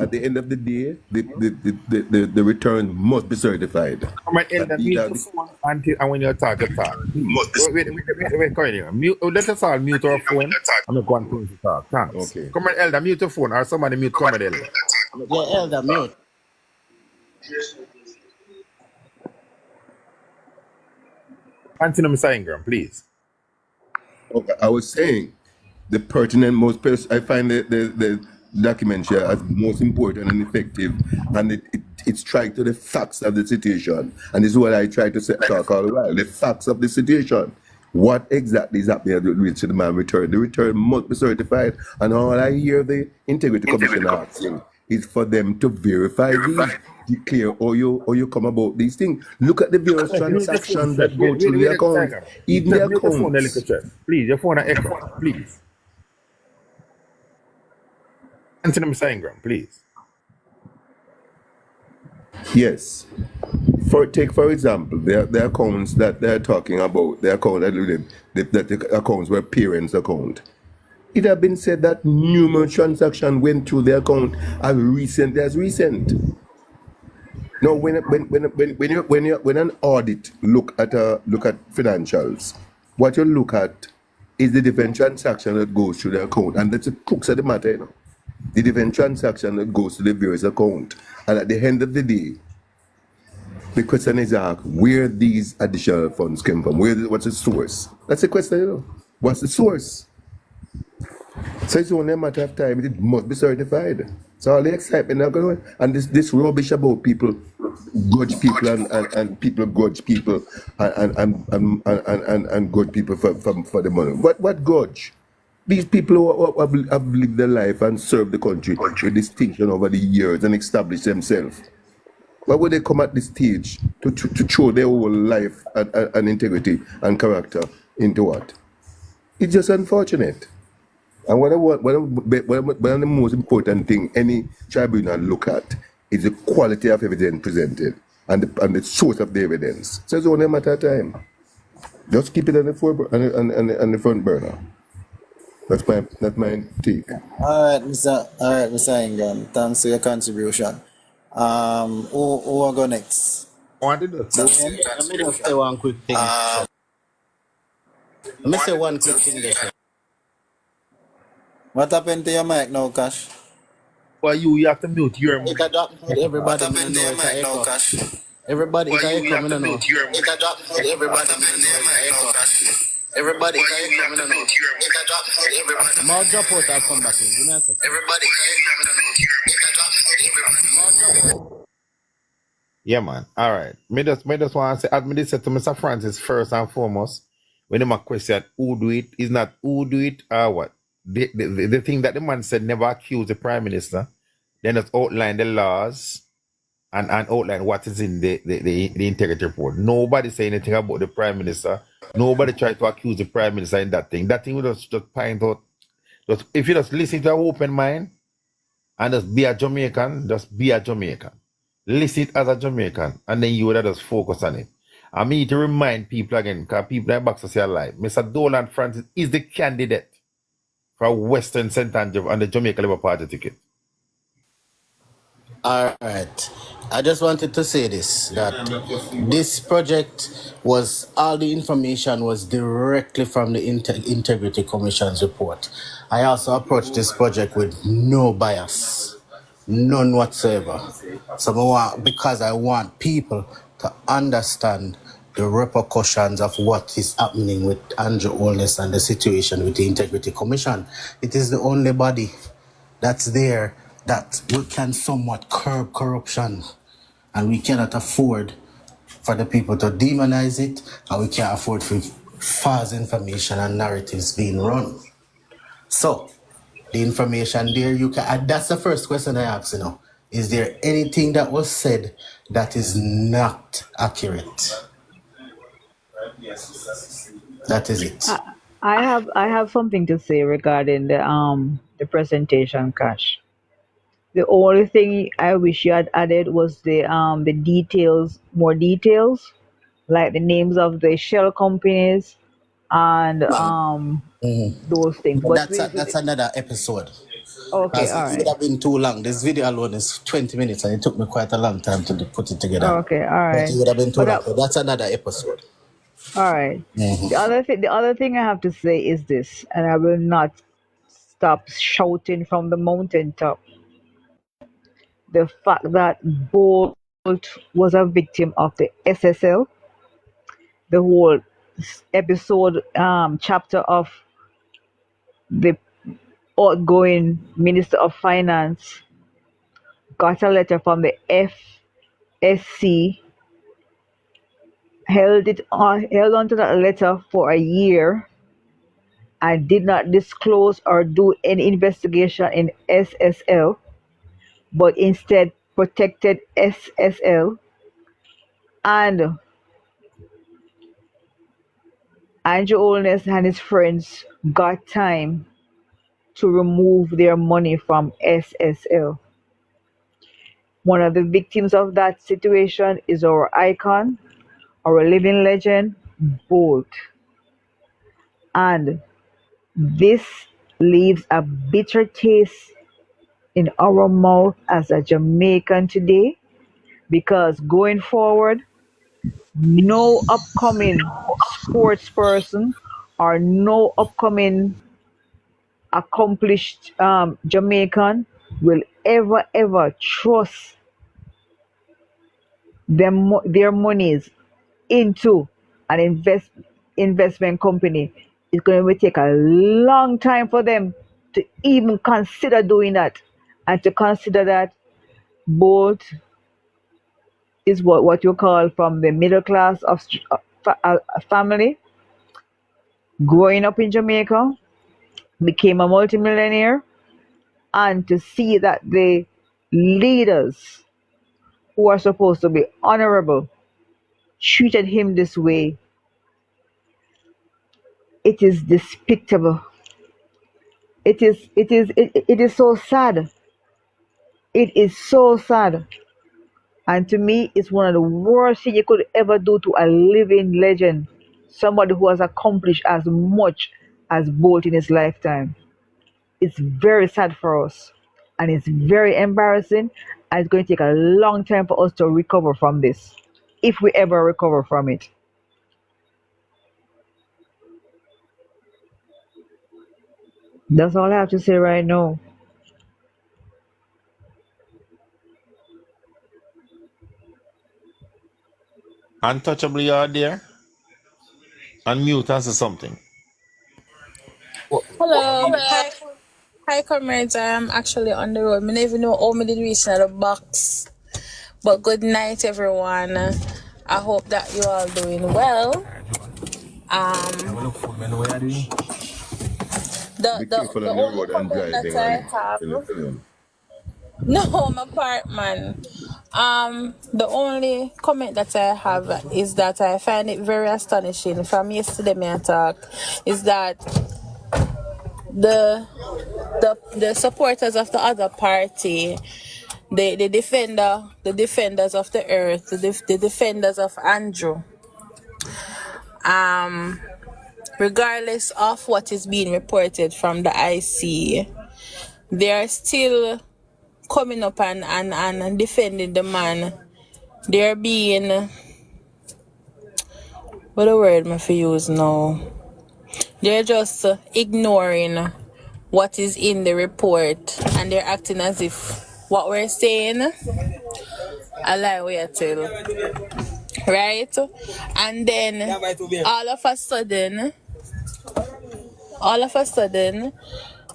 the end of the day, the return must be certified. Comrade Elder, mute your phone until and when you talk, you talk. Wait, come here. Let us all mute our phone. I'm not going to talk. Thanks. Okay. Comrade Elder, mute your phone, or somebody mute Comrade Elder. Yeah, Elder, mute. Continue, Mr. Ingram, please. Okay, I was saying the pertinent I find the document here as most important and effective, and it strikes to the facts of the situation. And this is what I try to talk all the while. The facts of the situation. What exactly is happening to the man return? The return must be certified. And all I hear the Integrity Commission asking is for them to verify these, declare how you come about these things. Look at the various transactions that go through the account. Even the accounts. Please, your phone is echo. Please. Continue, Mr. Ingram, please. Yes. Take for example, the accounts that they're talking about, the accounts were parents' account. It has been said that numerous transactions went through the account as recently as recent. Now, when an audit look at financials, what you look at is the different transaction that goes through the account, and that's the crux of the matter. You know? The different transaction that goes to the various account, and at the end of the day, the question is where these additional funds came from. What's the source? That's the question, you know. What's the source? So it's only a matter of time. It must be certified. So all the excitement are going on. And this rubbish about people grudge people and people grudge people and grudge people for the money. What grudge? These people who have lived their life and served the country with distinction over the years and established themselves. Why would they come at this stage to show their whole life and integrity and character into what? It's just unfortunate. And one of the most important thing any tribunal look at is the quality of evidence presented and the source of the evidence. So it's only a matter of time. Just keep it on the front burner. That's my take. All right, Mr. Ingram. Thanks for your contribution. Who will go next? I want to do Let me just say one quick thing. Let me say one quick thing. What happened to your mic now, Cash? But you have to mute your It a drop with microphone. everybody, man. Know it a echo. Everybody, it a echo, man. Know. It a drop with everybody, man. Know it a echo. Everybody, it a echo, man. Know. It a drop with everybody. More drop out, I'll come back in. Give me a second. Everybody, it a echo, man. Know. It a drop with everybody. More drop out. Yeah, man. All right. Me just want to say, as me did say to Mr. Francis first and foremost, when him a question who do it, is not who do it or what. The thing that the man said, never accuse the prime minister, then just outline the laws and outline what is in the integrity report. Nobody say anything about the prime minister. Nobody try to accuse the prime minister in that thing. That thing will just point out. Just, if you just listen to an open mind and just be a Jamaican, just be a Jamaican. List it as a Jamaican, and then you would just focus on it. I mean to remind people again, because people in box say alive. Mr. Dolan Francis is the candidate for Western St. Andrew on the Jamaica Labour Party ticket. All right. I just wanted to say this, that this project was, all the information was directly from the Integrity Commission's report. I also approached this project with no bias, none whatsoever. So because I want people to understand the repercussions of what is happening with Andrew Holness and the situation with the Integrity Commission. It is the only body that's there that we can somewhat curb corruption, and we cannot afford for the people to demonize it, and we can't afford for false information and narratives being run. So the information there, you can, and that's the first question I ask, is there anything that was said that is not accurate? That is it. I have something to say regarding the presentation, Cash. The only thing I wish you had added was the details, more details, like the names of the shell companies and those things. But But that's another episode. okay, Because all it would right. have been too long. This video alone is 20 minutes, and it took me quite a long time to put it together. Okay, all But it right. would have been too But long. But that's another episode. all right. Mhm. The other thing I have to say is this, and I will not stop shouting from the mountaintop. The fact that Bolt was a victim of the SSL, the whole episode chapter of the outgoing Minister of Finance got a letter from the FSC, held onto that letter for a year and did not disclose or do any investigation in SSL, but instead protected SSL, and Andrew Holness and his friends got time to remove their money from SSL. One of the victims of that situation is our icon, our living legend, Bolt. And this leaves a bitter taste in our mouth as a Jamaican today, because going forward, no upcoming sports person or no upcoming accomplished Jamaican will ever trust their monies into an investment company. It's going to take a long time for them to even consider doing that, and to consider that Bolt is what you call from the middle class of family, growing up in Jamaica, became a multimillionaire, and to see that the leaders who are supposed to be honorable treated him this way, it is despicable. It is so sad. It is so sad. And to me, it's one of the worst things you could ever do to a living legend, somebody who has accomplished as much as Bolt in his lifetime. It's very sad for us, and it's very embarrassing, and it's going to take a long time for us to recover from this, if we ever recover from it. That's all I have to say right now. Untouchable, you are there. Unmute and say something. Hello. Hi, comrades. I am actually on the road. I don't even know how many did reach in the box. But good night, everyone. I hope that you all doing well. Be careful on the road and driving that I have. No, I'm a part man. The only comment that I have is that I find it very astonishing from yesterday my talk is that the supporters of the other party, the defenders of the earth, the defenders of Andrew, regardless of what is being reported from the IC, they are still coming up and defending the man. They're being, what a word I use now? They're just ignoring what is in the report and they're acting as if what we're saying a lie we are tell. Right? And then all of a sudden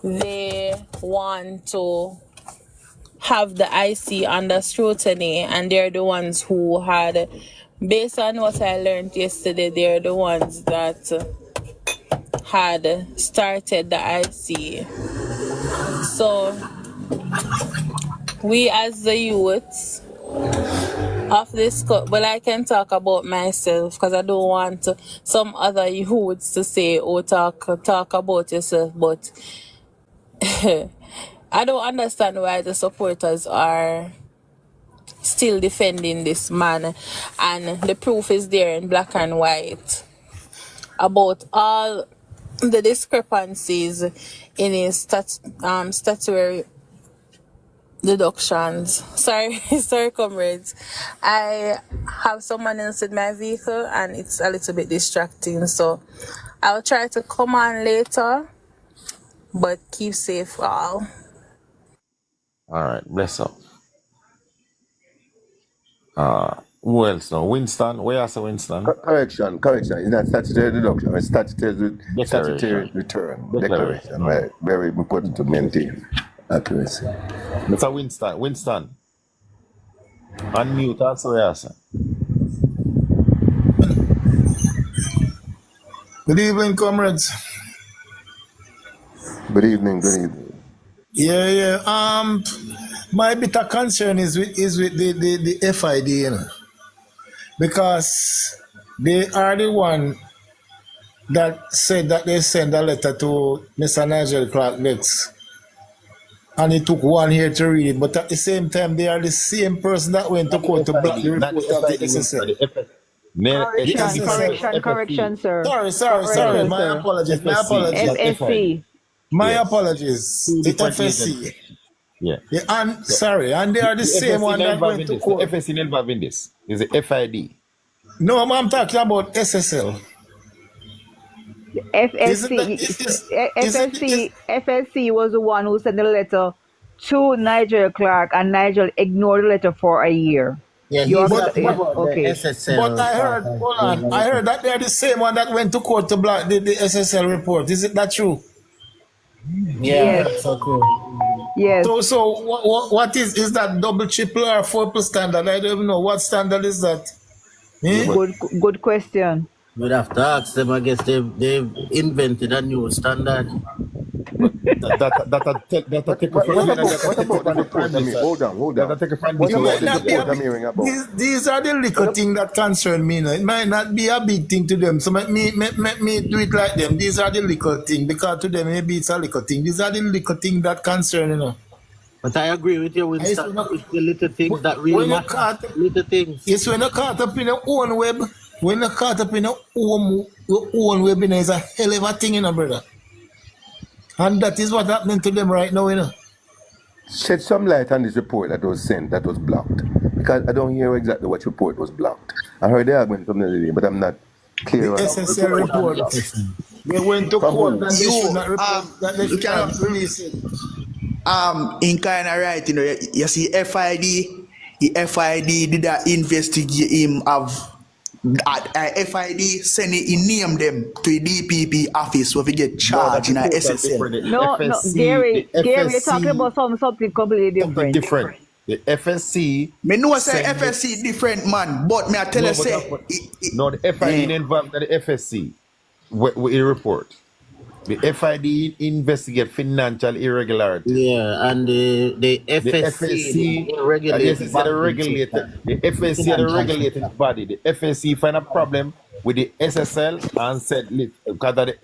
they want to have the IC under scrutiny, and they're the ones who had, based on what I learned yesterday, they're the ones that had started the IC. So we as the youths of this, well, I can talk about myself because I don't want some other youths to say, oh, talk about yourself, but I don't understand why the supporters are still defending this man, and the proof is there in black and white about all the discrepancies in his statutory deductions. Sorry, comrades. I have someone else in my vehicle and it's a little bit distracting, so I'll try to come on later, but keep safe all. All right, bless up. Who else now? Winston. Where else Winston? Correction. It's not statutory deduction. It's statutory return. Declaration. Right. Very important to maintain accuracy. Mr. Winston. Unmute also, yes. Good evening, comrades. Good evening. Yeah. My bit of concern is with the FID, you know, because they are the one that said that they sent a letter to Mr. Nigel Clark next, and it took 1 year to read it. But at the same time, they are the same person that went to court to block the report of the SSL. Correction, sir. Sorry. My apologies. FSC. My apologies. The FSC. Yeah. And they are the same one that went to court. The FSC involved in this. Is it FID? No, I'm talking about SSL. FSC was the one who sent the letter to Nigel Clark, and Nigel ignored the letter for a year. Yeah, okay. SSL. But I heard that they're the same one that went to court to block the SSL report. Is it that true? Yeah, that's so cool. Yes. So what is that double, triple, or triple standard? I don't even know. What standard is that? Good question. We'd have to ask them. I guess they've invented a new standard. That take a Hold on. These are the little things that concern me. It might not be a big thing to them. So let me do it like them. These are the little things, because to them maybe it's a little thing. These are the little things that concern, you know. But I agree with you, Winston. It's the little things that really matter. Little things. Yes, when you're caught up in your own web, when you're caught up in your own web, it's a hell of a thing, you know, brother. And that is what happening to them right now, you know. Shed some light on this report that was sent, that was blocked. Because I don't hear exactly what report was blocked. I heard the argument from the lady, but I'm not clear. The SSL report. They went to court and they should not report that they should not release it. In kind of right, you know, you see FID did not investigate him of FID send it in name them to the DPP office where we get No, charged that's in a a total SSL. different. The No, no, FSC, the Gary, you're talking FSC, about something completely something different. different. The FSC Me know say send it. FSC different man, but me I tell you No, but that, say but no, the FID involved in the FSC. With a report. The FID investigate financial irregularities. Yeah, and the The FSC FSC, regulate yes, the it's the banking regulator. sector, The FSC are the financial regulating sector. body. The FSC find a problem with the SSL and said, because the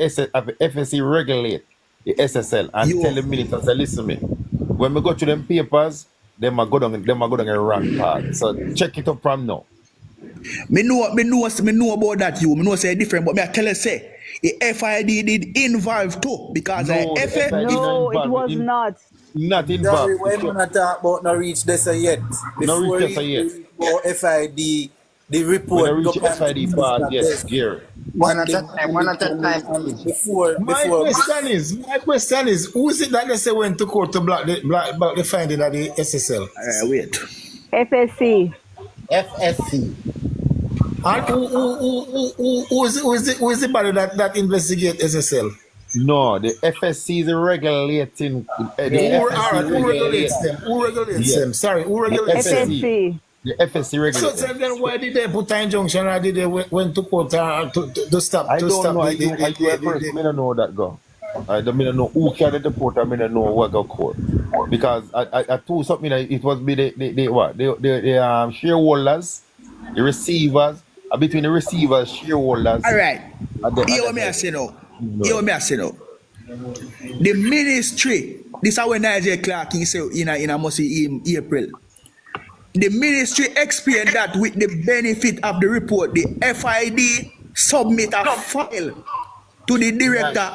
FSC regulate the SSL and tell the minister, say, listen me, when we go to them papers, them are go down a wrong path. So check it up from now. me know about that you. Me know say different, but me I tell you say the FID did involve too because No, the FID not No, it involved was in not. not Gary, involved. why man not talk about not reach this yet? No reach Before this we yet. reach about FID, the When I report reach government FID part, yes, desk Gary. One and at a time, one at a time, please. before My question is, who is it that they say went to court to block the finding of the SSL? Wait. FSC. FSC. And who is the body that investigate SSL? No, the FSC is regulating. The FSC Who regulates regulates. them? Who regulates Yes. them? Sorry, who The regulates them? FSC. The FSC So regulates. then why did they put an injunction or did they went to court to stop I to don't stop know. I do at first. I don't know that go. I don't know who carried the report. I don't know what go court because I told something that it was be the shareholders, the receivers, between the receivers, shareholders. All right. and Hear what me I say now. Hear what me I say now. The ministry, this is when Nigel Clark say in a must in April. The ministry explained that with the benefit of the report, the FID submit a file to the director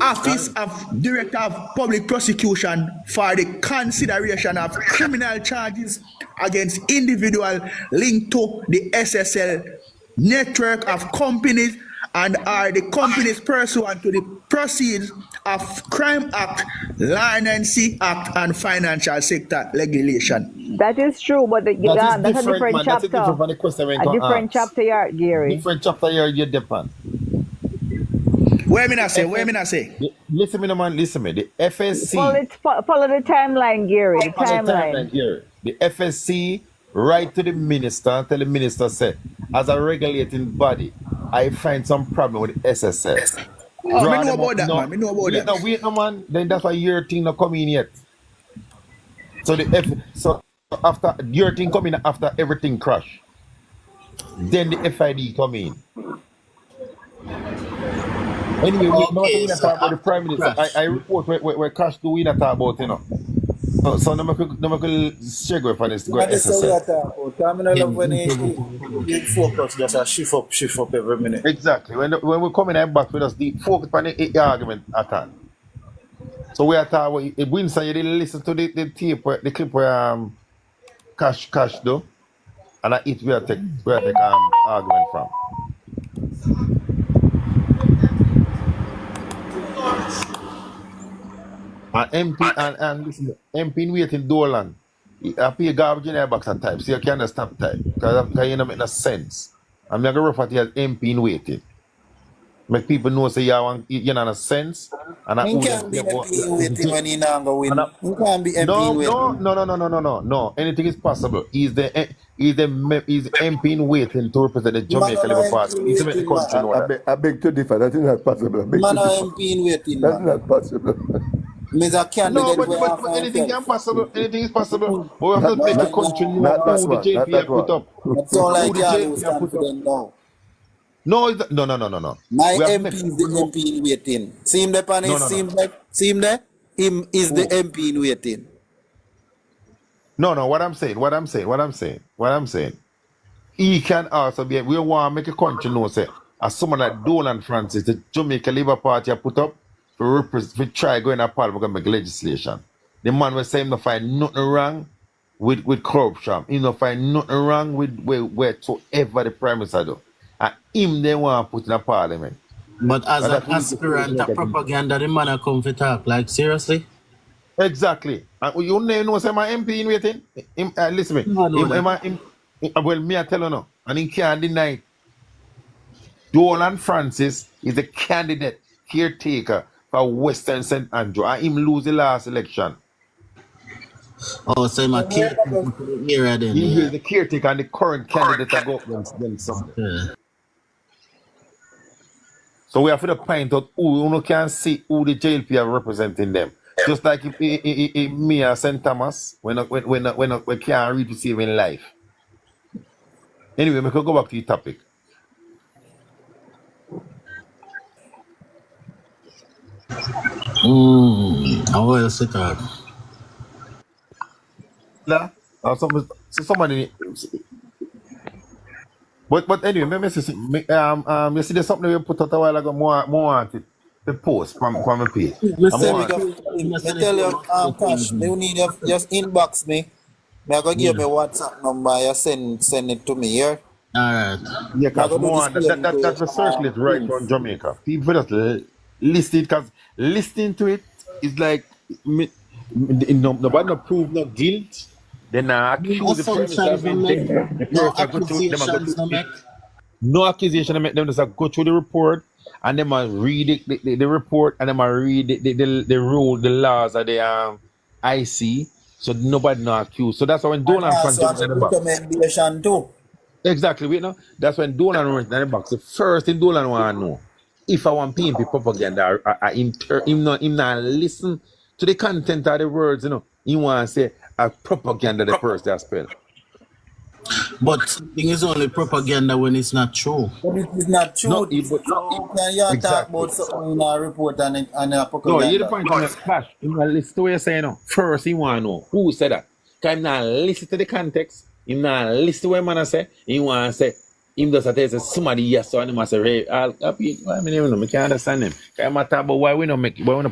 Office of Director of Public Prosecution for the consideration of criminal charges against individual linked to the SSL network of companies and are the companies pursuant to the proceeds of Crime Act, Leniency Act, and Financial Sector Regulation. That is true, but that's a different man. chapter. That's a different from the question when A different ask. chapter, yeah, Gary. Different chapter you're different. Where me not say? Listen me, no man. Listen me. The FSC. Follow the timeline, Gary. The timeline. Here. The FSC write to the minister, tell the minister say, as a regulating body, I find some problem with the SSL. Oh, me know about that, man. Me know about that. No, wait, no man. Then that's why your thing not coming yet. So after your thing coming after everything crash, then the FID come in. Anyway, we not talk about the Prime Minister. I report where crash do we not talk about, you know. So no could shake with this go SSL. I love when you focus just a shift up every minute. Exactly. When we come in back with us, the focus on the argument at hand. So we are talking. If Winston, you didn't listen to the tape, the clip where Cash do, and it we are take argument from. And MP and listen, MP in waiting Dolan. I pay garbage in their box at times, so you can't stop time. Because you don't make no sense. I'm not going to refer to you as MP in waiting. Make people know say you know sense. And You can't be MP in waiting when you not go win. You can't be MP in waiting. No. Anything is possible. He's the MP in waiting to represent the Jamaica Labour Party. He's to make the country know that. I beg to differ. That is not possible. Man, MP in waiting. That's not possible. No, but anything can possible. Anything is possible. But we have to make the country know who the JP put up. That's all I can do is confident now. No. My My MP is the MP in waiting. See him there, Pani? See him there? Him is the MP in waiting. No, what I'm saying. He can also be, we want to make a country know, say, as someone like Dolan Francis, the Jamaica Labour Party put up, to try going to Parliament and make legislation. The man was saying, not find nothing wrong with corruption. He not find nothing wrong with whatsoever the Prime Minister do. And him they want to put in a Parliament. But as an aspirant of propaganda, the man come for talk. Like, seriously? Exactly. And you know say my MP in waiting? Listen me. Well, me I tell you now. and he can't deny it. Dolan Francis is the candidate caretaker for Western St. Andrew, and him lose the last election. Oh, so my caretaker for the era then, He yeah. is the caretaker and the current candidate that go up themselves. Okay. So we have to point out who can see who the JLP are representing them. Just like if me and St. Thomas, we can't read to save in life. Anyway, we can go back to the topic. How else it talk? Somebody. But anyway, you see there's something we put out a while ago. More wanted the post from my page. Me tell you, Cash, me need you just inbox me. Me I go give me WhatsApp number. You send it to me here. Alright. Yeah, because that's a circulate right from Jamaica. People just listen it, because listening to it is like nobody no prove no guilt. Then accuse the person of anything. No accusations no make. No accusation. Them just go through the report and then read the report and then read the rule, the laws of the IC. So nobody no accused. So that's when Donald Trump jumps in the box. Recommendation too. Exactly, wait now. That's when Dolan went in the box. The first thing Dolan want to know, if I want PNP propaganda, him not listen to the content of the words, he want to say a propaganda the first that spell. But something is only propaganda when it's not true. But it is not true. How can you talk about something in a report and a propaganda? No, you the point of Cash. He want to listen to what you're saying. First, he want to know who said that. Because he not listen to the context. He not listen to what man say. He want to say, him just say somebody yes, so he must say, I can't understand him. Because I talk about why we not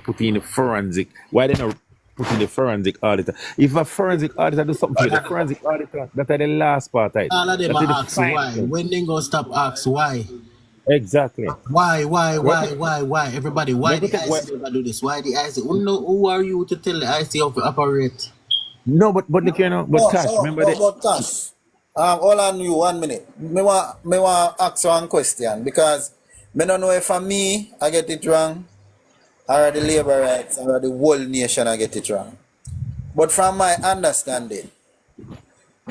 put in the forensic, why they not put in the forensic auditor. If a forensic auditor do something to the forensic auditor, that's the last part. Right? All of them ask why. When they go stop ask why. Exactly. Why? Everybody, why the IC never do this? Why the IC? Who are you to tell the IC how to operate? No, but Cash, remember that. But Cash, hold on you 1 minute. Me want ask one question because me don't know if for me I get it wrong or the labor rights or the whole nation I get it wrong. But from my understanding,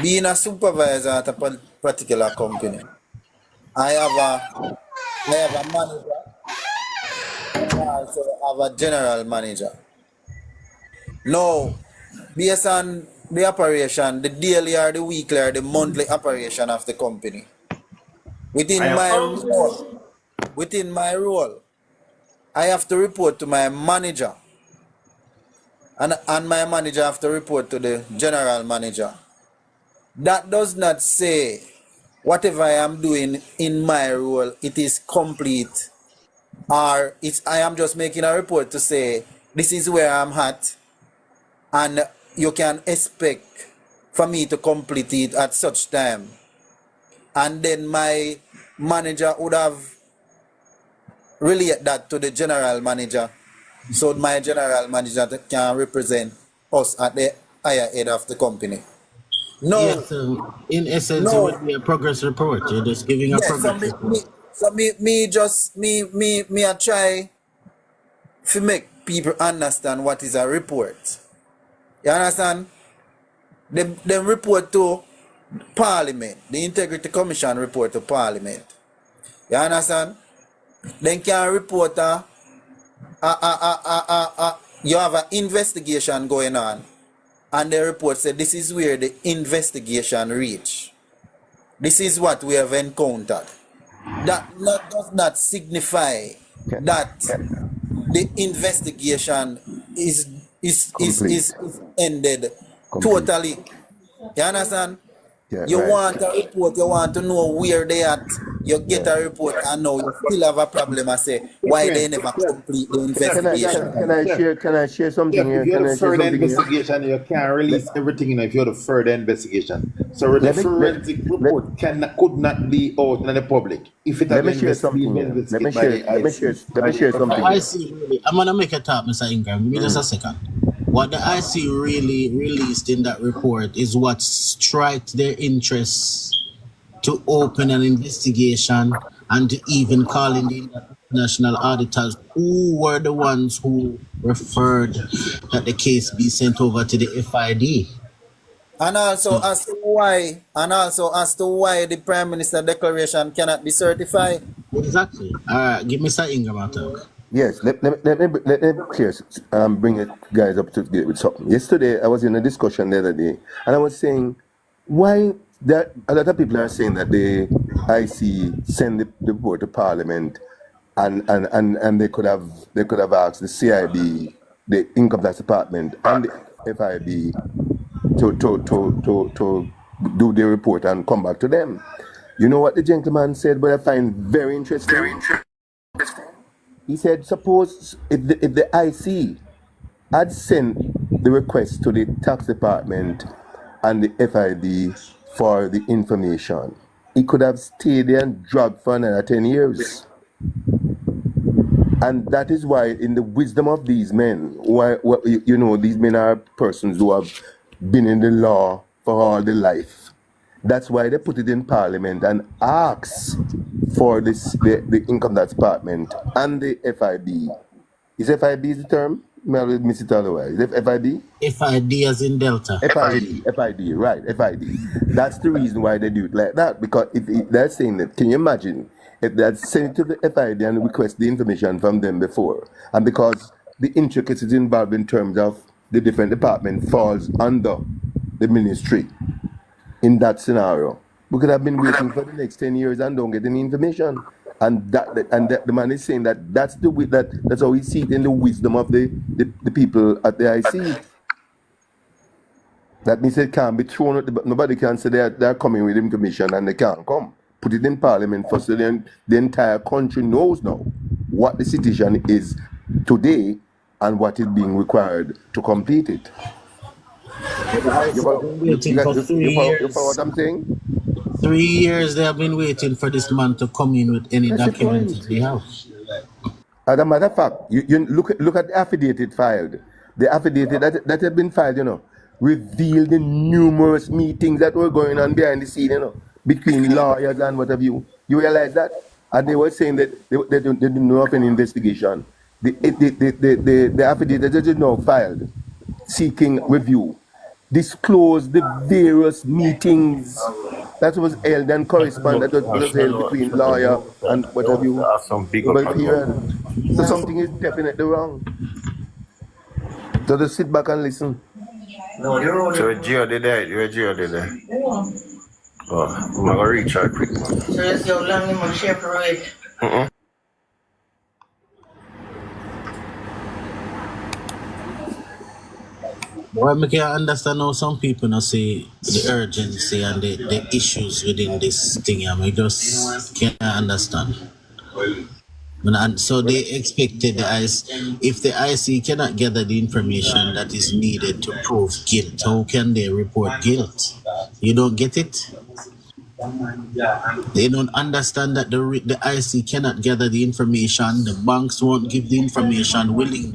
being a supervisor at a particular company, I have a manager and I also have a general manager. Now, based on the operation, the daily or the weekly or the monthly operation of the company, within my role, I have to report to my manager, and my manager have to report to the general manager. That does not say whatever I am doing in my role, it is complete, or I am just making a report to say this is where I'm at, and you can expect for me to complete it at such time. And then my manager would have relayed that to the general manager, so my general manager can represent us at the higher head of the company. No. Yes, in essence, it would be a progress report. You're just giving a progress report. So me I try to make people understand what is a report. You understand? Them report to Parliament. The Integrity Commission report to Parliament. You understand? Then can report you have an investigation going on, and the report said this is where the investigation reached. This is what we have encountered. That does not signify that the investigation is ended totally. You understand? Yeah, You right. want a report, you want to know where they at, you get a report and now you still have a problem and say why they never complete the investigation. Can I share something here? If you Can have I a share further something here? investigation, you can't release everything if you have a further investigation. So the forensic report could not be out in the public if it had been investigated. Let me share something. I see. Really, I'm gonna make a talk, Mr. Ingram. Give me just a second. What the IC really released in that report is what strikes their interests to open an investigation and to even call in the international auditors, who were the ones who referred that the case be sent over to the FID. And also as to why the Prime Minister declaration cannot be certified. Exactly. All right, give me some Ingram attack. Yes, let me clear, bring it guys up to date with something. Yesterday, I was in a discussion the other day, and I was saying, why that a lot of people are saying that the IC send the report to Parliament, and they could have asked the CIB, the Income Tax Department, and the FIB to do the report and come back to them. You know what the gentleman said, but I find very interesting. He said, suppose if the IC had sent the request to the tax department and the FID for the information, he could have stayed there and dragged for another 10 years. And that is why, in the wisdom of these men, these men are persons who have been in the law for all their life. That's why they put it in Parliament and ask for the Income Tax Department and the FIB. Is FIB the term? I will miss it otherwise. Is it FIB? FID as in Delta. FID, right, FID. That's the reason why they do it like that, because if they're saying that, can you imagine if they had sent it to the FID and request the information from them before, and because the intricacies involved in terms of the different department falls under the ministry, in that scenario, we could have been waiting for the next 10 years and don't get any information. And the man is saying that that's how we see it in the wisdom of the people at the IC. That means it can't be thrown at nobody can say they're coming with information and they can't come. Put it in Parliament first, so then the entire country knows now what the situation is today and what is being required to complete it. You follow what I'm saying? 3 years they have been waiting for this man to come in with any documents they have. As a matter of fact, you look at the affidavit filed. The affidavit that had been filed, revealed the numerous meetings that were going on behind the scene, between lawyers and what have you. You realize that? And they were saying that they didn't know of any investigation. The affidavit that is now filed, seeking review, disclosed the various meetings that was held and correspondence that was held between lawyer and what have you. So something is definitely wrong. So just sit back and listen. So Gio did that. Gio did that. Oh, I'm gonna reach out quick. So let's go long in my share for it. Well, I can understand how some people now say the urgency and the issues within this thing. I just can't understand. And so they expected if the IC cannot gather the information that is needed to prove guilt, how can they report guilt? You don't get it? They don't understand that the IC cannot gather the information, the banks won't give the information willingly.